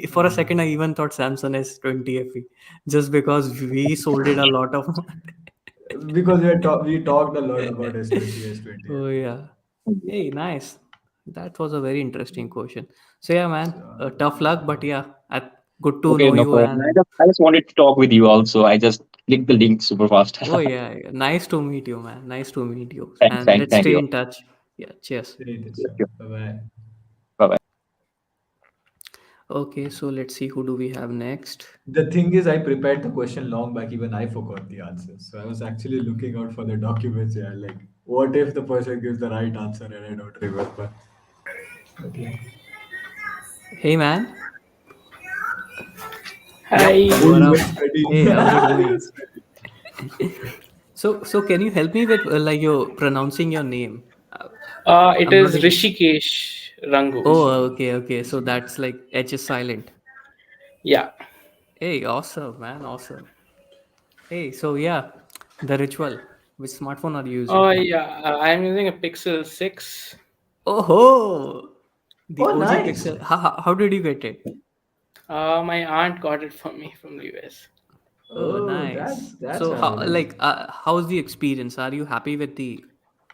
For a second I even thought Samsung S20 FE just because we sold it a lot of. Because we talked a lot about S20, S20. Oh yeah. Hey, nice. That was a very interesting question. So yeah, man, So, tough luck, but yeah, good to okay, know no you. problem. And I just wanted to talk with you also. I just clicked the link super fast. oh yeah, yeah, nice to meet you, man. Nice to meet you. Thanks, And thanks, let's thank stay you. in touch. Yeah, cheers. Great, Yes, sir. sure. Bye bye. Bye-bye. Okay, so let's see who do we have next. The thing is, I prepared the question long back, even I forgot the answer. So I was actually looking out for the documents. Yeah, like, what if the person gives the right answer and I don't remember? But yeah. Hey man. Yep, Hi. Oh, you are you were up. studying. Hey, how's it You were going? studying. So can you help me with like your pronouncing your name? It I'm not is able. Rishikesh Rangu. Oh, okay, okay. So that's like H is silent. Yeah. Hey, awesome, man, awesome. Hey, so yeah, the ritual. Which smartphone are you Oh, using? yeah. I'm using a Pixel 6. Oh, the Oh, OG nice. Pixel. How did you get it? My aunt got it for me from the US. Oh, Oh, nice. that's So how how it is. like how's the experience? Are you happy with the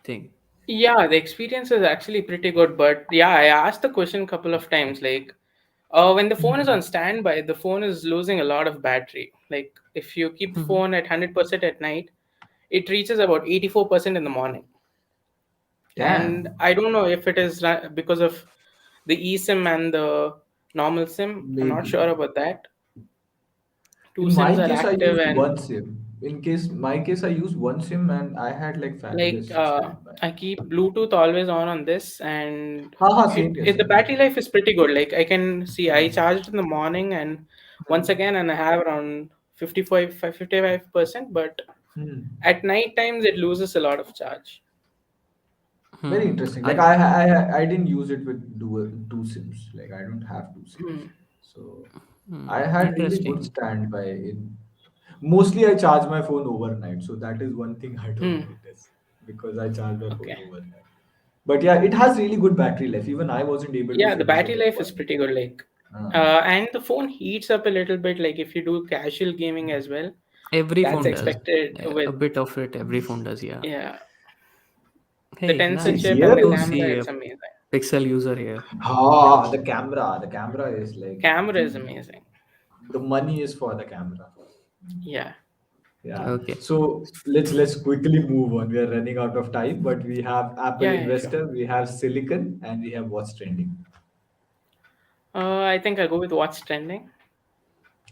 thing? Yeah, the experience is actually pretty good. But yeah, I asked the question a couple of times. Like, when the phone is on standby, the phone is losing a lot of battery. Like, if you keep the Mhm. phone at 100% at night, it reaches about 84% in the morning. And Damn. I don't know if it is because of the eSIM and the normal SIM. I'm not Maybe. sure about that. Two In my SIMs are case, I active, used and one SIM. In case my case, I used one SIM and I had like like fabulous standby. I keep Bluetooth always on this, and Haha, it, same here, it the same here. battery life is pretty good. Like I can see, I charged in the morning and once again, and I have around 55%, but Hmm. at night times it loses a lot of charge. Very Hmm. interesting. Like I I didn't use it with dual two SIMs. Like I don't have two Hmm. SIMs. So hmm, I had really good interesting. standby in mostly I charge my phone overnight. So that is one thing I don't Hmm. notice because I charge my phone Okay. overnight. But yeah, it has really good battery life. Even I wasn't able to Yeah, the finish it battery in life is 1 week. pretty good. Like, Uh, and the phone heats up a little bit. Like if you do casual gaming as well, Every that's phone does. expected A with, bit of it. Every phone does. Yeah. yeah, the Hey, tensor See, nice. chip and Good the here, to camera. see a It's amazing. Pixel user here. the camera is like Camera is the amazing. money is for the camera. Yeah. Yeah. Okay. So let's quickly move on. We are running out of time, but we have Apple Yeah, yeah, sure. Investor, we have Silicon, and we have What's Trending. I think I'll go with what's trending.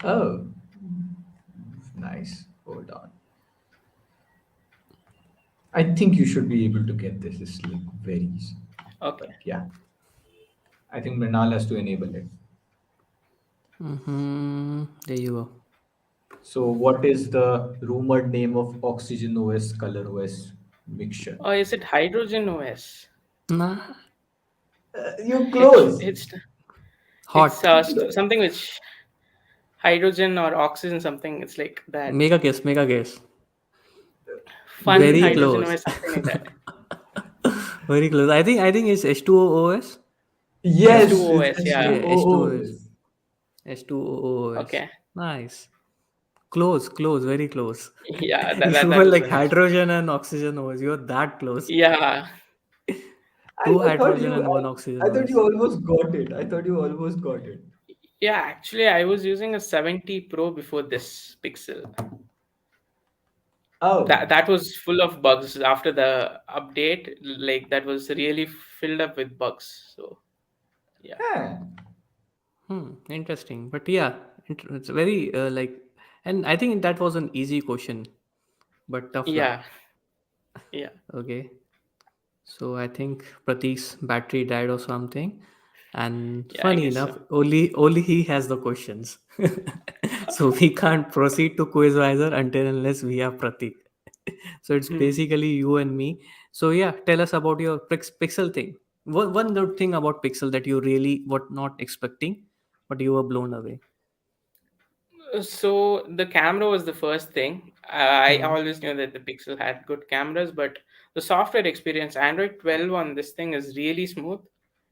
Oh, nice. Hold on. I think you should be able to get this. It's like very easy. Okay. But yeah, I think Mrinal has to enable it. Mm-hmm. There you go. So, what is the rumored name of OxygenOS ColorOS mixture? Is it hydrogen OS? Nah. You It's close. it's it's Hot. something which hydrogen or oxygen something. It's like that. Make a guess. Make a guess. Fun Very hydrogen close. OS, something like that. Very close. I think it's H2OOS. Yes, it's H2OS. Yeah. Yeah, H2OS. H2OOS. H2OOS. Okay. Nice. Close, close, very close. Yeah. That You that, were that was like nice. hydrogen and oxygen OS. You're that close. Yeah. Two I thought hydrogen you and one I, oxygen I thought you OS. almost got it. I thought you almost got it. Yeah. Actually, I was using a 70 Pro before this Pixel. That Oh, that was full of bugs after the update. Like that was really filled up with bugs. So yeah. huh. Interesting. But yeah, it's very like, and I think that was an easy question, but tough Yeah. luck. Yeah. Okay. So I think Pratik's battery died or something. And Yeah. I funny guess enough, so. only he has the questions. So we can't proceed to QuizWiser until unless we have Pratik. So it's Hmm. basically you and me. So yeah, tell us about your Pixel thing. One good thing about Pixel that you really were not expecting, but you were blown away. So the camera was the first thing. I Hmm. always knew that the Pixel had good cameras, but the software experience, Android 12 on this thing is really smooth.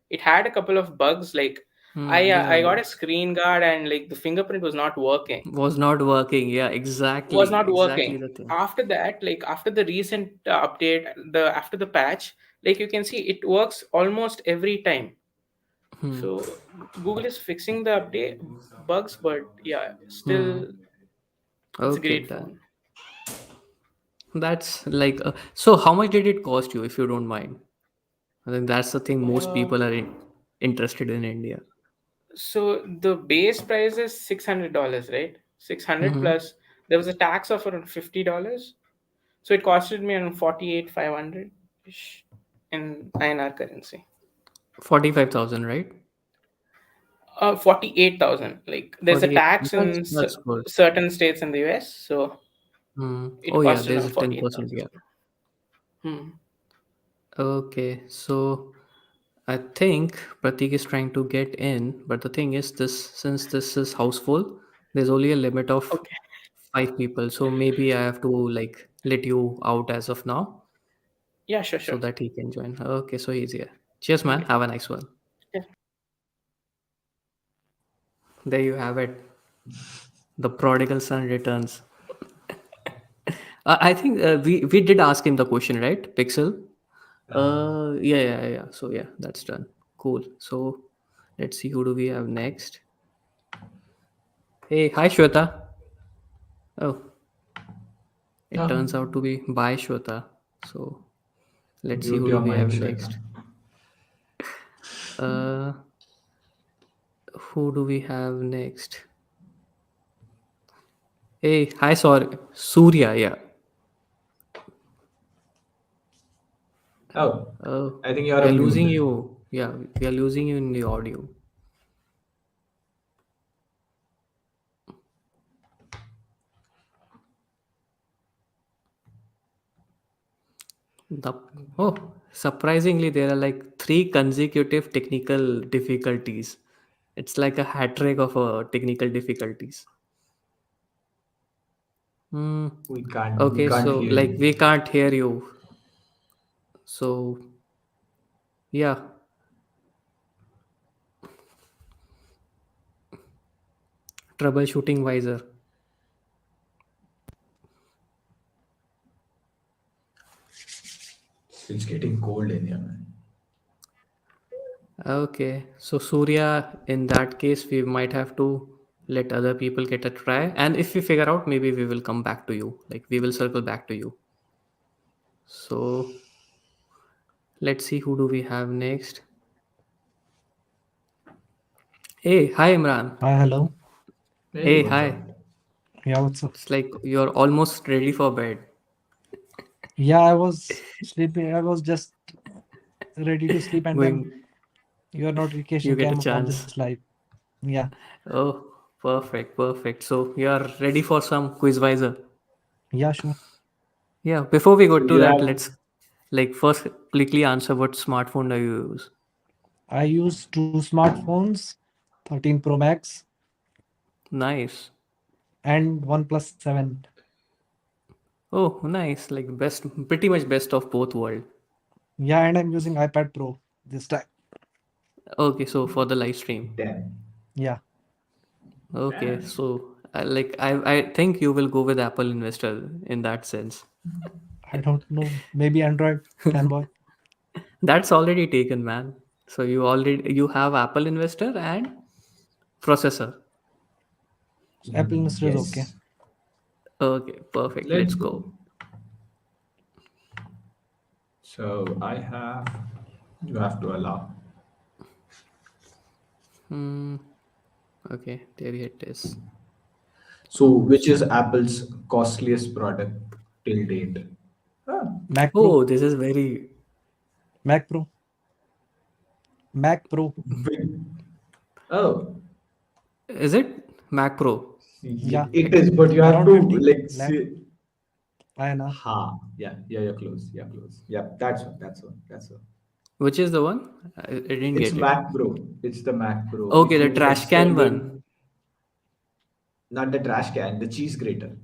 It had a couple of bugs, like There are I got a bugs. screen guard and like the fingerprint was not working. Was not working. Yeah, Was exactly, not exactly working. the thing. After that, like after the recent update, the after the patch, like you can see it works almost every time. Hmm. So Google is fixing the update bugs, but yeah, Hmm. still it's a Okay, great that phone. that's like. So how much did it cost you, if you don't mind? I think that's the thing most Uh, people are interested in India. so the base price is $600, right? 600 Mm-hmm. plus there was a tax of around $50. So it costed me around 48,500 ish in INR currency. 45,000, right? 48,000. Like there's a 48. tax in That's good. certain states in the US, so Oh it yeah, cost there's around a 10%. 48,000. Yeah. Hmm. Okay, so I think Pratik is trying to get in, but the thing is, this since this is houseful, there's only a limit of Okay. 5 people. So maybe I have to like let you out as of now Yeah, sure, so sure. that he can join. Okay, so he's here. Cheers, man. Okay. Have a nice one. Yeah. There you have it. The prodigal son returns. I think we did ask him the question, right, Pixel? Yeah. So yeah, that's done. Cool. So let's see who do we have next. Hey, hi Shweta. Oh, it Ah, turns out to be bye Shweta. So let's see mute who do your we mic, have Shweta. next. Uh, who do we have next? Hey, hi, sorry, Surya. Yeah. Oh, Oh, I think you we are are losing muted. you. Yeah, we are losing you in the audio. The, oh, surprisingly, there are like three consecutive technical difficulties. It's like a hat trick of technical difficulties. Hmm. We Okay, can't so hear like you. we can't hear you. So yeah, troubleshooting wiser. It's getting cold in here, man. Okay, so Surya, in that case, we might have to let other people get a try, and if we figure out, maybe we will come back to you. Like we will circle back to you. So let's see who do we have next. Hey, hi Imran. Hi, hello. Hey, Hey, what's up? hi. Yeah, what's up? It's like you're almost ready for bed. Yeah, I was sleeping. I was just ready to sleep, and then Going, your you notification get a came up on chance. this live. Yeah, Oh, perfect, perfect. So you're ready for some QuizWiser. yeah, sure. Yeah, before we go So to you that, have let's like first quickly answer what smartphone do you use? I use two smartphones, 13 Pro Max Nice. and OnePlus 7. Oh, nice. Like best, pretty much best of both world. Yeah, and I'm using iPad Pro this time. Okay, so for the live stream. damn, Yeah, Okay, damn. so I think you will go with Apple investor in that sense. I don't know. Maybe Android fanboy. That's already taken, man. So you have Apple investor and processor. So Apple Investor is okay. Yes. Okay, perfect. Let's Let's go. go. So I have. You have to allow. Hmm. Okay, there it is. So, which is Apple's costliest product till date? Ah, Mac Pro, Oh, this is very. Mac Pro, Mac Pro. big. Oh, Is it Mac Pro? Yeah, it is, but you have around to 50 like lakh say, INR. ha, yeah, you're close, you're close. Yeah, that's one. Which is the one? I didn't It's get it. Mac Pro. It's the Mac Pro. Okay, If the you trash can extend it, one. not the trash can, the cheese grater.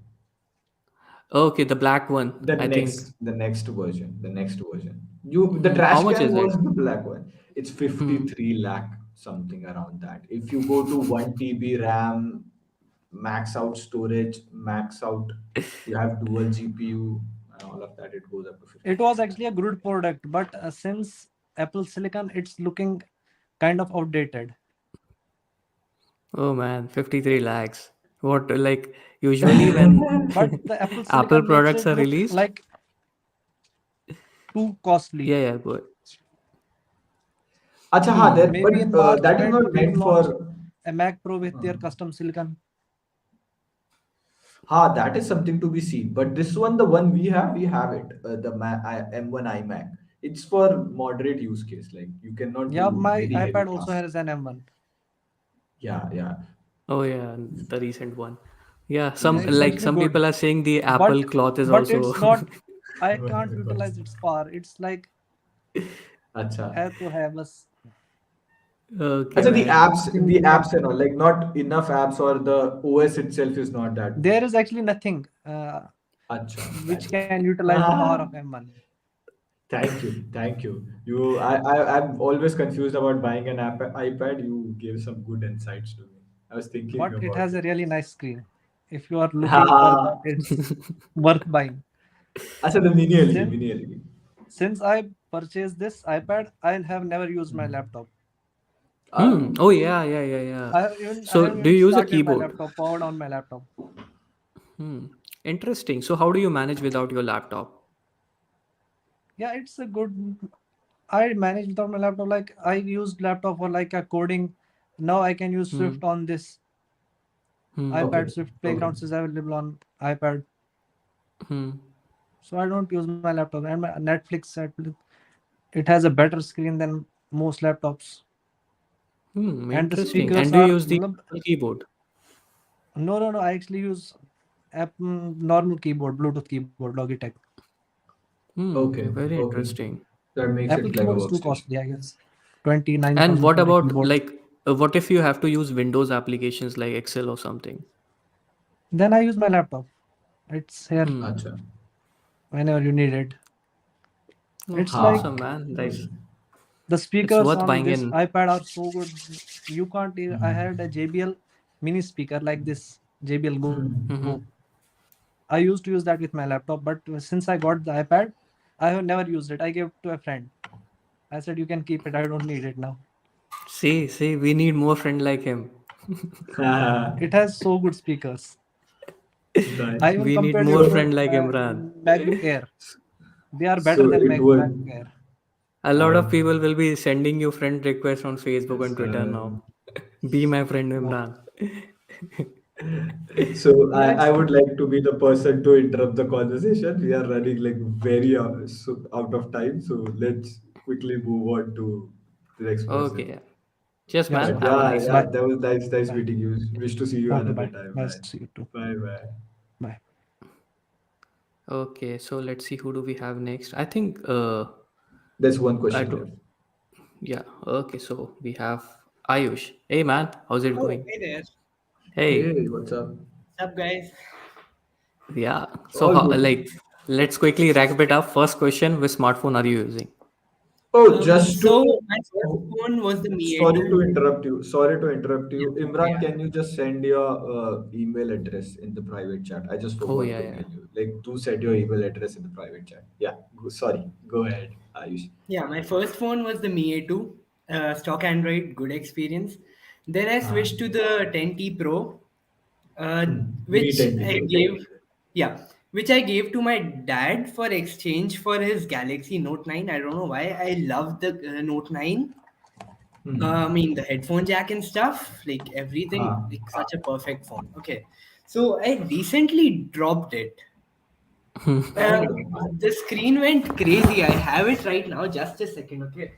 Okay, the black one. The I think. next, the next version, the next version. The How trash much can is it? was the black one. It's Hmm. 53 lakh something around that. If you go to 1 TB RAM, max out storage, max out, you have dual GPU and all of that, it goes up to It 53 was lakh. actually a good product, but since Apple Silicon, it's looking kind of outdated. Oh man, 53 lakhs. What like usually when But the Apple Apple Silicon makes products it are look released? like too costly. Yeah, yeah, good. Acha, हाँ, there, but Maybe in March that is end not they meant will launch for. a Mac Pro with Uh, their custom silicon. that is something to be seen. But this one, the one we have it. The M1 iMac. It's for moderate use case. Like you cannot Yeah, do my very heavy iPad also tasks. has an M1. Yeah, yeah, Oh yeah, the recent one. Yeah, Yeah, some it's yeah. like actually some good, people are saying the Apple but cloth is but also it's not. I can't utilize its power. It's like Acha. have to have us okay, Acha, man. the thing apps made. and all, like not enough apps or the OS itself is not that good. There is actually nothing Acha, which that can is. utilize the power of M1. Thank you, thank you. I'm always confused about buying an iPad. You gave some good insights to me. I was thinking But it about has a it. really nice screen. If you are looking for that, it's worth buying. Acha, the Since mini LED. since I purchased this iPad, I have never used my laptop. Hmm. Oh, Oh yeah, yeah, yeah, yeah. I So have do even you use a started my keyboard? laptop, powered on my laptop. Hmm. Interesting. So how do you manage without your laptop? Yeah, it's a good. I manage without my laptop. Like I used laptop for like a coding. Now I can use Hmm. Swift on this Hmm. okay, iPad. Swift okay. Playgrounds is available on iPad. Hmm. So I don't use my laptop. And my it has a better screen than most laptops. Hmm. And the Interesting. speakers And do you are use the keyboard? no. I actually use normal keyboard, Bluetooth keyboard, Logitech. Hmm. Okay, Very okay. interesting. That makes Apple it like a keyboard is too workstation. costly, I guess. 29,000 And what for a about keyboard. like what if you have to use Windows applications like Excel or something? Then I use my laptop. It's here Hmm. Acha. whenever you need it. Oh, It's Ha. awesome, like man. Like Okay. the it's speakers worth on buying this in. iPad are so good. You can't. I had a JBL mini speaker like this JBL Go. Mm-hmm. I used to use that with my laptop, but since I got the iPad, I have never used it. I gave it to a friend. I said, "You can keep it. I don't need it now." See, we need more friend like him. It has so good speakers. I Nice. even We need compared it more So, to friend like Imran. MacBook Air. They are better so than it was. MacBook Air. A lot Uh, of people will be sending you friend requests on Facebook and yes, Twitter now. Be my friend Yeah, Imran. so yeah, I it's would like to be the person to interrupt the conversation. We are running like very out of time. So let's quickly move on to the next person. Okay. Just yeah. man, But Sure. have a yeah, nice yeah, day. Bye, that was nice bye. meeting you. Wish to see you Okay, another bye. time, Nice man. to see you too. Bye bye. Bye. Okay, so let's see who do we have next. I think There's one I question do left. yeah, okay, so we have Ayush. Hey man, how's it Oh, going? hey there. Hey. Hey, what's up? What's up, guys? Yeah. So All how, good. like let's quickly wrap it up. First question, which smartphone are you using? Oh, just to. So my first Oh, phone was the Mi sorry to A2. interrupt you. Sorry to interrupt Yeah, you. Imran, yeah, can you just send your email address in the private chat? I just Oh forgot yeah, to yeah. mail you. Like, do send your email address in the private chat. Yeah, sorry. Go ahead, Ayush. yeah. My first phone was the Mi A2, stock Android, good experience. Then I Ah, switched to the 10T Pro, uh, me which 10 I Pro. gave, yeah, which I gave to my dad for exchange for his Galaxy Note 9. I don't know why. I love the Note 9. I mean, the headphone jack and stuff, like everything, Ah, like such a perfect phone. Okay, so I recently dropped it. Uh, oh, the screen went crazy. I have it right now. Just a second, okay?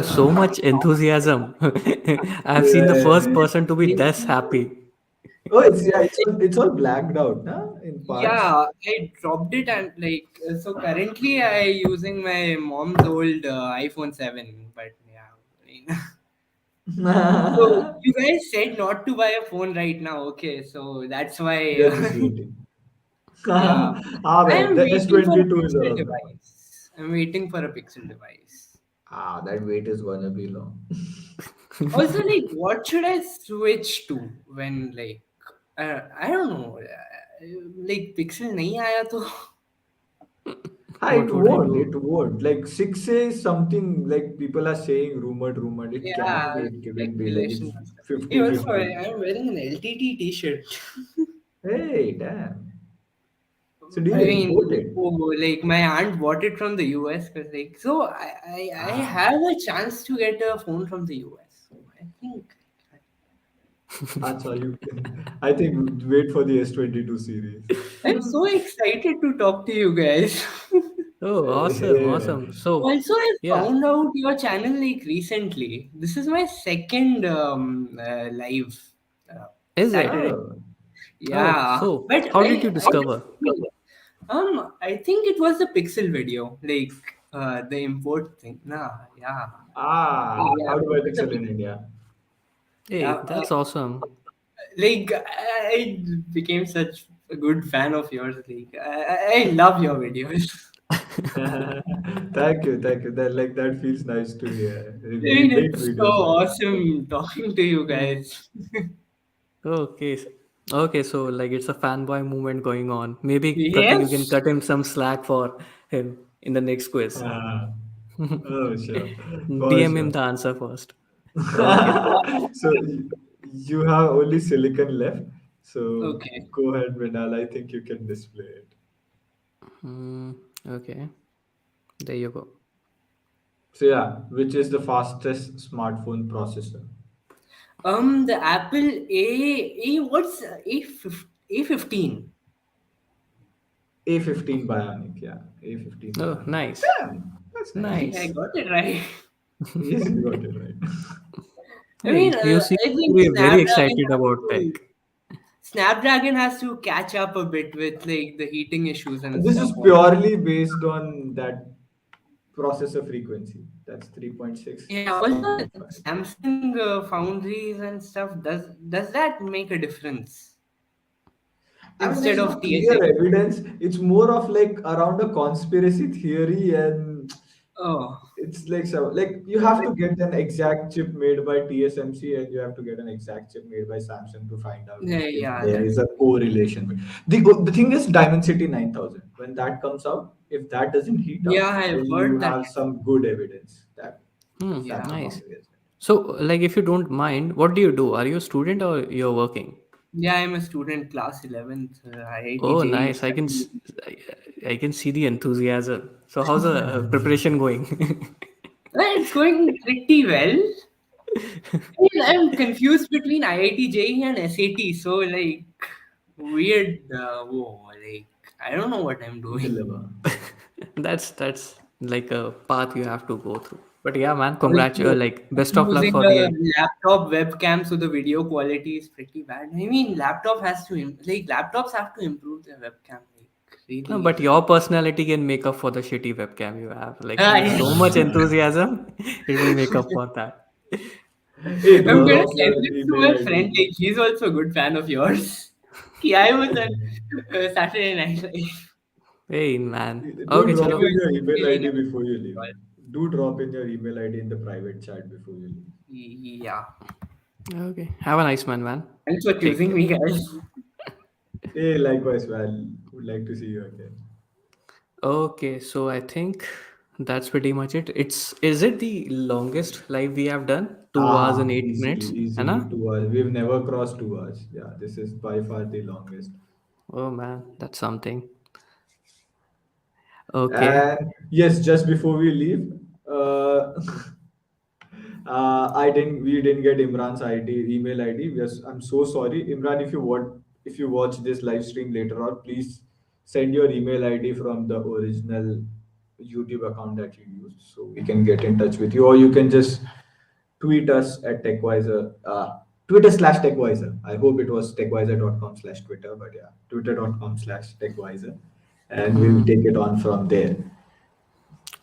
So much enthusiasm. I've seen the first yeah. person to be this happy. Oh, it's all blacked out, huh? In parts. Yeah, I dropped it and like so currently I using my mom's old iPhone 7, but yeah. I mean, so you guys said not to buy a phone right now, okay? So that's We why are just waiting. yeah. I man, am the waiting for a S22 is Pixel a. device. I'm waiting for a Pixel device. That wait is gonna be long. Also, like, what should I switch to when, like, I don't know, like, Pixel nahi aaya to. What It would I won't. It do? won't. Like 6A is something like people are saying rumored. It can Yeah, wait. Can be like speculation it's and stuff. Hey, also, 50-50. I'm wearing an LTT t-shirt. Hey, damn. So do I you mean, import it? oh, like my aunt bought it from the US, cause like so I Ah, have a chance to get a phone from the US. So I think Acha, you. I think wait for the S22 series. I'm so excited to talk to you guys. Oh, awesome, Yeah. awesome. So, Also, I yeah, found out your channel like recently. This is my second live is it? Saturday. Oh, Oh, Yeah, so but how did you discover? I think it was the Pixel video, like the import thing. Nah, yeah, yeah, how do I it was a pixel in Pixel. India? Yeah, Hey, that's awesome. like I became such a good fan of yours. Like I love your videos. Thank you. That feels nice to hear. I We mean, make it's so videos like that. awesome talking to you guys. Okay, okay. So like it's a fanboy movement going on. Maybe Pratik, you can Yes. cut him some slack for him in the next quiz. Ah, oh, sure, for DM him sure. the answer first. Okay. So you have only silicon left. So Okay. go ahead, Vinal. I think you can display it. Hmm, okay. There you go. So yeah, which is the fastest smartphone processor? The Apple what's A15? A15 Bionic. Yeah, A15 Oh, Bionic. nice, Yeah, that's nice. I nice. got it right. Yes, you got it right. I mean, Hey, you seem I to think be very excited about tech. Snapdragon has to catch up a bit with like the heating issues and This stuff. is purely based on that processor frequency. That's 3.6. Yeah. Also, Samsung foundries and stuff. Does that make a difference I mean, instead there's of no clear TSA? evidence. It's more of like around a conspiracy theory, and Oh, it's like so. Like you have to get an exact chip made by TSMC, and you have to get an exact chip made by Samsung to find out yeah, if yeah. there That's is a correlation. The thing is, Dimensity 9000. When that comes out, if that doesn't heat yeah. up, I've then you heard that. have some good evidence that Hmm, Yeah. that's a nice. possibility. So, like, if you don't mind, what do you do? Are you a student or you're working? Yeah, I'm a student, class 11th, IIT Oh, JEE. nice. I can see the enthusiasm. So, how's the preparation going? Well, it's going pretty well. I mean, I'm confused between IIT JEE and SAT, so like weird. Whoa, like I don't know what I'm doing. Dilemma. That's like a path you have to go through. But yeah, man, Also, like best of luck using for a the. laptop webcam, so the video quality is pretty bad. I mean, laptops have to improve their webcam. Like No, really. but your personality can make up for the shitty webcam you have. Like with Yeah. so much enthusiasm, it will make up for that. Hey, do I'm gonna drop Okay. send your this to email my friend. ID. Like he's also a good fan of yours. Yeah, I was on Saturday Night Live. Hey man. Do Okay, He drop chalo. in was your email really ID nice. before you leave. Do drop in your email ID in the private chat before you leave. Yeah. Okay. Have a nice man, man. Thanks for Take choosing care. me, guys. Hey, likewise, man. Would like to see you again. Okay, so I think that's pretty much it. Is it the longest live we have done? 2 hours and eight Easily, minutes? easily Anna? 2 hours. We've never crossed 2 hours. Yeah, this is by far the longest. Oh man, that's something. Okay. And yes, just before we leave, uh, we didn't get Imran's email ID. Yes, I'm so sorry, Imran. If you watch this live stream later on, please send your email ID from the original YouTube account that you used, so we can get in touch with you, or you can just tweet us at TechWiser. Twitter/TechWiser. I hope it was techwiser.com/Twitter, but yeah, twitter.com/TechWiser, and we'll Hmm. take it on from there.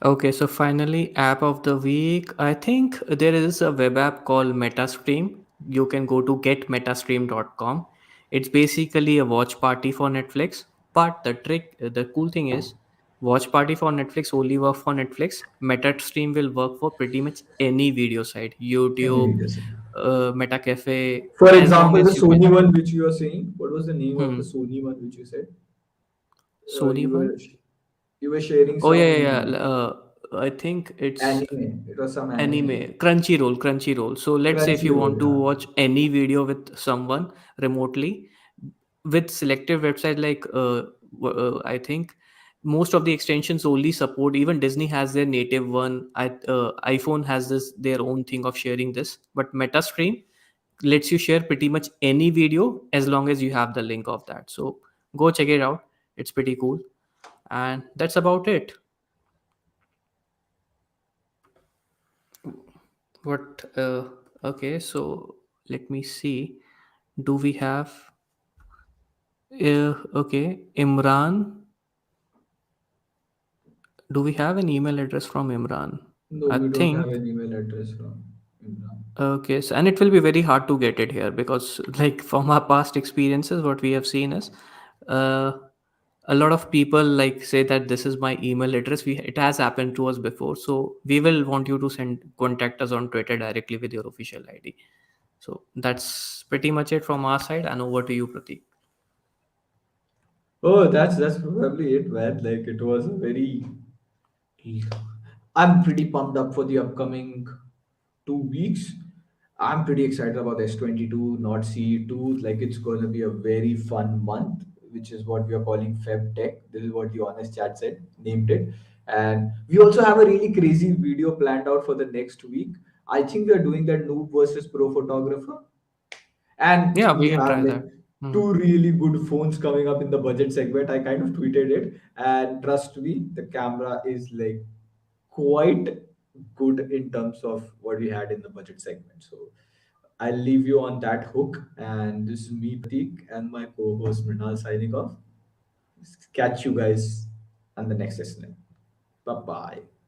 Okay, so finally, app of the week. I think there is a web app called MetaStream. You can go to getmetastream.com. It's basically a watch party for Netflix. But the cool thing is, watch party for Netflix only work for Netflix. MetaStream will work for pretty much any video site, Any YouTube, videos. Meta Cafe, For as long example, the as you can. Sony one which you are saying, what was the name of the Hmm. Sony one which you said? Sony You one. were sharing Oh yeah, some I think it's anime. It was some anime. anime. Crunchyroll. So let's say if you Crunchyroll, want to yeah. watch any video with someone remotely with selective website like I think most of the extensions only support. Even Disney has their native one. iPhone has this their own thing of sharing this, but MetaStream lets you share pretty much any video as long as you have the link of that. So go check it out. It's pretty cool. And that's about it. What? Okay, so let me see. Do we have? Okay, Imran. Do we have an email address from Imran? No, I we don't have think. an email address from Imran. Okay, so, and it will be very hard to get it here because, like, from our past experiences, what we have seen is, uh, a lot of people like say that this is my email address. It has happened to us before, so we will want you to send contact us on Twitter directly with your official ID. So that's pretty much it from our side. And over to you, Pratik. Oh, that's probably it, man. Like it was a very. I'm pretty pumped up for the upcoming 2 weeks. I'm pretty excited about S22, not CE2. Like it's going to be a very fun month, which is what we are calling Feb Tech. This is what the honest chat said, named it. And we also have a really crazy video planned out for the next week. I think we are doing that noob versus pro photographer. And Yeah, we we can have try like that. Hmm. two really good phones coming up in the budget segment. I kind of tweeted it. And trust me, the camera is like quite good in terms of what we had in the budget segment. So I'll leave you on that hook. And this is me, Pratik, and my co host Mrinal signing off. Catch you guys on the next SNL. Bye bye.